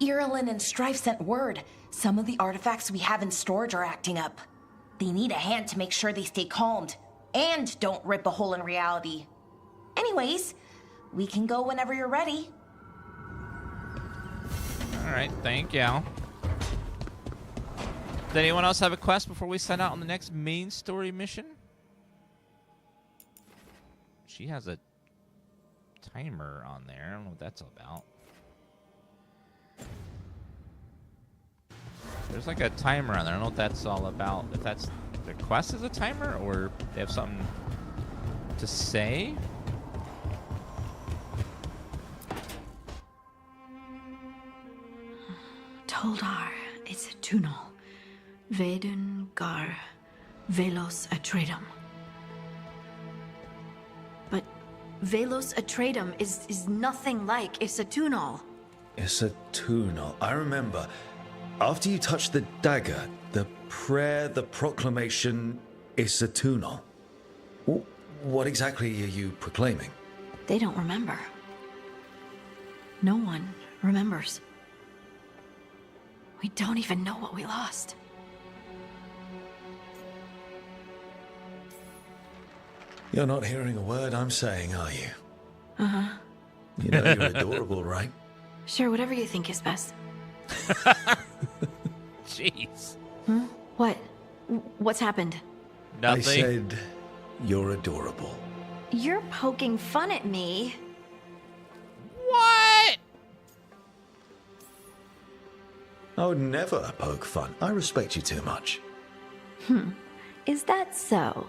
Irulan and Strife sent word. Some of the artifacts we have in storage are acting up. They need a hand to make sure they stay calmed. And don't rip a hole in reality. Anyways, we can go whenever you're ready. All right, thank you. Does anyone else have a quest before we set out on the next main story mission? She has a timer on there. I don't know what that's all about. There's like a timer on there. I don't know what that's all about. If that's the quest is a timer or they have something to say. Toldar, it's a tunnel. Veilguard, velos atredum. But velos atredum is nothing like Isatunal. Isatunal. I remember. After you touched the dagger, the prayer, the proclamation, Isatunal. What exactly are you proclaiming? They don't remember. No one remembers. We don't even know what we lost. You're not hearing a word I'm saying, are you? Uh-huh. You know you're adorable, right? Sure, whatever you think is best. Jeez. Huh? What? What's happened? Nothing. I said you're adorable. You're poking fun at me. What? I would never poke fun. I respect you too much. Is that so?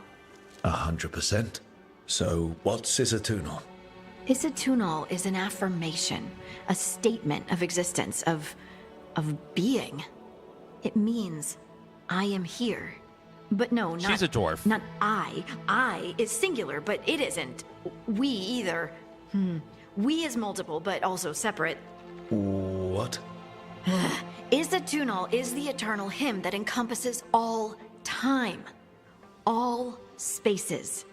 100%. So, what's Isatunal? Isatunal is an affirmation, a statement of existence, of being. It means, I am here. But no, not... She's a dwarf. Not I. I is singular, but it isn't. We either. We is multiple, but also separate. What? Isatunal is the eternal hymn that encompasses all time. All spaces.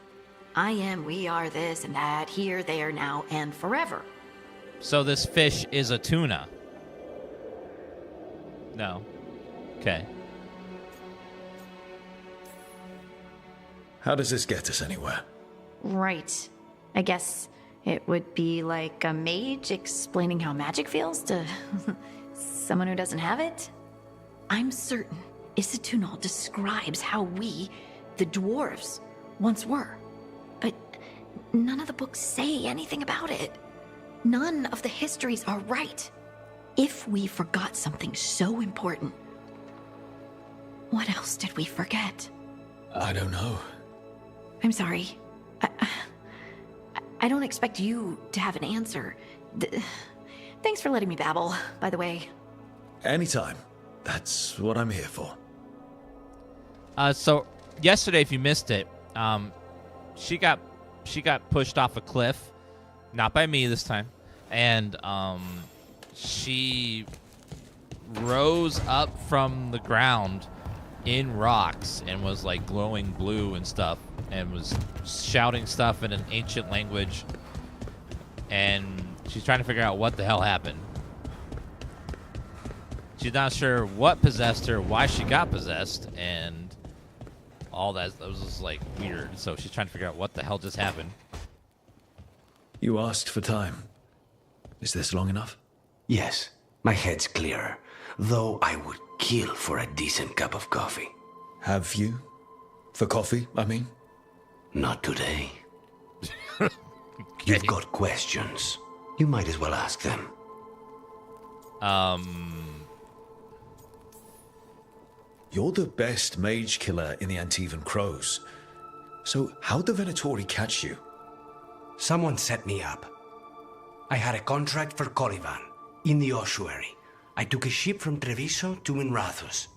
I am, we are, this and that, here, there, now, and forever. So this fish is a tuna? No. Okay. How does this get us anywhere? Right. I guess it would be like a mage explaining how magic feels to someone who doesn't have it. I'm certain Isatunal describes how we, the dwarves, once were. But none of the books say anything about it. None of the histories are right. If we forgot something so important, what else did we forget? I don't know. I'm sorry. I don't expect you to have an answer. Thanks for letting me babble, by the way. Anytime. That's what I'm here for. So yesterday, if you missed it, she got pushed off a cliff, not by me this time, and she rose up from the ground in rocks and was like glowing blue and stuff, and was shouting stuff in an ancient language, and she's trying to figure out what the hell happened. She's not sure what possessed her, why she got possessed, and all that. That was just like weird. So she's trying to figure out what the hell just happened. You asked for time. Is this long enough? Yes, my head's clearer, though I would kill for a decent cup of coffee. Have you? For coffee, I mean? Not today. You've got questions. You might as well ask them. You're the best mage killer in the Antivan Crows. So how'd the Venatori catch you? Someone set me up. I had a contract for Colivan, in the ossuary. I took a ship from Treviso to Minrathus.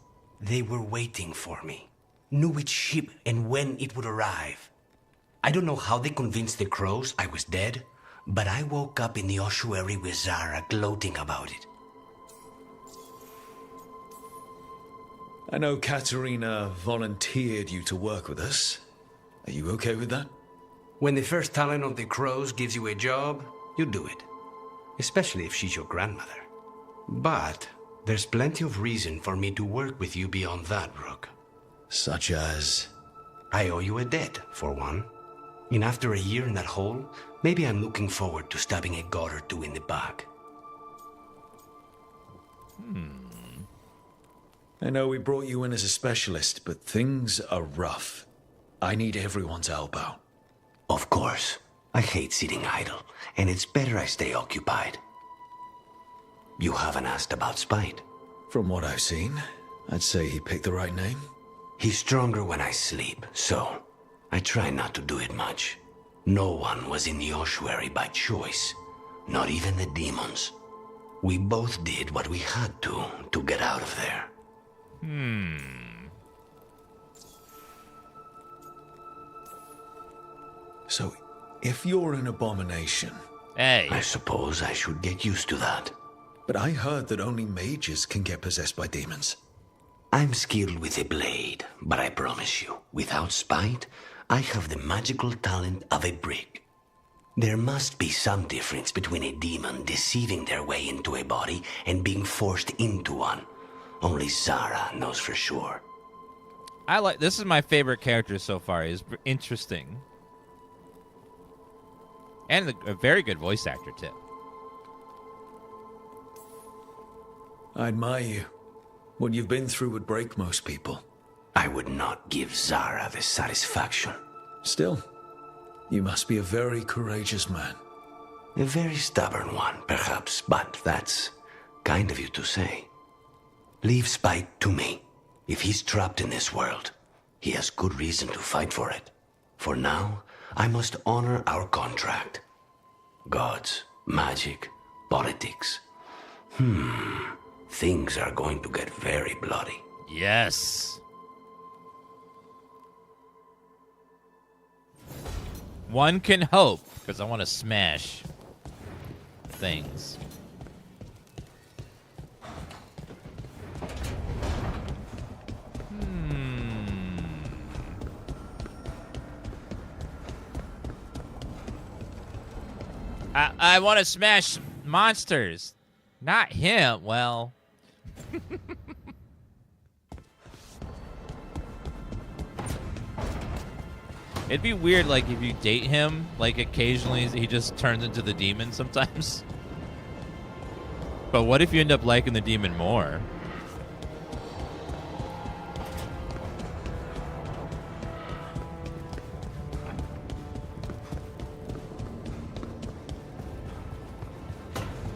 They were waiting for me. Knew which ship and when it would arrive. I don't know how they convinced the Crows I was dead, but I woke up in the ossuary with Zara gloating about it. I know Katerina volunteered you to work with us. Are you okay with that? When the first talent of the Crows gives you a job, you do it. Especially if she's your grandmother. But there's plenty of reason for me to work with you beyond that, Rook. Such as? I owe you a debt, for one. And after a year in that hole, maybe I'm looking forward to stabbing a god or two in the back. I know we brought you in as a specialist, but things are rough. I need everyone's elbow. Of course. I hate sitting idle, and it's better I stay occupied. You haven't asked about Spite. From what I've seen, I'd say he picked the right name. He's stronger when I sleep, so I try not to do it much. No one was in the ossuary by choice, not even the demons. We both did what we had to get out of there. So, if you're an abomination... Hey. I suppose I should get used to that. But I heard that only mages can get possessed by demons. I'm skilled with a blade, but I promise you, without spite, I have the magical talent of a brick. There must be some difference between a demon deceiving their way into a body and being forced into one. Only Zara knows for sure. This is my favorite character so far. He's interesting. And a very good voice actor, too. I admire you. What you've been through would break most people. I would not give Zara the satisfaction. Still, you must be a very courageous man. A very stubborn one, perhaps, but that's kind of you to say. Leave spite to me. If he's trapped in this world, he has good reason to fight for it. For now, I must honor our contract. Gods, magic, politics. Things are going to get very bloody. Yes. One can hope, because I want to smash things. I want to smash monsters. Not him. Well... It'd be weird, like, if you date him, like, occasionally he just turns into the demon sometimes. But what if you end up liking the demon more?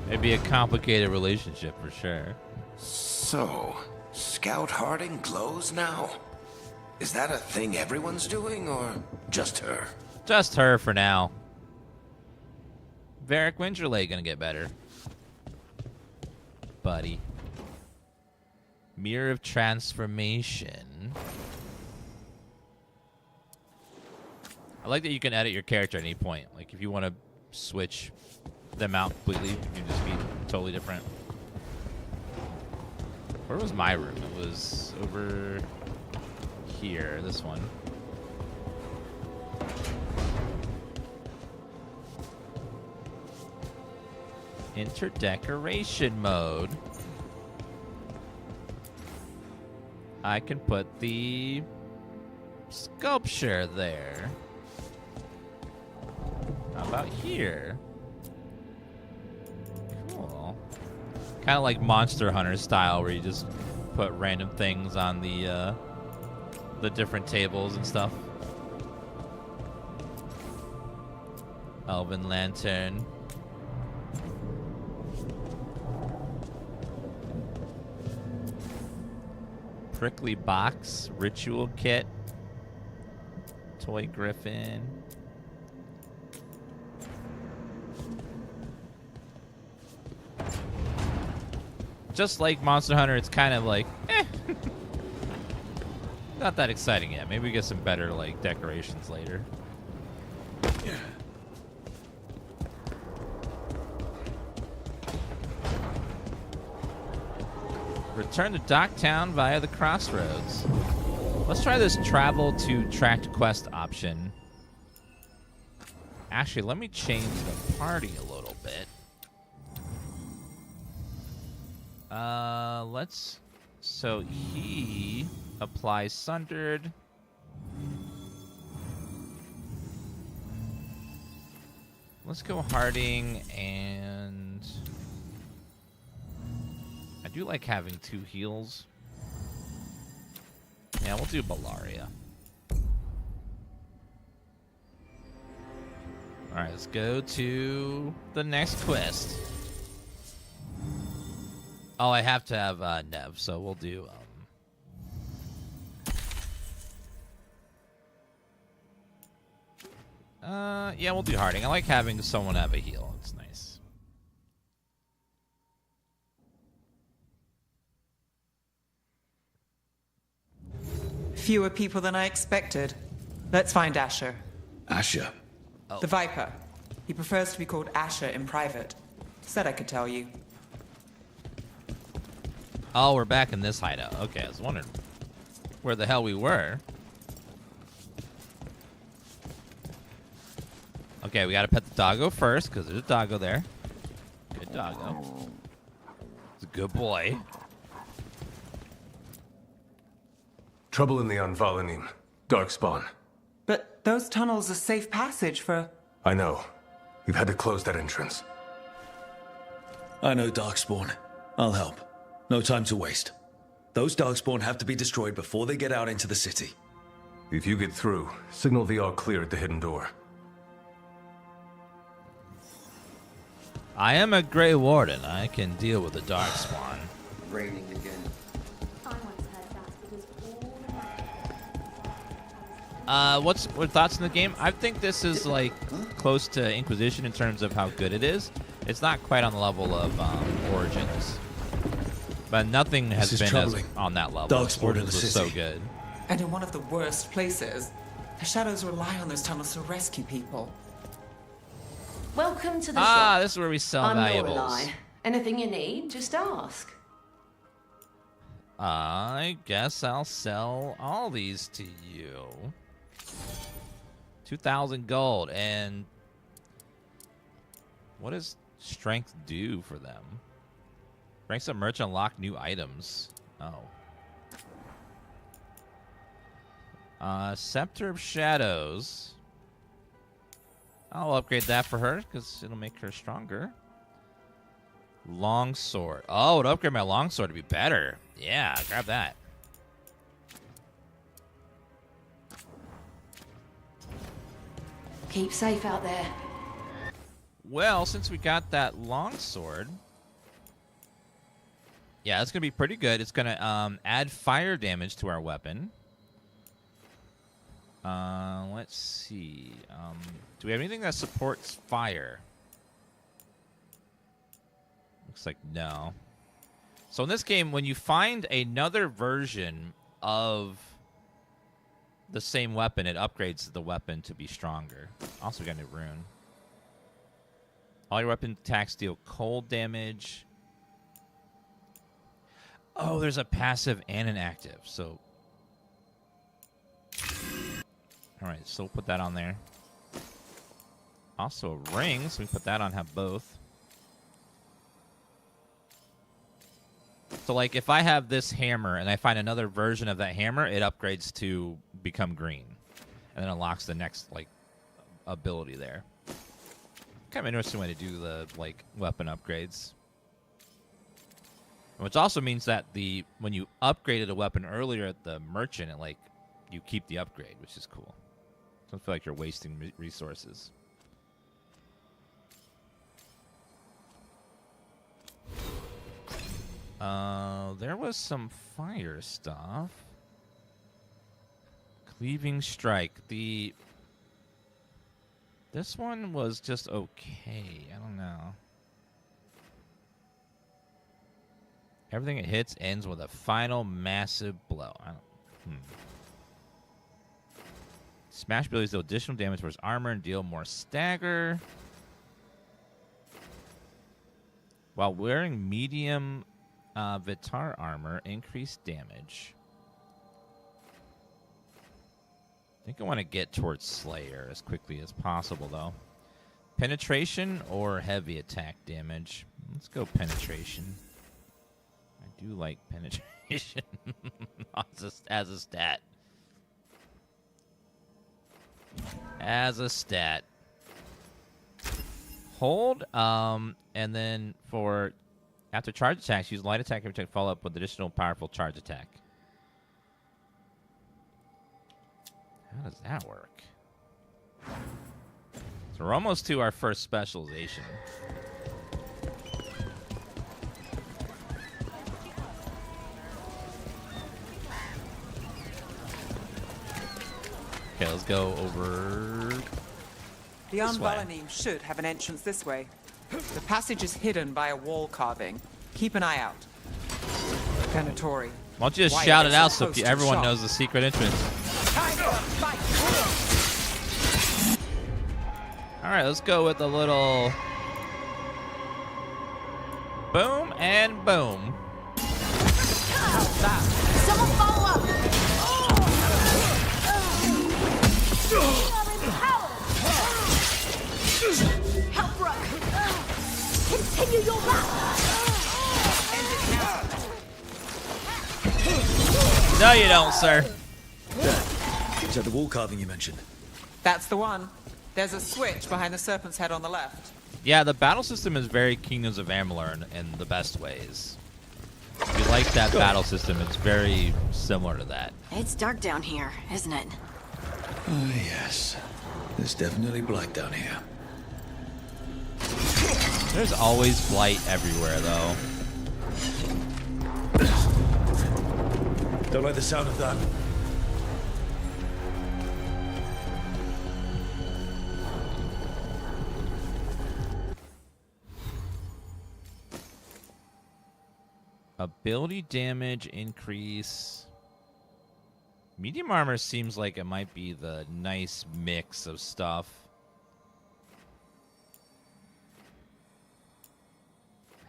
It'd be a complicated relationship for sure. So, Scout Harding glows now? Is that a thing everyone's doing, or just her? Just her for now. Varric, when's your leg gonna get better? Buddy. Mirror of Transformation. I like that you can edit your character at any point. Like, if you want to switch them out completely, you can just be totally different. Where was my room? It was over here, this one. Interdecoration mode. I can put the sculpture there. How about here? Cool. Kind of like Monster Hunter style, where you just put random things on the different tables and stuff. Elven lantern. Prickly box, ritual kit, toy griffin. Just like Monster Hunter, it's kind of like, not that exciting yet. Maybe we get some better, like, decorations later. Return to Docktown via the crossroads. Let's try this travel to tracked quest option. Actually, let me change the party a little bit. So he applies Sundered. Let's go Harding, and I do like having 2 heals. Yeah, we'll do Bellaria. Alright, let's go to the next quest. Oh, I have to have Nev, so we'll do Yeah, we'll do harding. I like having someone have a heal. It's nice. Fewer people than I expected. Let's find Asher. Asher? The Viper. He prefers to be called Asher in private. Said I could tell you. Oh, we're back in this hideout. Okay, I was wondering where the hell we were. Okay, we gotta pet the doggo first, because there's a doggo there. Good doggo. It's a good boy. Trouble in the Anvalanim. Darkspawn. But those tunnels are safe passage for... I know. We've had to close that entrance. I know darkspawn. I'll help. No time to waste. Those darkspawn have to be destroyed before they get out into the city. If you get through, signal the all clear at the hidden door. I am a Grey Warden. I can deal with the darkspawn. Raining again. What thoughts on the game? I think this is like close to Inquisition in terms of how good it is. It's not quite on the level of Origins, but nothing has been on that level. Origins was so good. And in one of the worst places. The shadows rely on those tunnels to rescue people. Welcome to the shop. This is where we sell I'm valuables. Lorelei. Anything you need, just ask. I guess I'll sell all these to you. 2,000 gold. And what does strength do for them? Ranks of merchant unlock new items. Oh. Scepter of Shadows. I'll upgrade that for her because it'll make her stronger. Longsword. Oh, it'll upgrade my longsword to be better. Yeah, grab that. Keep safe out there. Well, since we got that longsword, yeah, it's gonna be pretty good. It's gonna add fire damage to our weapon. Let's see. Do we have anything that supports fire? Looks like no. So in this game, when you find another version of the same weapon, it upgrades the weapon to be stronger. Also got a new rune. All your weapon attacks deal cold damage. Oh, there's a passive and an active. So, all right, so we'll put that on there. Also a ring, so we put that on, have both. So, like, if I have this hammer and I find another version of that hammer, it upgrades to become green. And then unlocks the next, like, ability there. Kind of an interesting way to do the, like, weapon upgrades. Which also means that when you upgraded a weapon earlier at the merchant, it, like, you keep the upgrade, which is cool. Don't feel like you're wasting resources. There was some fire stuff. Cleaving Strike. This one was just okay. I don't know. Everything it hits ends with a final massive blow. Smash abilities deal additional damage towards armor and deal more stagger. While wearing medium Vitar armor, increased damage. I think I want to get towards Slayer as quickly as possible, though. Penetration or heavy attack damage? Let's go penetration. I do like penetration as a stat. As a stat. Hold, and then for after charge attacks, use light attack every time follow up with additional powerful charge attack. How does that work? So we're almost to our first specialization. Okay, let's go over The Unvalanim should have an entrance this way. The passage is hidden by a wall carving. Keep an eye out. Venatori. Why don't you just Why shout are it they out so so close to everyone the shop? knows the secret entrance? All right, let's go with a little boom and boom. Someone follow up! Help, Rook! Continue your route! No, you don't, sir. Is that the wall carving you mentioned? That's the one. There's a switch behind the serpent's head on the left. Yeah, the battle system is very Kingdoms of Amalur in the best ways. If you like that battle system, it's very similar to that. It's dark down here, isn't it? Oh, yes. There's definitely blight down here. There's always blight everywhere, though. Don't like the sound of that. Ability damage increase. Medium armor seems like it might be the nice mix of stuff.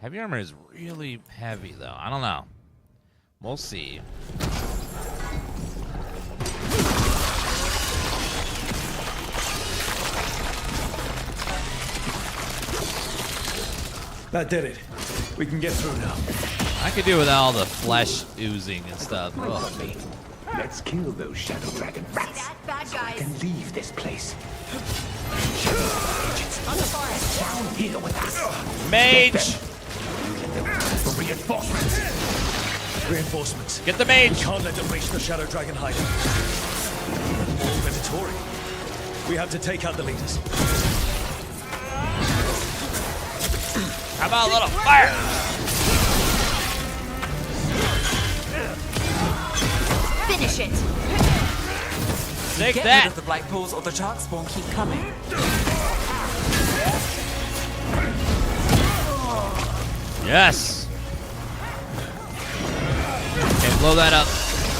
Heavy armor is really heavy, though. I don't know. We'll see. That did it. We can get through now. I could do without all the flesh oozing and stuff. Ugh. Let's kill those shadow dragon rats. Bad So I guys. can leave this place. Down here with us. Mage! Reinforcements. Reinforcements. Get the mage! We can't let them reach the Shadow Dragon hiding. All Venatori. We have to take out the leaders. How about a little fire? Finish it! Take Get that! rid of the blight pools or the darkspawn keep coming. Yes! Okay, blow that up.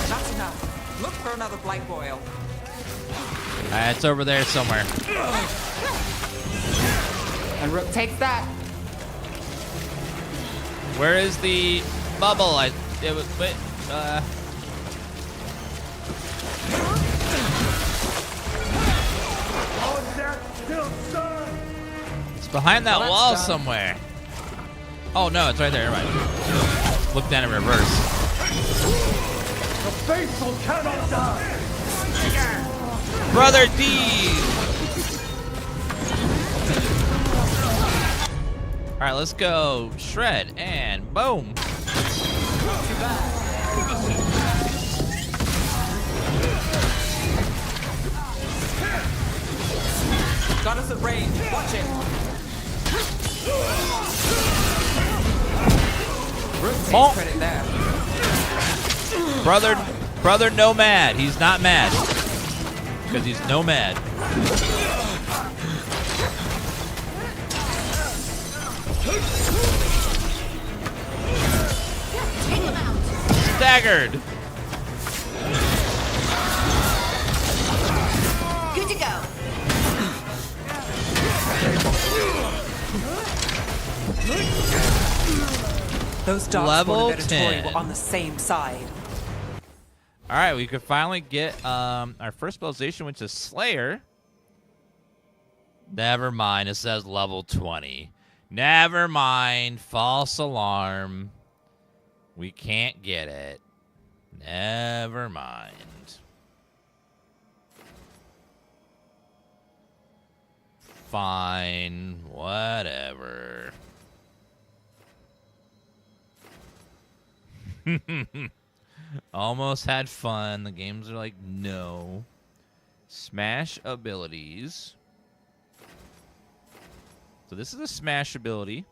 That's enough. Look for another blight boil. It's over there somewhere. And Rook takes that. Where is the bubble? It was. Wait, it's behind that Well, that's wall done. somewhere. Oh no, it's right there. Never mind. Look down in reverse. The faithful cannot die. Brother D. All right, let's go. Shred and boom. Got us at range. Watch it. Rook takes Bonk. credit there. Brother Nomad. He's not mad. Because he's nomad. Take him out! Staggered. Good to go. Those darkspawn Level and Venatori 10. were on the same side. All right, we could finally get our first specialization, which is Slayer. Never mind, it says level 20. Never mind, false alarm. We can't get it. Never mind. Fine, whatever. Almost had fun. The games are like, no. Smash abilities. So this is a smash ability.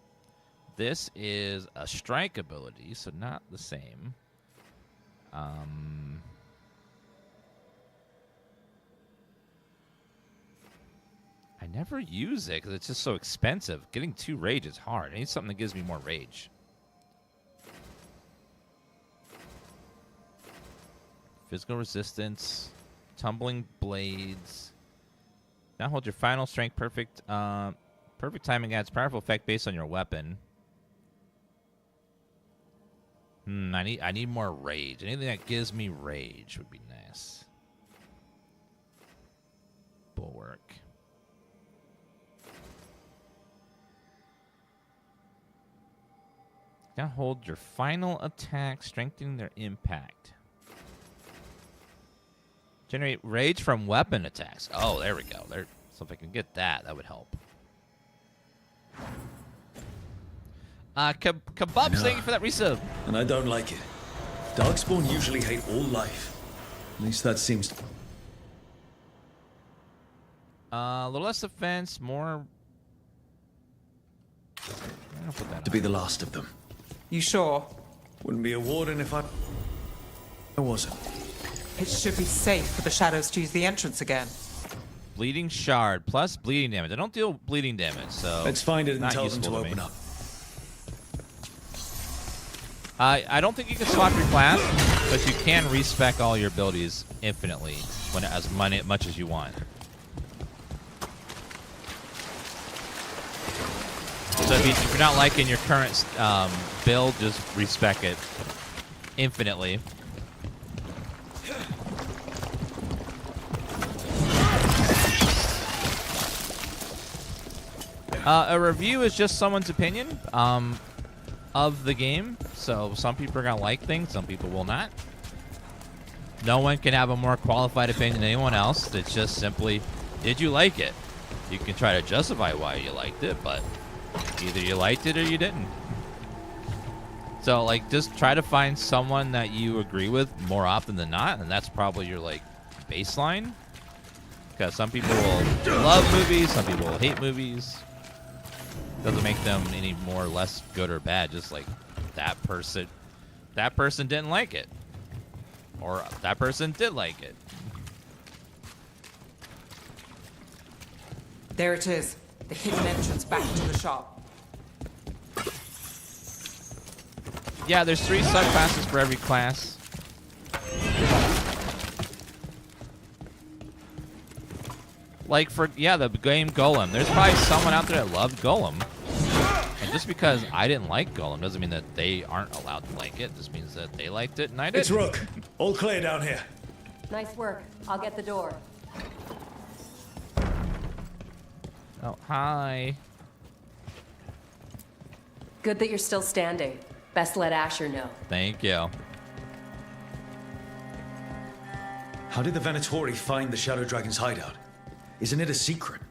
This is a strike ability, so not the same. I never use it because it's just so expensive. Getting 2 rage is hard. I need something that gives me more rage. Physical resistance, tumbling blades. Now hold your final strength perfect. Perfect timing adds powerful effect based on your weapon. I need more rage. Anything that gives me rage would be nice. Bulwark. Now hold your final attack, strengthening their impact. Generate rage from weapon attacks. Oh, there we go. There. So if I can get that, that would help. Kebabs, thank you for that resub. And I don't like it. Darkspawn usually hate all life. At least that seems to... A little less defense, more... To be the last of them. You sure? Wouldn't be a warden if I wasn't. It should be safe for the shadows to use the entrance again. Bleeding shard plus bleeding damage. I don't deal bleeding damage, so let's find it and not tell them to useful open up. I don't think you can swap your class, but you can respec all your abilities infinitely when as much as you want. So if you're not liking your current build, just respec it infinitely. A review is just someone's opinion of the game. So some people are going to like things, some people will not. No one can have a more qualified opinion than anyone else. It's just simply, did you like it? You can try to justify why you liked it, but either you liked it or you didn't. So, like, just try to find someone that you agree with more often than not, and that's probably your, like, baseline. Because some people will love movies, some people will hate movies. Doesn't make them any more or less good or bad, just like that person didn't like it. Or that person did like it. There it is. The hidden entrance back to the shop. Yeah, there's 3 subclasses for every class. Like for, yeah, the game Golem. There's probably someone out there that loved Golem. And just because I didn't like Golem doesn't mean that they aren't allowed to like it. It just means that they liked it and I didn't. It's Rook. All clear down here. Nice work. I'll get the door. Oh, hi. Good that you're still standing. Best let Asher know. Thank you. How did the Venatori find the Shadow Dragon's hideout? Isn't it a secret?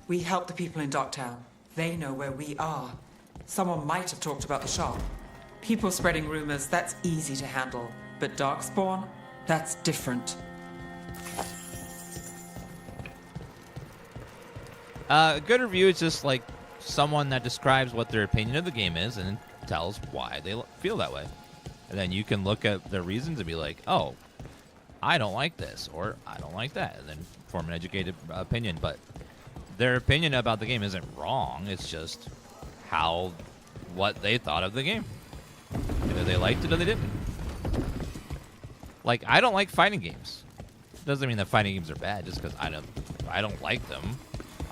We help the people in Docktown. They know where we are. Someone might have talked about the shop. People spreading rumors, that's easy to handle. But Darkspawn, that's different. A good review is just like someone that describes what their opinion of the game is and tells why they feel that way. And then you can look at their reasons and be like, oh, I don't like this, or I don't like that, and then form an educated opinion. But their opinion about the game isn't wrong. It's just what they thought of the game. Either they liked it or they didn't. Like, I don't like fighting games. Doesn't mean that fighting games are bad just because I don't like them.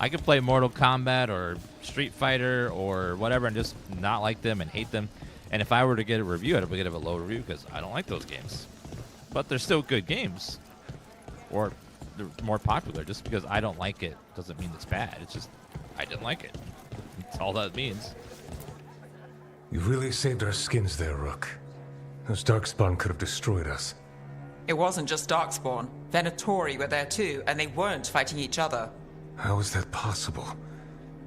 I could play Mortal Kombat or Street Fighter or whatever and just not like them and hate them. And if I were to get a review, I'd give a low review because I don't like those games. But they're still good games. Or they're more popular. Just because I don't like it doesn't mean it's bad. It's just I didn't like it. That's all that means. You really saved our skins there, Rook. Those Darkspawn could have destroyed us. It wasn't just Darkspawn. Venatori were there too, and they weren't fighting each other. How is that possible?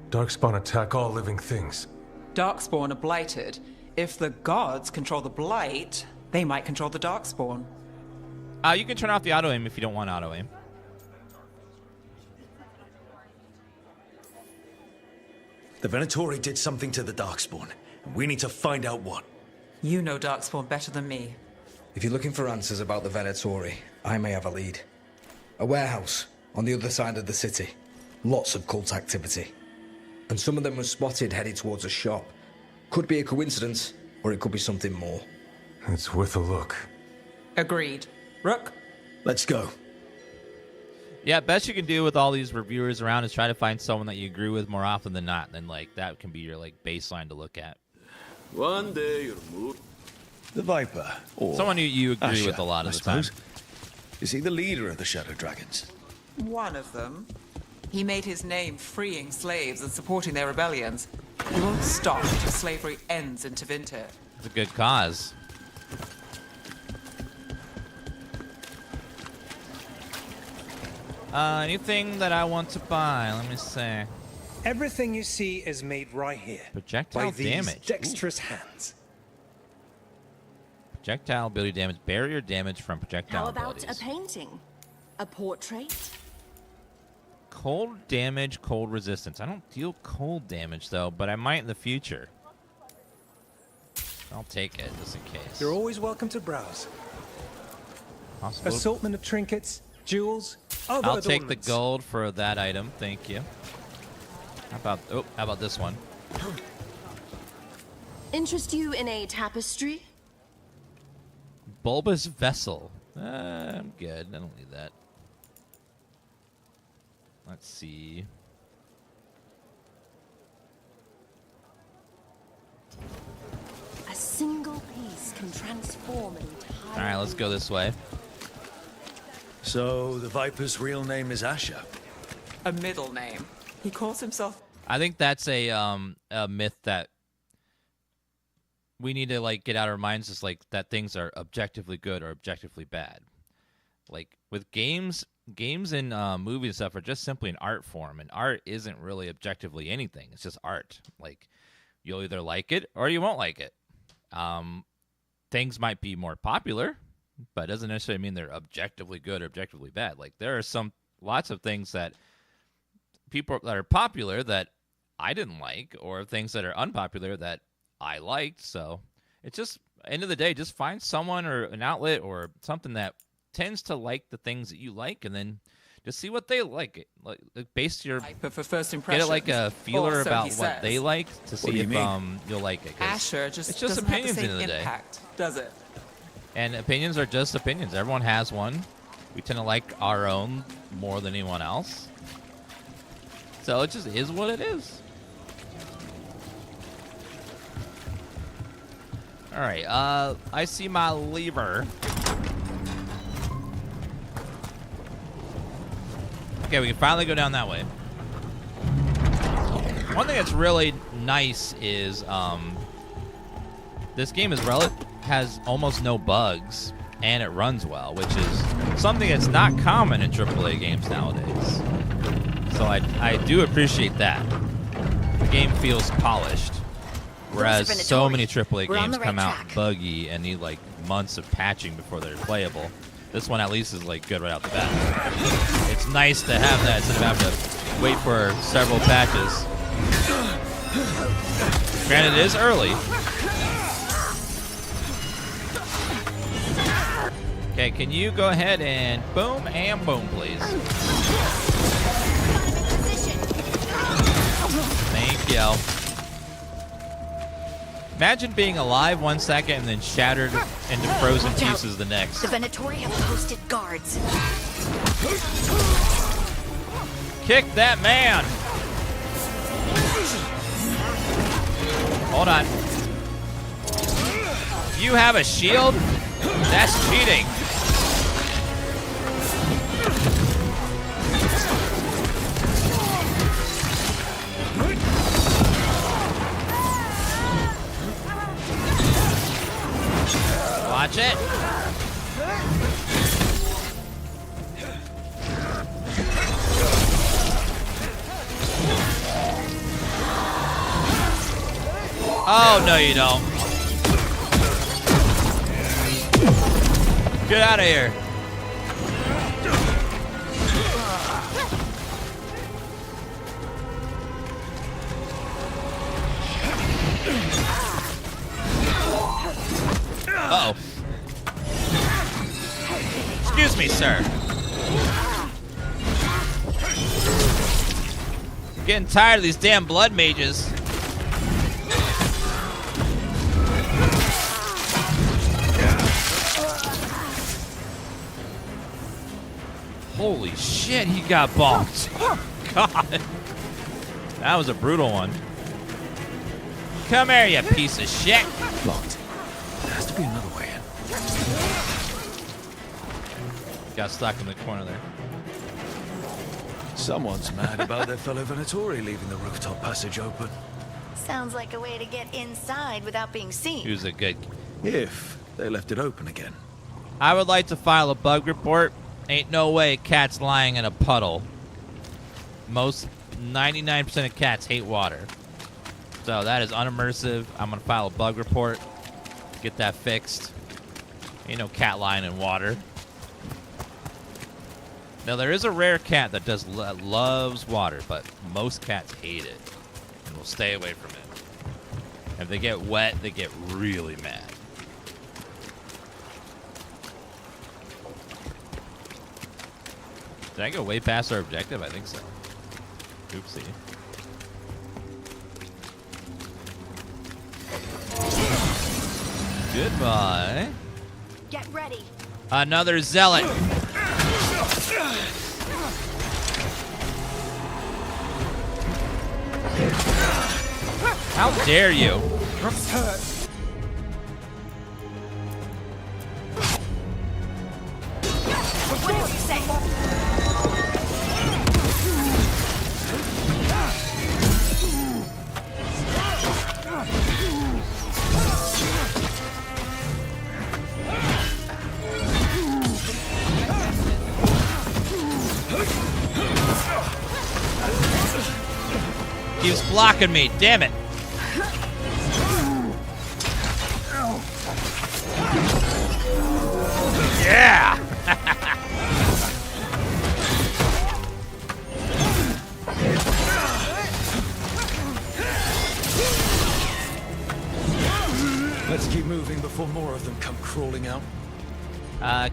Darkspawn attack all living things. Darkspawn are blighted. If the gods control the blight, they might control the Darkspawn. You can turn off the auto-aim if you don't want auto-aim. The Venatori did something to the Darkspawn, and we need to find out what. You know Darkspawn better than me. If you're looking for answers about the Venatori, I may have a lead. A warehouse on the other side of the city. Lots of cult activity. And some of them were spotted headed towards a shop. Could be a coincidence, or it could be something more. It's worth a look. Agreed. Rook? Let's go. Yeah, best you can do with all these reviewers around is try to find someone that you agree with more often than not. Then, like, that can be your, like, baseline to look at. One day you'll move. The Viper, or someone who you agree Asher, with a lot of I the time. suppose. Is he the leader of the Shadow Dragons? One of them. He made his name freeing slaves and supporting their rebellions. He won't stop until slavery ends in Tevinter. It's a good cause. Anything that I want to buy? Let me see. Everything you see is made right here. Projectile by these damage. dexterous hands. Projectile ability damage. Barrier damage from projectile How about abilities. a painting? A portrait? Cold damage, cold resistance. I don't deal cold damage, though, but I might in the future. I'll take it, just in case. You're always welcome to browse. Possible. Assortment of trinkets, jewels, other I'll take the adornments. gold for that item. Thank you. How about this one? Interest you in a tapestry? Bulbous vessel. I'm good. I don't need that. Let's see. A single piece can transform an entire... All right, let's go this way. So the Viper's real name is Asher. A middle name. He calls himself... I think that's a myth that we need to, like, get out of our minds, is like that things are objectively good or objectively bad. Like with games and movies and stuff are just simply an art form, and art isn't really objectively anything. It's just art. Like, you'll either like it or you won't like it. Things might be more popular, but it doesn't necessarily mean they're objectively good or objectively bad. Like, there are lots of things that people that are popular that I didn't like, or things that are unpopular that I liked. So it's just, end of the day, just find someone or an outlet or something that tends to like the things that you like, and then just see what they like. Like base your for first get impressions. it like a feeler Or so about he what says. they like to see do you if mean? you'll like it. 'Cause Asher just it's just doesn't opinions have the at the same end of the day. impact, does it? And opinions are just opinions. Everyone has one. We tend to like our own more than anyone else. So it just is what it is. All right, I see my lever. Okay, we can finally go down that way. One thing that's really nice is this game has almost no bugs, and it runs well, which is something that's not common in AAA games nowadays. So I do appreciate that. The game feels polished. Whereas so many AAA games come out buggy and need like months of patching before they're playable. This one at least is like good right out the bat. It's nice to have that instead of having to wait for several patches. Granted, it is early. Okay, can you go ahead and boom, please? Thank you. Imagine being alive 1 second and then shattered into frozen pieces the next. The Venatori have posted guards. Kick that man! Hold on. You have a shield? That's cheating. Watch it. Oh, no, you don't. Get out of here. Uh-oh. Excuse me, sir. getting tired of these damn blood mages. Holy shit, he got bonked. God. That was a brutal one. Come here, you piece of shit. Locked. There has to be another way in. Got stuck in the corner there. Someone's mad about their fellow Venatori leaving the rooftop passage open. Sounds like a way to get inside without being seen. He was a good... If they left it open again. I would like to file a bug report. Ain't no way a cat's lying in a puddle. 99% of cats hate water. So that is unimmersive. I'm gonna file a bug report. Get that fixed. Ain't no cat lying in water. Now there is a rare cat that loves water, but most cats hate it and will stay away from it. If they get wet, they get really mad. Did I go way past our objective? I think so. Oopsie. Goodbye. Get ready. Another zealot. How dare you? Brooks hurt. What did you say? Keeps blocking me, damn it. Yeah! Let's keep moving before more of them come crawling out.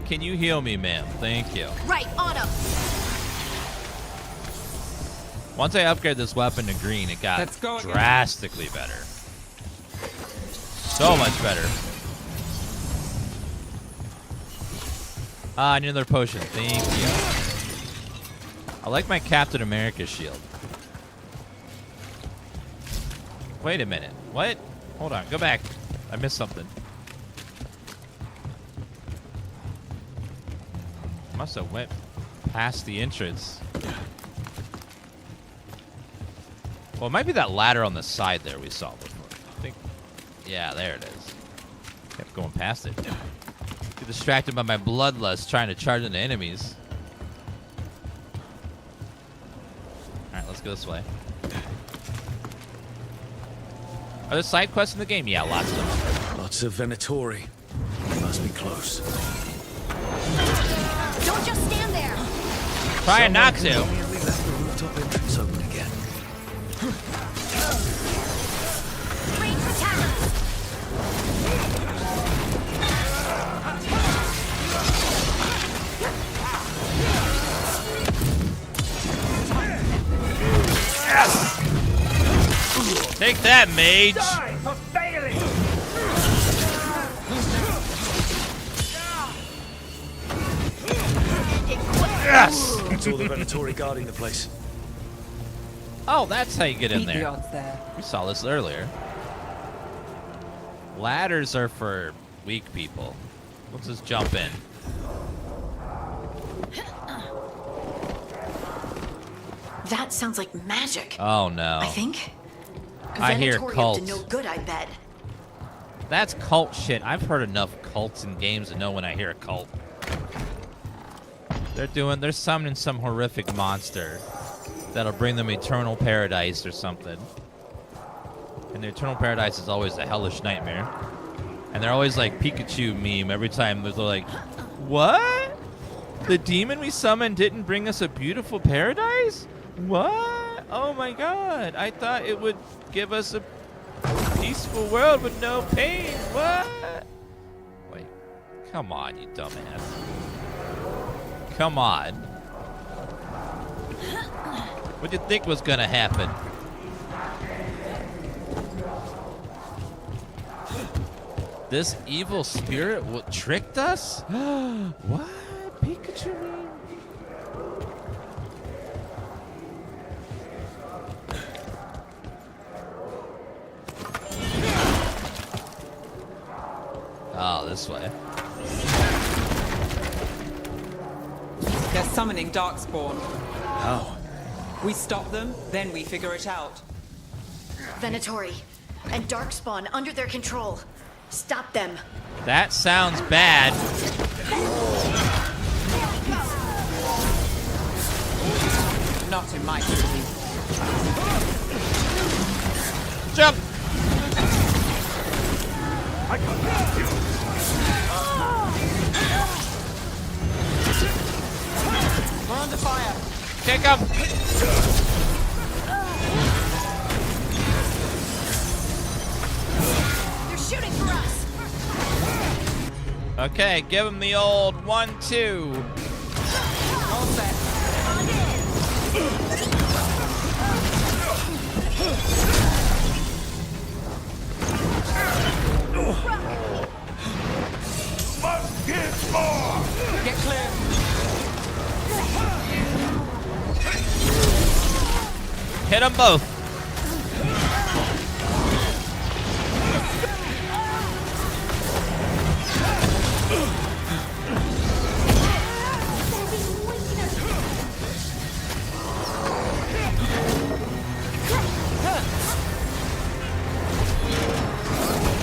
Can you heal me, ma'am? Thank you. Right, on him. Once I upgrade this weapon to green, it got drastically better. So much better. I need another potion. Thank you. I like my Captain America shield. Wait a minute. What? Hold on. Go back. I missed something. Must have went past the entrance. Well, it might be that ladder on the side there we saw before. I think. Yeah, there it is. Kept going past it. Get distracted by my bloodlust trying to charge into enemies. Alright, let's go this way. Are there side quests in the game? Yeah, lots of them. Lots of Venatori. They must be close. Don't just stand there. Trying not to. Conveniently left the rooftop entrance open again. Range attack. Yes! Take that, mage. Die for failing. Yes! That's all the Venatori guarding the place. Oh, that's how you get in Beat the there. odds there. We saw this earlier. Ladders are for weak people. Let's just jump in. That sounds like magic. Oh no. I think. I hear Venatori cults. up to no good, I bet. That's cult shit. I've heard enough cults in games to know when I hear a cult. They're summoning some horrific monster that'll bring them eternal paradise or something. And the eternal paradise is always a hellish nightmare. And they're always like Pikachu meme every time. They're like, what? The demon we summoned didn't bring us a beautiful paradise? What? Oh my god. I thought it would give us a peaceful world with no pain. What? Wait. Come on, you dumbass. Come on. What do you think was gonna happen? This evil spirit tricked us? What? Pikachu mean? Oh, this way. They're summoning darkspawn. How? We stop them, then we figure it out. Venatori and darkspawn under their control. Stop them. That sounds bad. Not in my city. Jump! We're under fire. Kick him! They're shooting for us. Okay, give him the old 1-2. All set. Must give more! Get clear. Hit them both.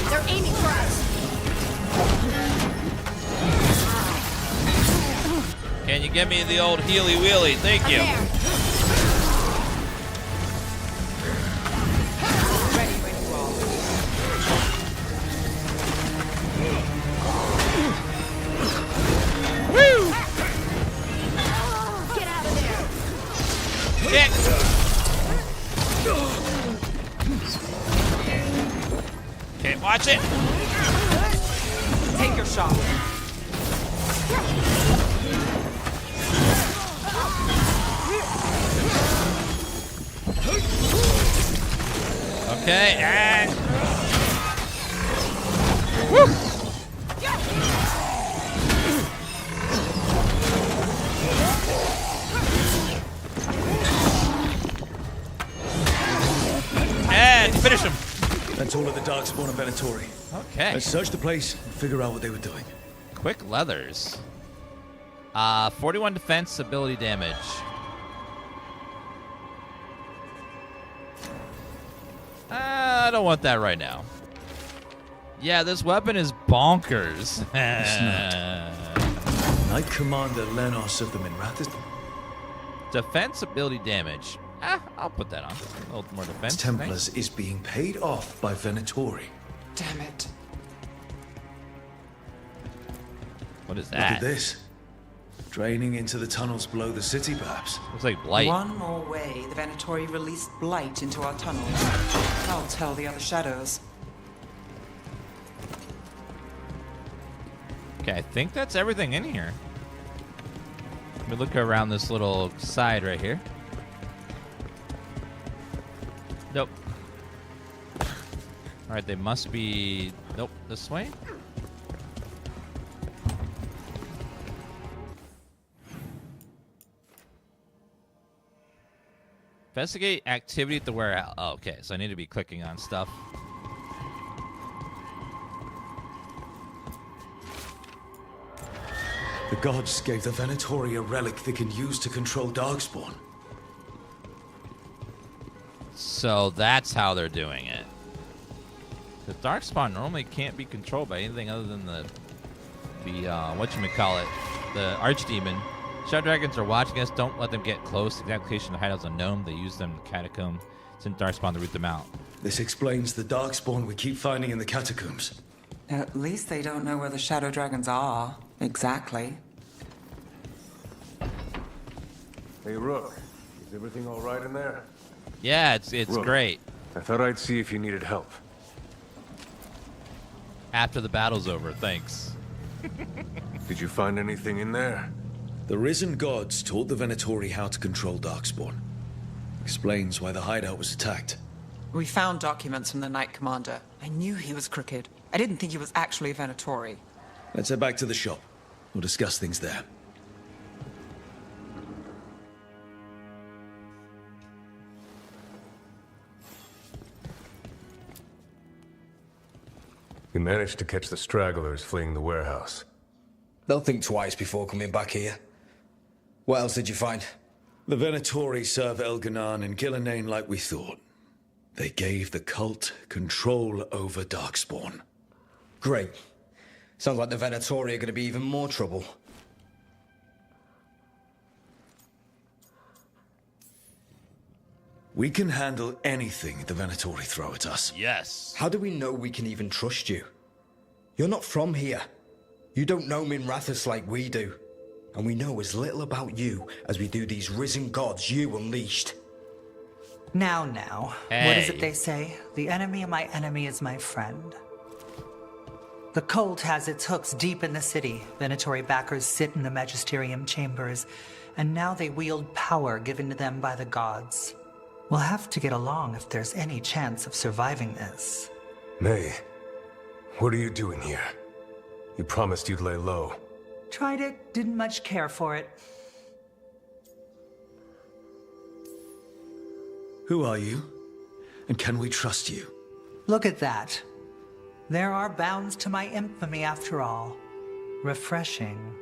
They're aiming for us. Can you give me the old healy wheelie? Thank you. Ready when you are. Woo! Get out of there. Kick! Okay, watch it. Take your shot. Okay, and woo! And finish him. That's all of the darkspawn and Venatori. Okay. Let's search the place and figure out what they were doing. Quick leathers. 41 defense, ability damage. I don't want that right now. Yeah, this weapon is bonkers. It's not. Knight Commander Lenos of the Minrath. Defense ability damage. I'll put that on. A little more defense. Templars is being paid off by Venatori. Damn it. What is Look that? at this. Draining into the tunnels below the city, perhaps. Looks like blight. One more way, the Venatori released blight into our tunnels. I'll tell the other shadows. Okay, I think that's everything in here. Let me look around this little side right here. Nope. Alright, they must be... Nope, this way? Investigate activity at the warehouse. Oh, okay, so I need to be clicking on stuff. The gods gave the Venatori a relic they can use to control darkspawn. So that's how they're doing it. The darkspawn normally can't be controlled by anything other than the whatchamacallit, the archdemon. Shadow dragons are watching us. Don't let them get close. The exact location of the hideouts unknown. They use them in the catacomb. Send darkspawn to root them out. This explains the darkspawn we keep finding in the catacombs. At least they don't know where the shadow dragons are. Exactly. Hey, Rook. Is everything all right in there? Yeah, it's Rook, great. I thought I'd see if you needed help. After the battle's over, thanks. Did you find anything in there? The risen gods taught the Venatori how to control darkspawn. Explains why the hideout was attacked. We found documents from the Knight Commander. I knew he was crooked. I didn't think he was actually a Venatori. Let's head back to the shop. We'll discuss things there. You managed to catch the stragglers fleeing the warehouse. They'll think twice before coming back here. What else did you find? The Venatori serve Elganan and Gillenane like we thought. They gave the cult control over darkspawn. Great. Sounds like the Venatori are going to be even more trouble. We can handle anything the Venatori throw at us. Yes. How do we know we can even trust you? You're not from here. You don't know Minrathous like we do. And we know as little about you as we do these risen gods you unleashed. Now, what is Hey. it they say? The enemy of my enemy is my friend. The cult has its hooks deep in the city. Venatori backers sit in the magisterium chambers, and now they wield power given to them by the gods. We'll have to get along if there's any chance of surviving this. May, what are you doing here? You promised you'd lay low. Tried it, didn't much care for it. Who are you? And can we trust you? Look at that. There are bounds to my infamy after all. Refreshing.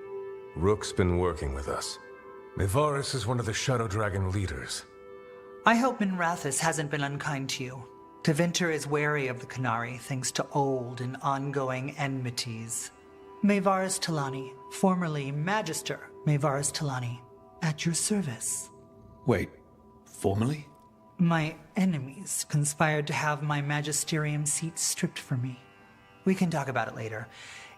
Rook's been working with us. Mevaris is one of the Shadow Dragon leaders. I hope Minrathous hasn't been unkind to you. Tevinter is wary of the Canary thanks to old and ongoing enmities. Mevaris Talani, formerly Magister Mevaris Talani, at your service. Wait, formally? My enemies conspired to have my magisterium seat stripped from me. We can talk about it later,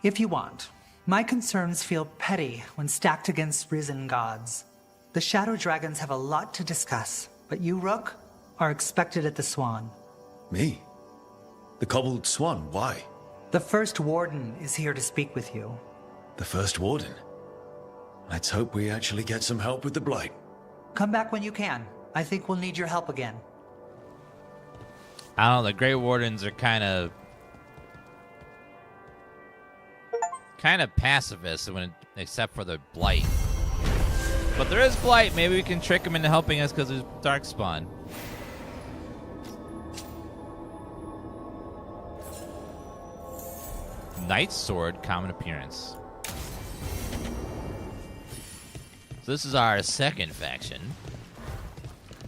if you want. My concerns feel petty when stacked against risen gods. The Shadow Dragons have a lot to discuss, but you, Rook, are expected at the Swan. Me? The Cobbled Swan, why? The first warden is here to speak with you. The first warden? Let's hope we actually get some help with the Blight. Come back when you can. I think we'll need your help again. I don't know. The Grey Wardens are kind of pacifist, except for the Blight. But there is Blight. Maybe we can trick them into helping us because there's darkspawn. Knight's Sword, common appearance. So this is our second faction.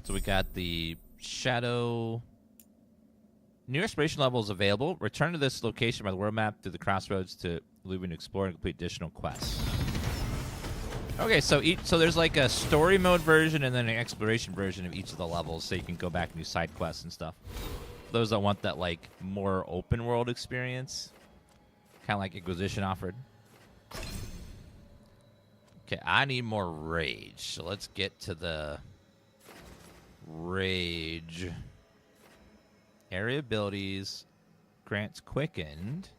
So we got the Shadow. New exploration levels available. Return to this location by the world map through the crossroads to Lucan to explore and complete additional quests. Okay, so there's like a story mode version and then an exploration version of each of the levels, so you can go back and do side quests and stuff. Those that want that like more open world experience, kind of like Inquisition offered. Okay, I need more rage, so let's get to the rage. Area abilities grants quickened.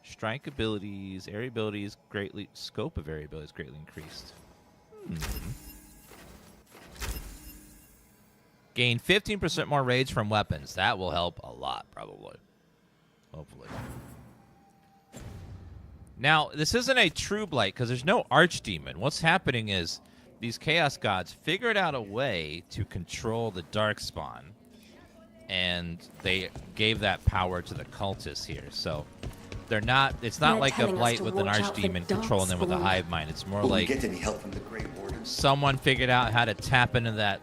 Strike abilities, area abilities greatly, scope of area abilities greatly increased. Gain 15% more rage from weapons. That will help a lot, probably. Hopefully. Now, this isn't a true Blight because there's no Archdemon. What's happening is these Chaos Gods figured out a way to control the Darkspawn. And they gave that power to the cultists here. So they're not. It's not like a Blight with an Archdemon controlling them with a hive mind. It's more like get any help from the Grey Warden? Someone figured out how to tap into that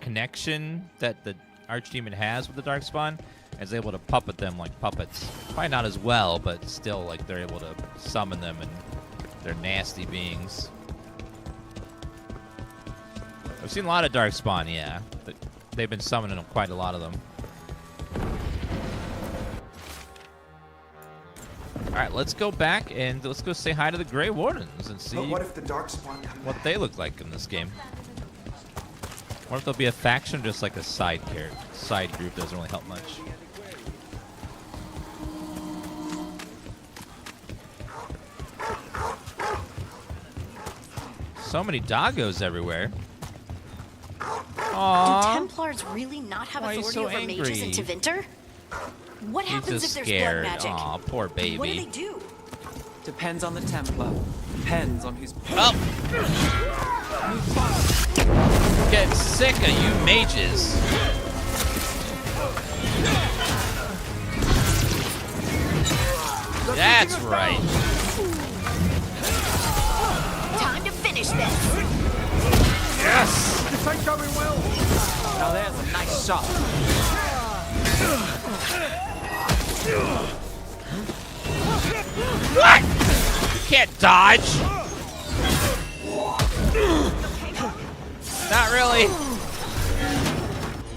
connection that the Archdemon has with the Darkspawn, and is able to puppet them like puppets. Probably not as well, but still, like they're able to summon them, and they're nasty beings. I've seen a lot of Darkspawn, yeah. But they've been summoning quite a lot of them. All right, let's go back and let's go say hi to the Grey Wardens and see But what if the Darkspawn come what they look like in this game. Or if there'll be a faction, or just like a side group doesn't really help much. So many doggos everywhere. Aww. Do Templars really not have Why are you authority so over angry? mages in Tevinter? What He's happens just if there's scared. blood magic? Aw, poor baby. What do they do? Depends on the Templar. Depends on who's. Oh! Get sick of you mages. That's right. Time to finish this. Yes! This ain't going well. Now there's a nice shot. What? You can't dodge. Not really.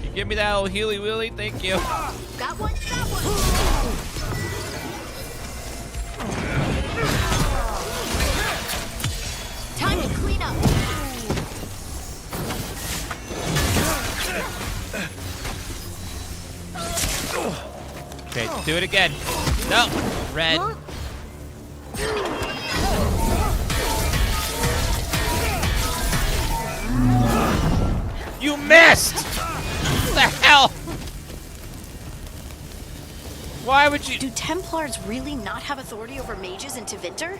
You give me that old healy wheelie? Thank you. Got one, got one. Time to clean up. Okay, do it again. No, red. You missed! What the hell? Why would you? Do Templars really not have authority over mages in Tevinter?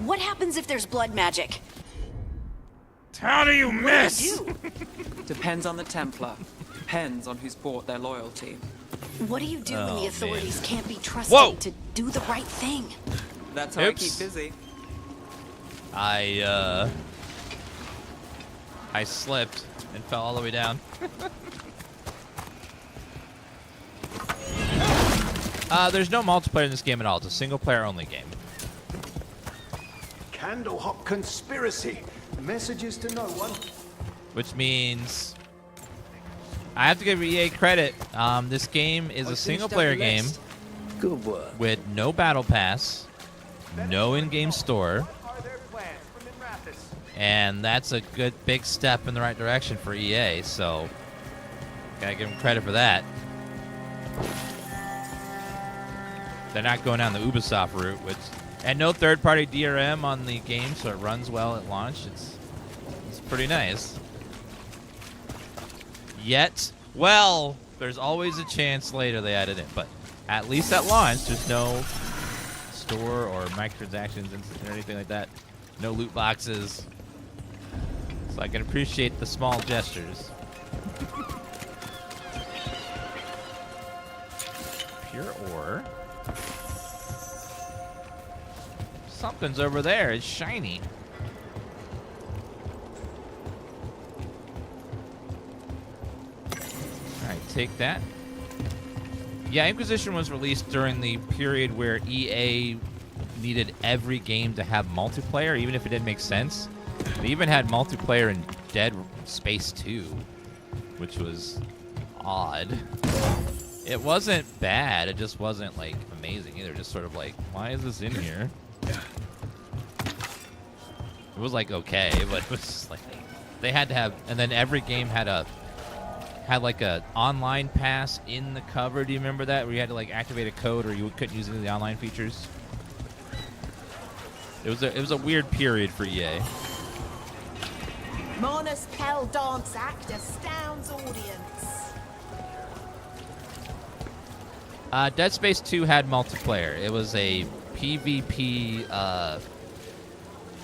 What happens if there's blood magic? How do you miss? Depends on the Templar. Depends on who's bought their loyalty. What do you do when Oh, the authorities man. can't be trusted Whoa! to do the right thing? That's how I Oops. keep busy. I slipped and fell all the way down. There's no multiplayer in this game at all. It's a single player only game. Candle hop conspiracy. Messages to no one. Which means I have to give EA credit. This game is a single player game. Good work. With no battle pass, no in-game store, and that's a good big step in the right direction for EA, so gotta give them credit for that. They're not going down the Ubisoft route, and no third-party DRM on the game, so it runs well at launch. It's pretty nice. Yet, well, there's always a chance later they added it, but at least at launch, there's no store or microtransactions or anything like that. No loot boxes. So I can appreciate the small gestures. Pure ore. Something's over there. It's shiny. Alright, take that. Yeah, Inquisition was released during the period where EA needed every game to have multiplayer, even if it didn't make sense. They even had multiplayer in Dead Space 2, which was odd. It wasn't bad, it just wasn't, like, amazing either. Just sort of like, why is this in here? It was, like, okay, but it was just, like, they had to have, and then every game had like a online pass in the cover. Do you remember that? Where you had to like activate a code or you couldn't use any of the online features? It was a weird period for EA. Mona's Pell dance act astounds audience. Dead Space 2 had multiplayer. It was a PvP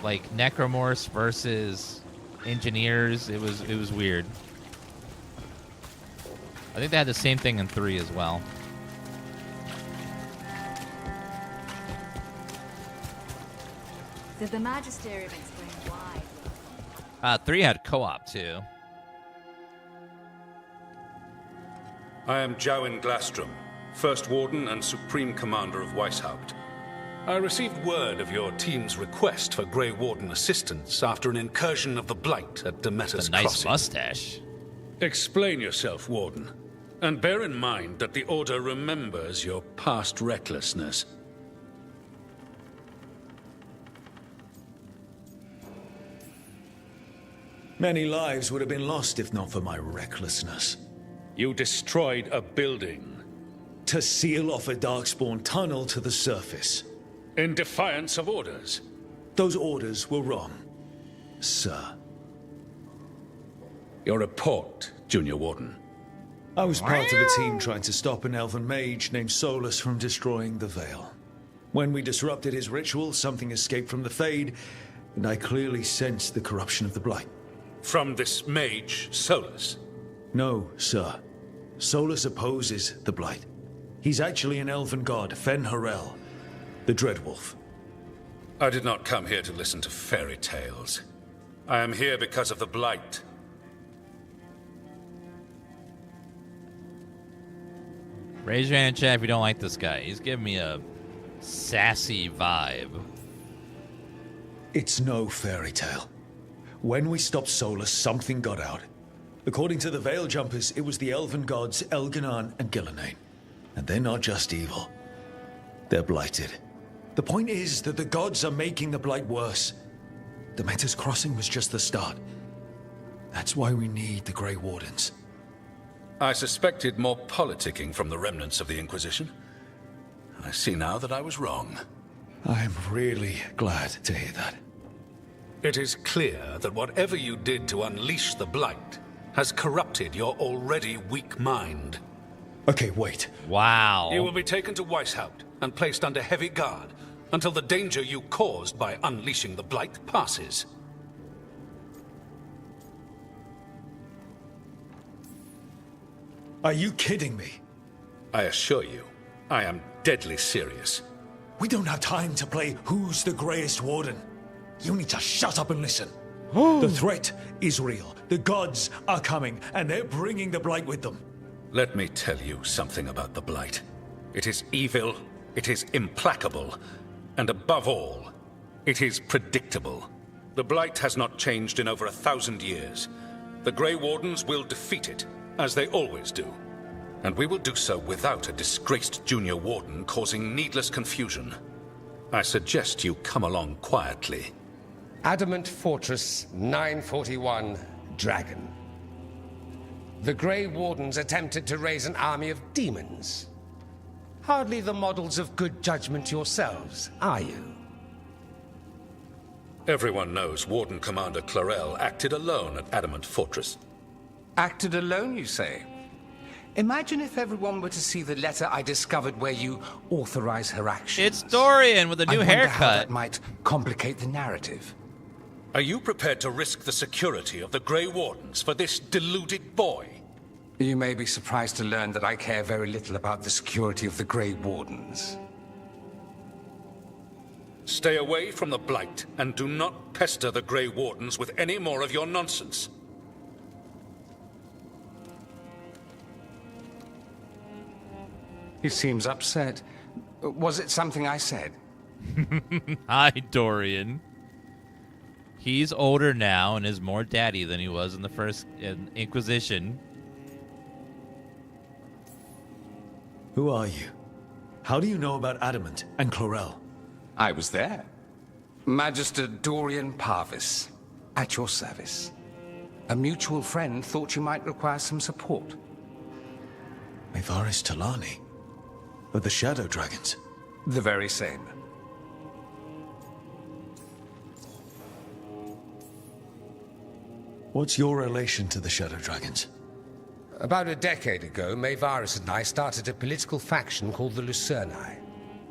like Necromorphs versus engineers. It was weird. I think they had the same thing in 3 as well. Did the Magisterium explain why? 3 had co-op too. I am Jowen Glastrom, First Warden and Supreme Commander of Weishaupt. I received word of your team's request for Grey Warden assistance after an incursion of the Blight at Demeter's Nice Crossing. mustache. Explain yourself, Warden. And bear in mind that the Order remembers your past recklessness. Many lives would have been lost if not for my recklessness. You destroyed a building. To seal off a darkspawn tunnel to the surface. In defiance of orders. Those orders were wrong, sir. Your report, Junior Warden. I was part of a team trying to stop an elven mage named Solus from destroying the Veil. When we disrupted his ritual, something escaped from the Fade, and I clearly sensed the corruption of the Blight. From this mage, Solus? No, sir. Solus opposes the Blight. He's actually an elven god, Fen Harel, the Dreadwolf. I did not come here to listen to fairy tales. I am here because of the Blight. Raise your hand in chat if you don't like this guy. He's giving me a sassy vibe. It's no fairy tale. When we stopped Solus, something got out. According to the Veil Jumpers, it was the elven gods Elganan and Gillenane. And they're not just evil. They're blighted. The point is that the gods are making the Blight worse. Dementor's Crossing was just the start. That's why we need the Grey Wardens. I suspected more politicking from the remnants of the Inquisition. I see now that I was wrong. I'm really glad to hear that. It is clear that whatever you did to unleash the Blight has corrupted your already weak mind. Okay, wait. Wow. You will be taken to Weishaupt and placed under heavy guard until the danger you caused by unleashing the Blight passes. Are you kidding me? I assure you, I am deadly serious. We don't have time to play Who's the Greyest Warden. You need to shut up and listen. The threat is real. The gods are coming, and they're bringing the Blight with them. Let me tell you something about the Blight. It is evil, it is implacable, and above all, it is predictable. The Blight has not changed in over 1,000 years. The Grey Wardens will defeat it, as they always do. And we will do so without a disgraced Junior Warden causing needless confusion. I suggest you come along quietly. Adamant Fortress 941, Dragon. The Grey Wardens attempted to raise an army of demons. Hardly the models of good judgment yourselves, are you? Everyone knows Warden Commander Clarel acted alone at Adamant Fortress. Acted alone, you say? Imagine if everyone were to see the letter I discovered where you authorize her actions. It's Dorian with a new I wonder how haircut. that might complicate the narrative. Are you prepared to risk the security of the Grey Wardens for this deluded boy? You may be surprised to learn that I care very little about the security of the Grey Wardens. Stay away from the Blight, and do not pester the Grey Wardens with any more of your nonsense. He seems upset. Was it something I said? Hi, Dorian. He's older now and is more daddy than he was in the first Inquisition. Who are you? How do you know about Adamant and Clarel? I was there. Magister Dorian Parvis, at your service. A mutual friend thought you might require some support. Mevaris Talani? Of the Shadow Dragons? The very same. What's your relation to the Shadow Dragons? About a decade ago, Mevaris and I started a political faction called the Lucerni.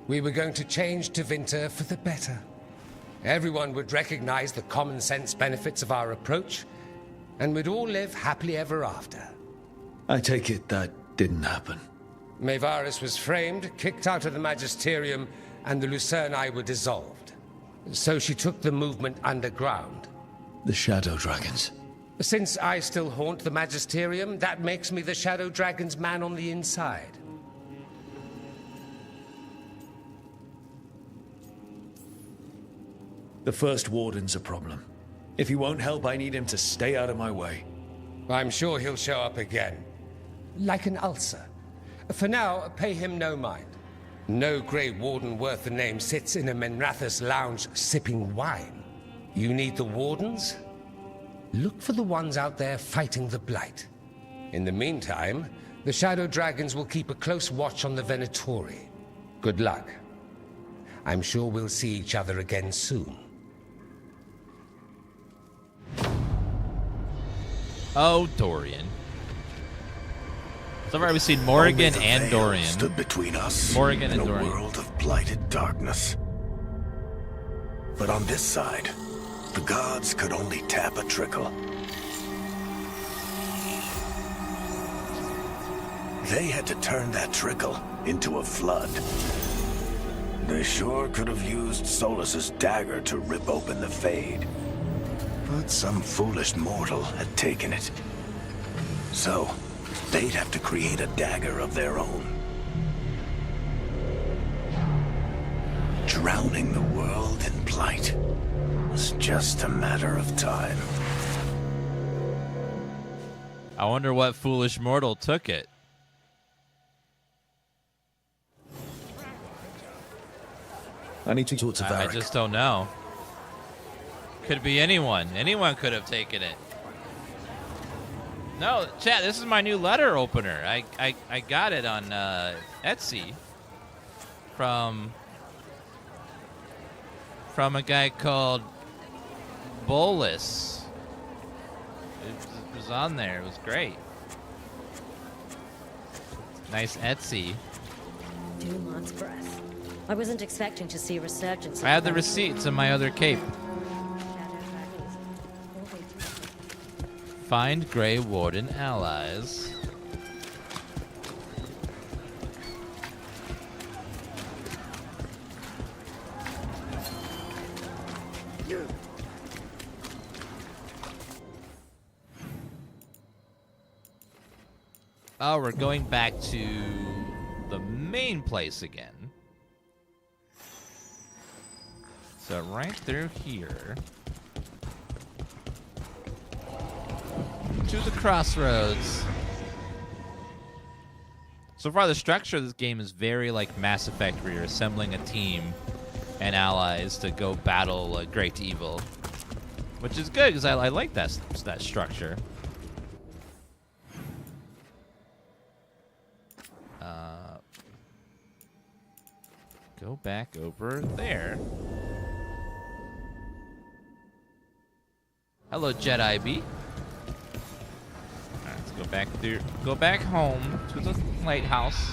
We were going to change Tevinter for the better. Everyone would recognize the common sense benefits of our approach, and we'd all live happily ever after. I take it that didn't happen. Mevaris was framed, kicked out of the Magisterium, and the Lucerni were dissolved. So she took the movement underground. The Shadow Dragons. Since I still haunt the Magisterium, that makes me the Shadow Dragon's man on the inside. The First Warden's a problem. If he won't help, I need him to stay out of my way. I'm sure he'll show up again. Like an ulcer. For now, pay him no mind. No Grey Warden worth the name sits in a Menrathus lounge sipping wine. You need the Wardens? Look for the ones out there fighting the Blight. In the meantime, the Shadow Dragons will keep a close watch on the Venatori. Good luck. I'm sure we'll see each other again soon. Oh, Dorian. So far, we've seen Morrigan and Dorian. Stood between us Morrigan and a Dorian. world of blighted darkness. But on this side, the gods could only tap a trickle. They had to turn that trickle into a flood. They sure could have used Solus's dagger to rip open the Fade. But some foolish mortal had taken it. So, they'd have to create a dagger of their own. Drowning the world in blight was just a matter of time. I wonder what foolish mortal took it. I need to talk to I Varric. just don't know. Could be anyone. Anyone could have taken it. No, chat, this is my new letter opener. I got it on Etsy from a guy called Bolus. It was on there. It was great. Nice Etsy. Dumont's breath. I wasn't expecting to see a resurgence. I have the receipts in my other cape. Find Grey Warden allies. Oh, we're going back to the main place again. So right through here to the crossroads. So far, the structure of this game is very like Mass Effect, where you're assembling a team and allies to go battle a great evil, which is good because I like that structure. Go back over there. Hello, Jedi B. Alright, let's go back through. Go back home to the lighthouse.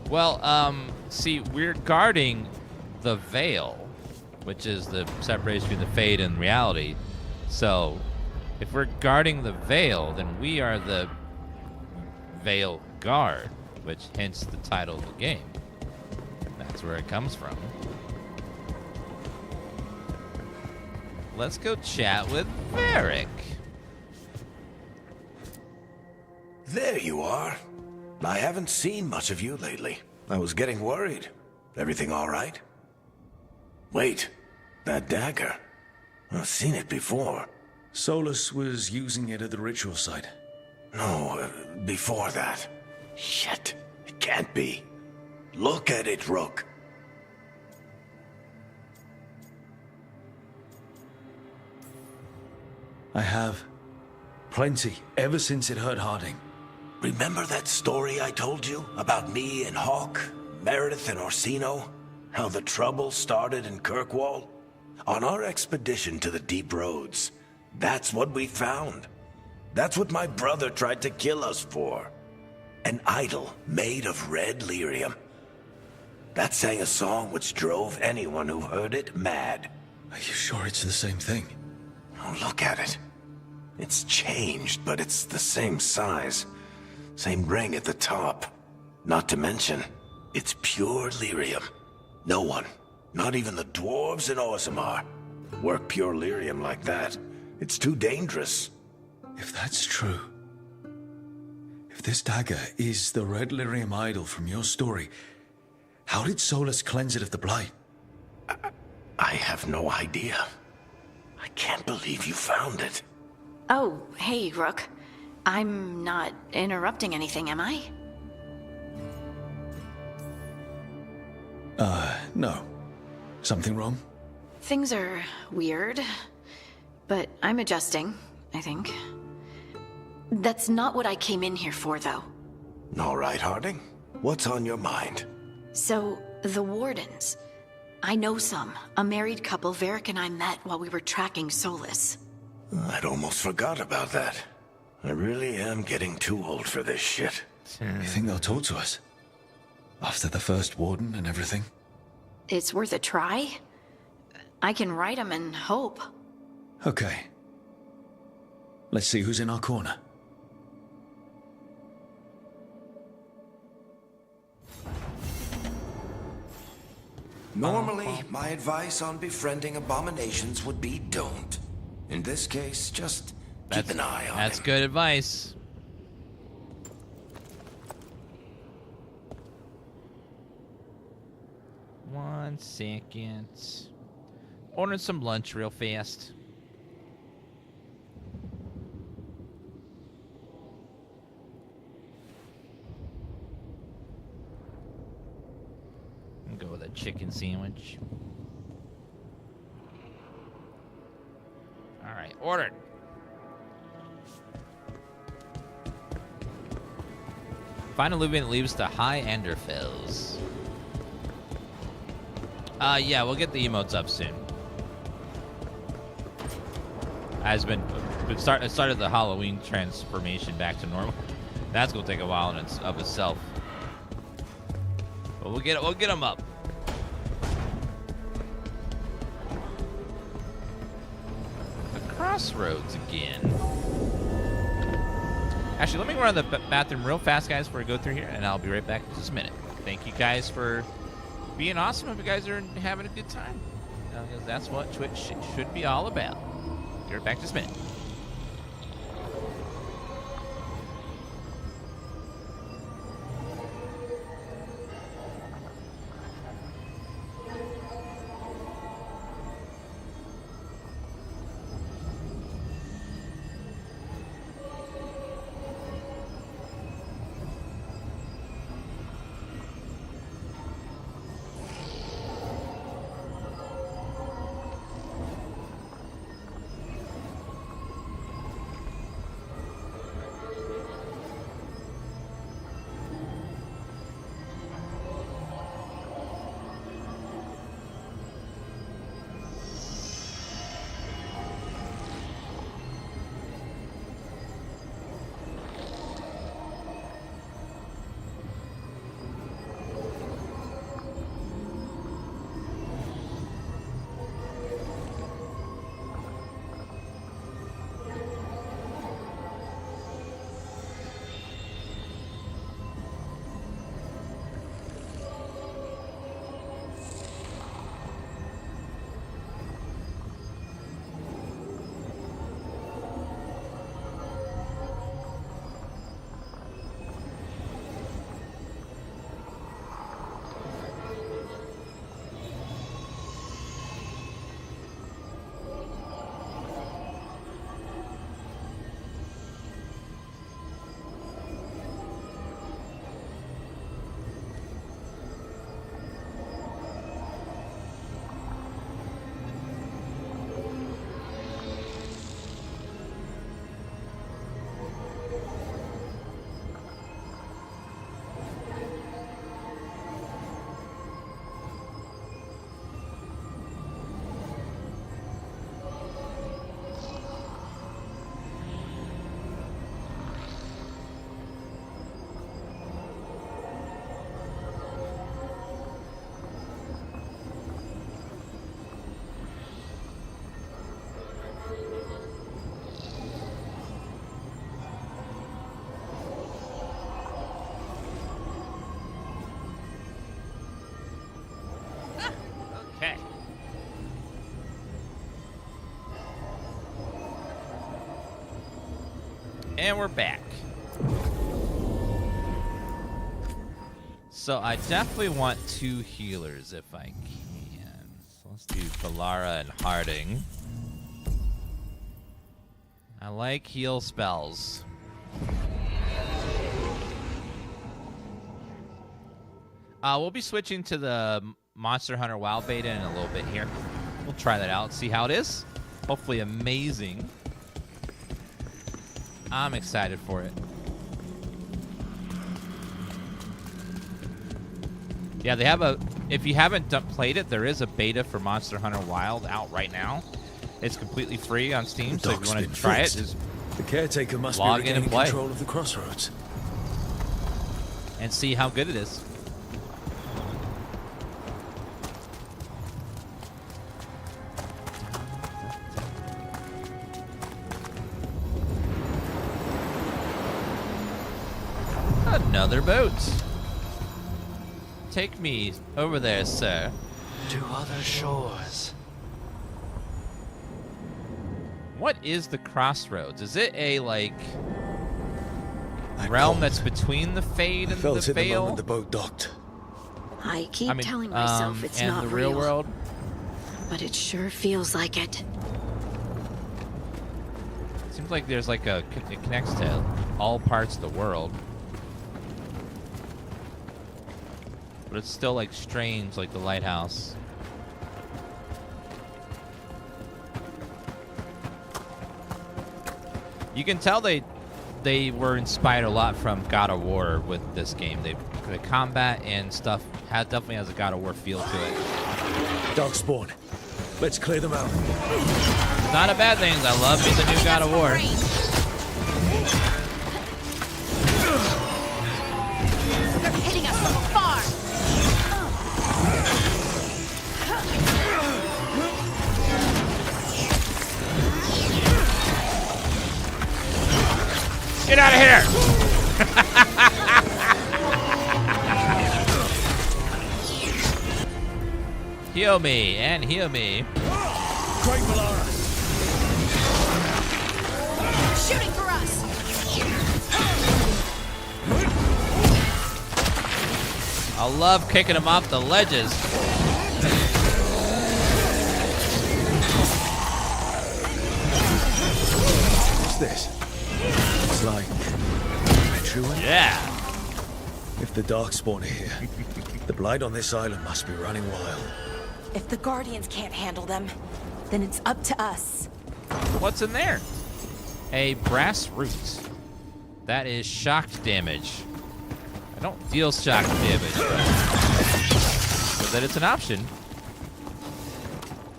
Well, see, we're guarding the Veil, which is the separation between the Fade and reality. So, if we're guarding the Veil, then we are the Veilguard, which hence the title of the game. That's where it comes from. Let's go chat with Varric. There you are. I haven't seen much of you lately. I was getting worried. Everything all right? Wait, that dagger. I've seen it before. Solus was using it at the ritual site. No, before that. Shit, it can't be. Look at it, Rook. I have. Plenty, ever since it hurt Harding. Remember that story I told you about me and Hawk, Meredith and Orsino? How the trouble started in Kirkwall? On our expedition to the deep roads, that's what we found. That's what my brother tried to kill us for. An idol made of red lyrium. That sang a song which drove anyone who heard it mad. Are you sure it's the same thing? Oh, look at it. It's changed, but it's the same size. Same ring at the top. Not to mention, it's pure lyrium. No one, not even the dwarves in Orzammar, work pure lyrium like that. It's too dangerous. If that's true, if this dagger is the red lyrium idol from your story, how did Solus cleanse it of the blight? I have no idea. I can't believe you found it. Oh, hey, Rook. I'm not interrupting anything, am I? No. Something wrong? Things are weird, but I'm adjusting, I think. That's not what I came in here for, though. All right, Harding. What's on your mind? So, the wardens. I know some. A married couple Varric and I met while we were tracking Solus. I'd almost forgot about that. I really am getting too old for this shit. You think they'll talk to us? After the first warden and everything? It's worth a try. I can write them and hope. Okay. Let's see who's in our corner. Normally, my advice on befriending abominations would be don't. In this case, just keep an eye on That's him. good advice. One second. Ordering some lunch real fast. I'll go with a chicken sandwich. All right, ordered. Find a Luvian that leads to High Enderfells. Yeah, we'll get the emotes up soon. It started the Halloween transformation back to normal. That's gonna take a while in of itself. But we'll get them up. The crossroads again. Actually, let me run to the bathroom real fast, guys, before I go through here, and I'll be right back in just a minute. Thank you guys for being awesome. Hope you guys are having a good time. Because that's what Twitch should be all about. Be right back in just a minute. Okay. And we're back. So I definitely want 2 healers if I can. So let's do Balara and Harding. I like heal spells. We'll be switching to the Monster Hunter WoW beta in a little bit here. We'll try that out, see how it is. Hopefully amazing. I'm excited for it. Yeah, they have a. If you haven't played it, there is a beta for Monster Hunter Wild out right now. It's completely free on Steam, so if you want to try it, just the caretaker must be log in and regaining play control of the crossroads and see how good it is. Another boat. Take me over there, sir. To other shores. What is the crossroads? Is it a realm that's between the Fade and the the Veil? moment the boat docked. I keep telling myself it's and not the real world. but it sure feels like it. Seems like there's it connects to all parts of the world. But it's still strange, like the lighthouse. You can tell they were inspired a lot from God of War with this game. The combat and stuff definitely has a God of War feel to it. Darkspawn. Let's clear them out. It's not a bad thing. I love the new God of War. They're hitting us from afar. Get out of here! Heal me and heal me. Great Valara. Shooting for us. I love kicking them off the ledges. What's this? It's like ritual. Yeah. If the Darkspawn are here, the blight on this island must be running wild. If the Guardians can't handle them, then it's up to us. What's in there? A brass root. That is shock damage. I don't deal shock damage, but that it's an option.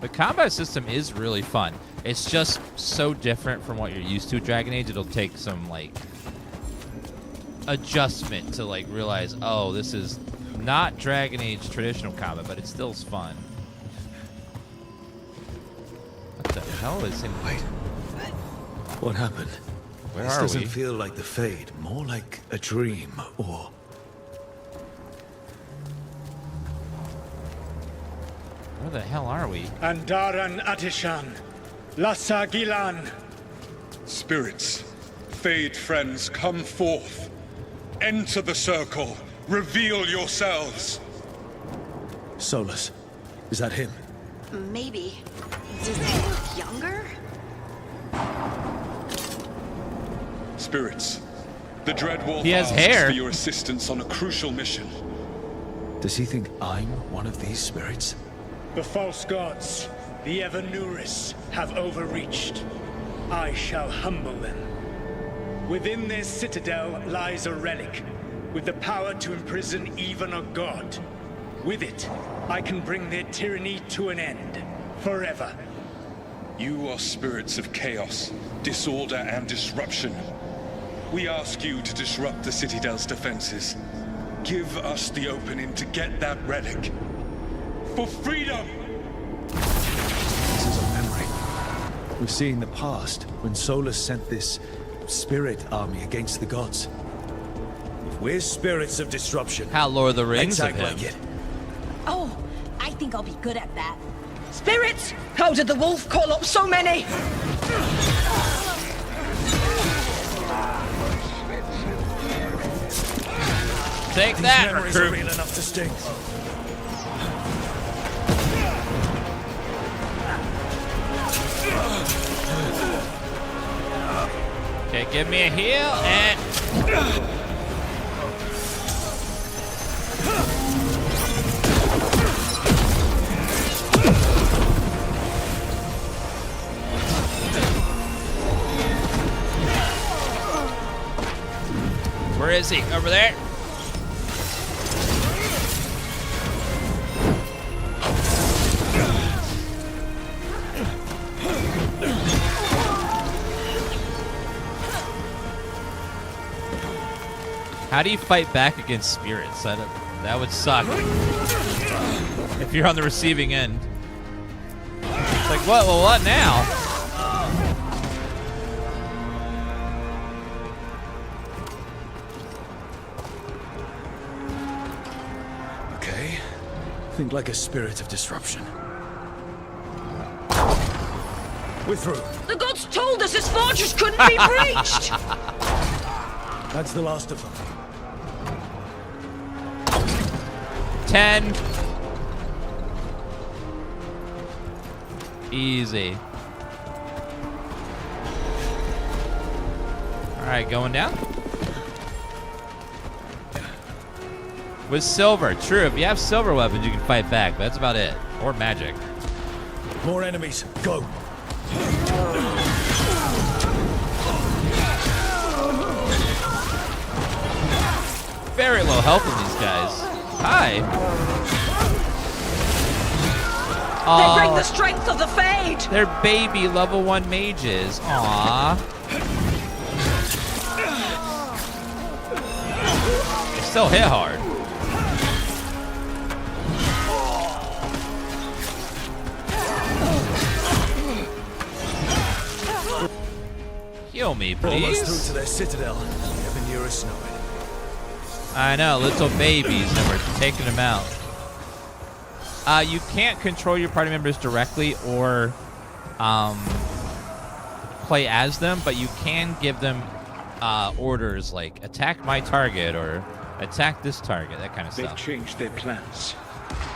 The combat system is really fun. It's just so different from what you're used to Dragon Age. It'll take some adjustment to realize, oh, this is not Dragon Age traditional combat, but it still is fun. What the hell is in? Wait. What happened? Where this are doesn't we? feel like the Fade, more like a dream, or... Where the hell are we? Andaran Atishan. Lassa Gilan. Spirits, Fade friends, come forth. Enter the circle. Reveal yourselves. Solus. Is that him? Maybe. Does he look younger? Spirits, the Dreadwolf He has asks hair. for your assistance on a crucial mission. Does he think I'm one of these spirits? The false gods, the Evanuris, have overreached. I shall humble them. Within their citadel lies a relic, with the power to imprison even a god. With it, I can bring their tyranny to an end, forever. You are spirits of chaos, disorder, and disruption. We ask you to disrupt the Citadel's defenses. Give us the opening to get that relic. For freedom! This is a memory. We've seen the past, when Solus sent this spirit army against the gods. If we're spirits of disruption, how Lord of the Rings act of him. like it. Oh, I think I'll be good at that. Spirits! How did the wolf call up so many? Take These that, memories are recruit. real enough to sting. Okay, give me a heal and... Where is he? Over there? How do you fight back against spirits? That would suck. If you're on the receiving end. It's like, what? Well, what now? Okay. Think like a spirit of disruption. We're through. The gods told us this fortress couldn't be breached! That's the last of them. 10. Easy. Alright, going down. With silver, true. If you have silver weapons, you can fight back, but that's about it. Or magic. More enemies. Go. Very low health in these guys. Hi. They bring the strength of the Fade! They're baby level 1 mages. Aww. They still hit hard. Heal me, please. Almost through to their citadel. Evan Eurus know it. I know, little babies, and we're taking them out. You can't control your party members directly or play as them, but you can give them orders like attack my target or attack this target, that kind of They've stuff. changed their plans.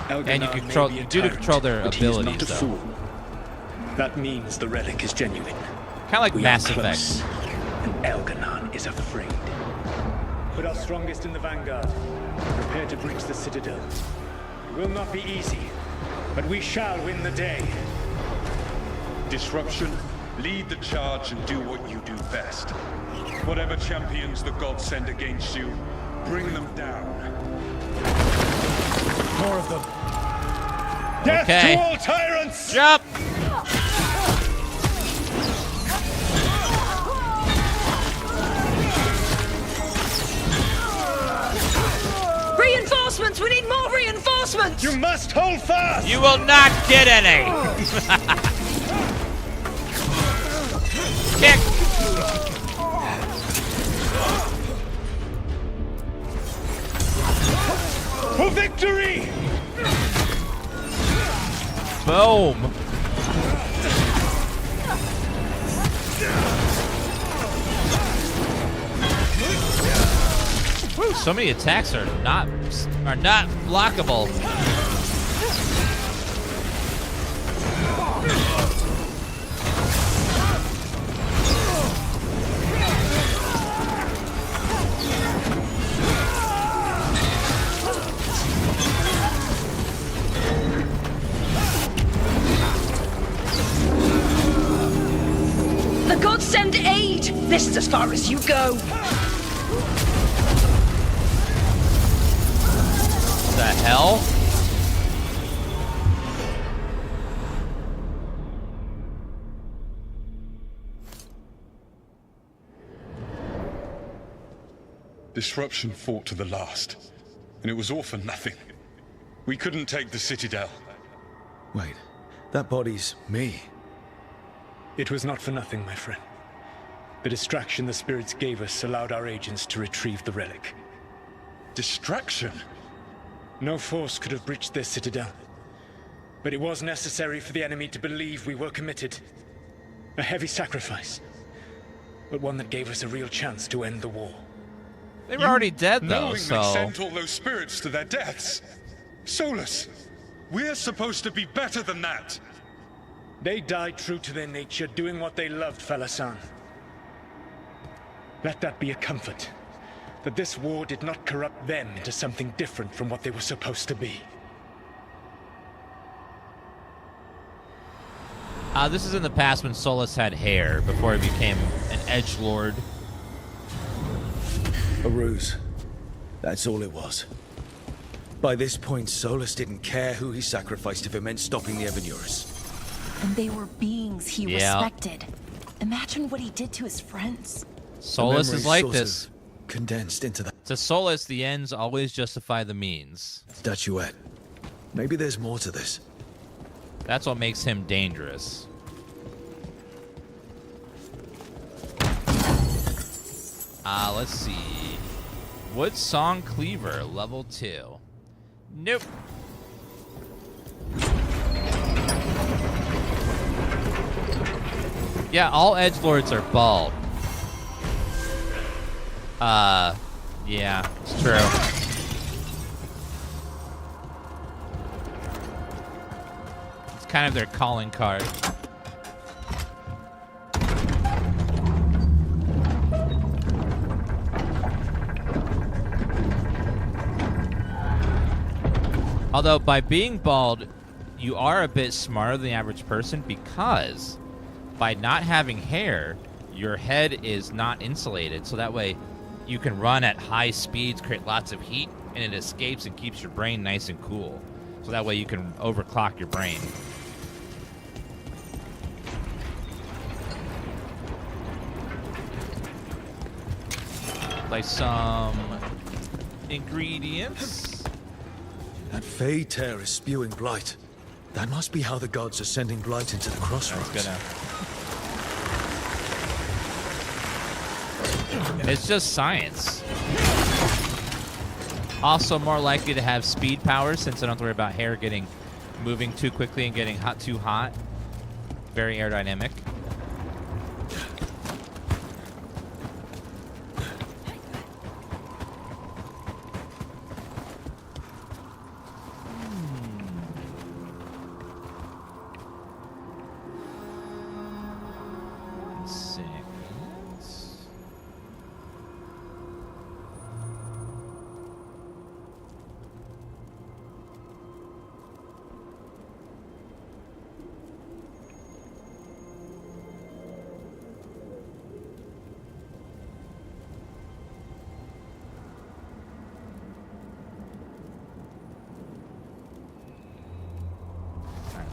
And you control, you do control their abilities, Not a though. fool. That means the relic is genuine. Kind of like We Mass are close, Effect. and Elganon is afraid. Put our strongest in the vanguard. Prepare to breach the citadel. It will not be easy, but we shall win the day. Disruption, lead the charge and do what you do best. Whatever champions the gods send against you, bring them down. More of them. Death Okay. to all tyrants! Jump! Reinforcements! We need more reinforcements! You must hold fast! You will not get any! Kick! For victory! Boom! Woo, so many attacks are not blockable. The gods send aid! This is as far as you go! The hell? Disruption fought to the last, and it was all for nothing. We couldn't take the citadel. Wait, that body's me. It was not for nothing, my friend. The distraction the spirits gave us allowed our agents to retrieve the relic. Distraction? No force could have breached their citadel. But it was necessary for the enemy to believe we were committed. A heavy sacrifice, but one that gave us a real chance to end the war. They were already dead, though, Knowingly so... sent all those spirits to their deaths. Solus, we're supposed to be better than that. They died true to their nature, doing what they loved, Falasan. Let that be a comfort, that this war did not corrupt them into something different from what they were supposed to be. This is in the past when Solus had hair, before he became an edgelord. A ruse. That's all it was. By this point, Solus didn't care who he sacrificed if it meant stopping the Evanurus. And they were beings he Yeah. respected. Imagine what he did to his friends. Solus is like sort this. of condensed into that. It's To Solus, the ends always justify the means. Statuette. Maybe there's more to this. That's what makes him dangerous. Let's see. Wood Song Cleaver, level 2. Nope. Yeah, all edgelords are bald. Yeah, it's true. It's kind of their calling card. Although, by being bald, you are a bit smarter than the average person because by not having hair, your head is not insulated. So that way, you can run at high speeds, create lots of heat, and it escapes and keeps your brain nice and cool. So that way, you can overclock your brain. Like some ingredients. That Fey tear is spewing blight. That must be how the gods are sending blight into the crossroads. It's just science. Also more likely to have speed power since I don't have to worry about hair moving too quickly and getting too hot. Very aerodynamic.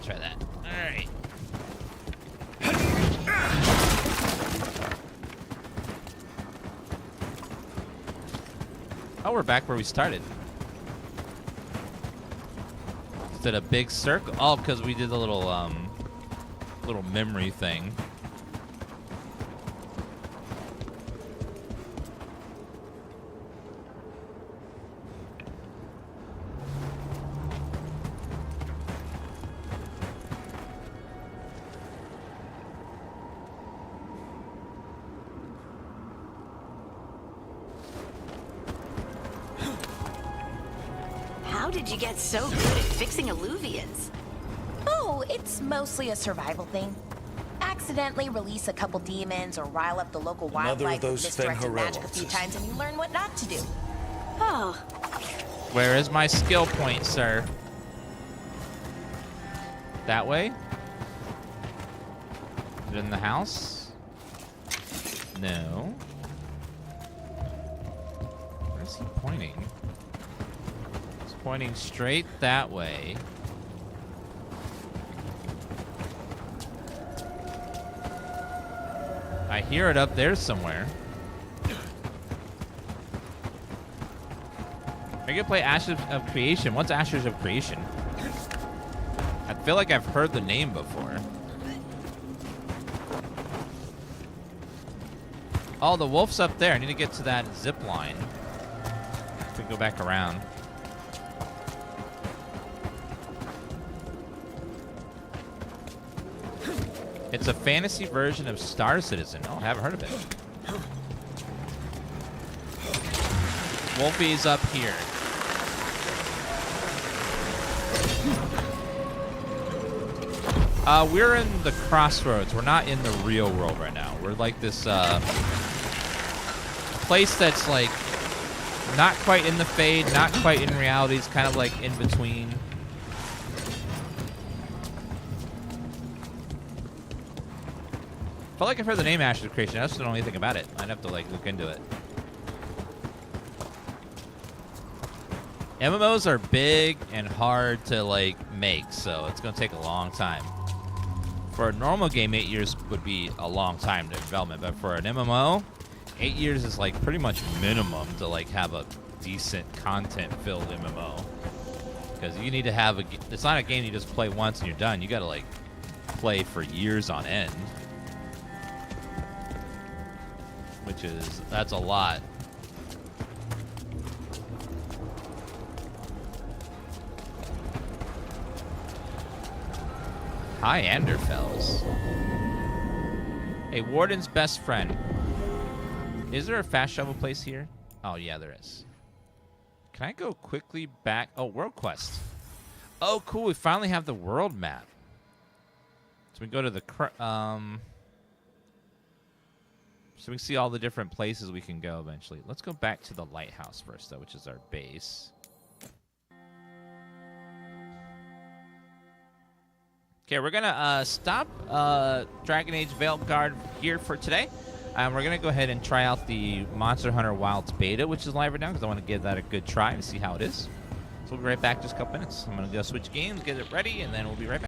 Try that. Alright. Oh, we're back where we started. Did a big circle? Oh, because we did the little memory thing. How did you get so good at fixing alluvians? Oh, it's mostly a survival thing. Accidentally release a couple demons or rile up the local wildlife with misdirected magic a few times and you learn what not to do. Oh. Where is my skill point, sir? That way? Is it in the house? No. Where's he pointing? He's pointing straight that way. I hear it up there somewhere. I could play Ashes of Creation. What's Ashes of Creation? I feel like I've heard the name before. Oh, the wolf's up there. I need to get to that zip line. To go back around. It's a fantasy version of Star Citizen. Oh, I haven't heard of it. Wolfie's up here. We're in the crossroads. We're not in the real world right now. We're like this place that's like not quite in the fade, not quite in reality. It's kind of like in between. Felt like I've heard the name Ashes of Creation. I just don't know anything about it. I'd have to like look into it. MMOs are big and hard to like make, so it's gonna take a long time. For a normal game, 8 years would be a long time to development, but for an MMO, 8 years is like pretty much minimum to like have a decent content-filled MMO. Because you need to have it's not a game you just play once and you're done. You gotta like play for years on end. That's a lot. Hi, Anderfells. A warden's best friend. Is there a fast travel place here? Oh, yeah, there is. Can I go quickly back? Oh, world quest. Oh, cool. We finally have the world map. So we go to the... So we can see all the different places we can go eventually. Let's go back to the lighthouse first, though, which is our base. Okay, we're going to stop Dragon Age Veilguard here for today. We're going to go ahead and try out the Monster Hunter Wilds beta, which is live right now, because I want to give that a good try to see how it is. So we'll be right back in just a couple minutes. I'm going to go switch games, get it ready, and then we'll be right back.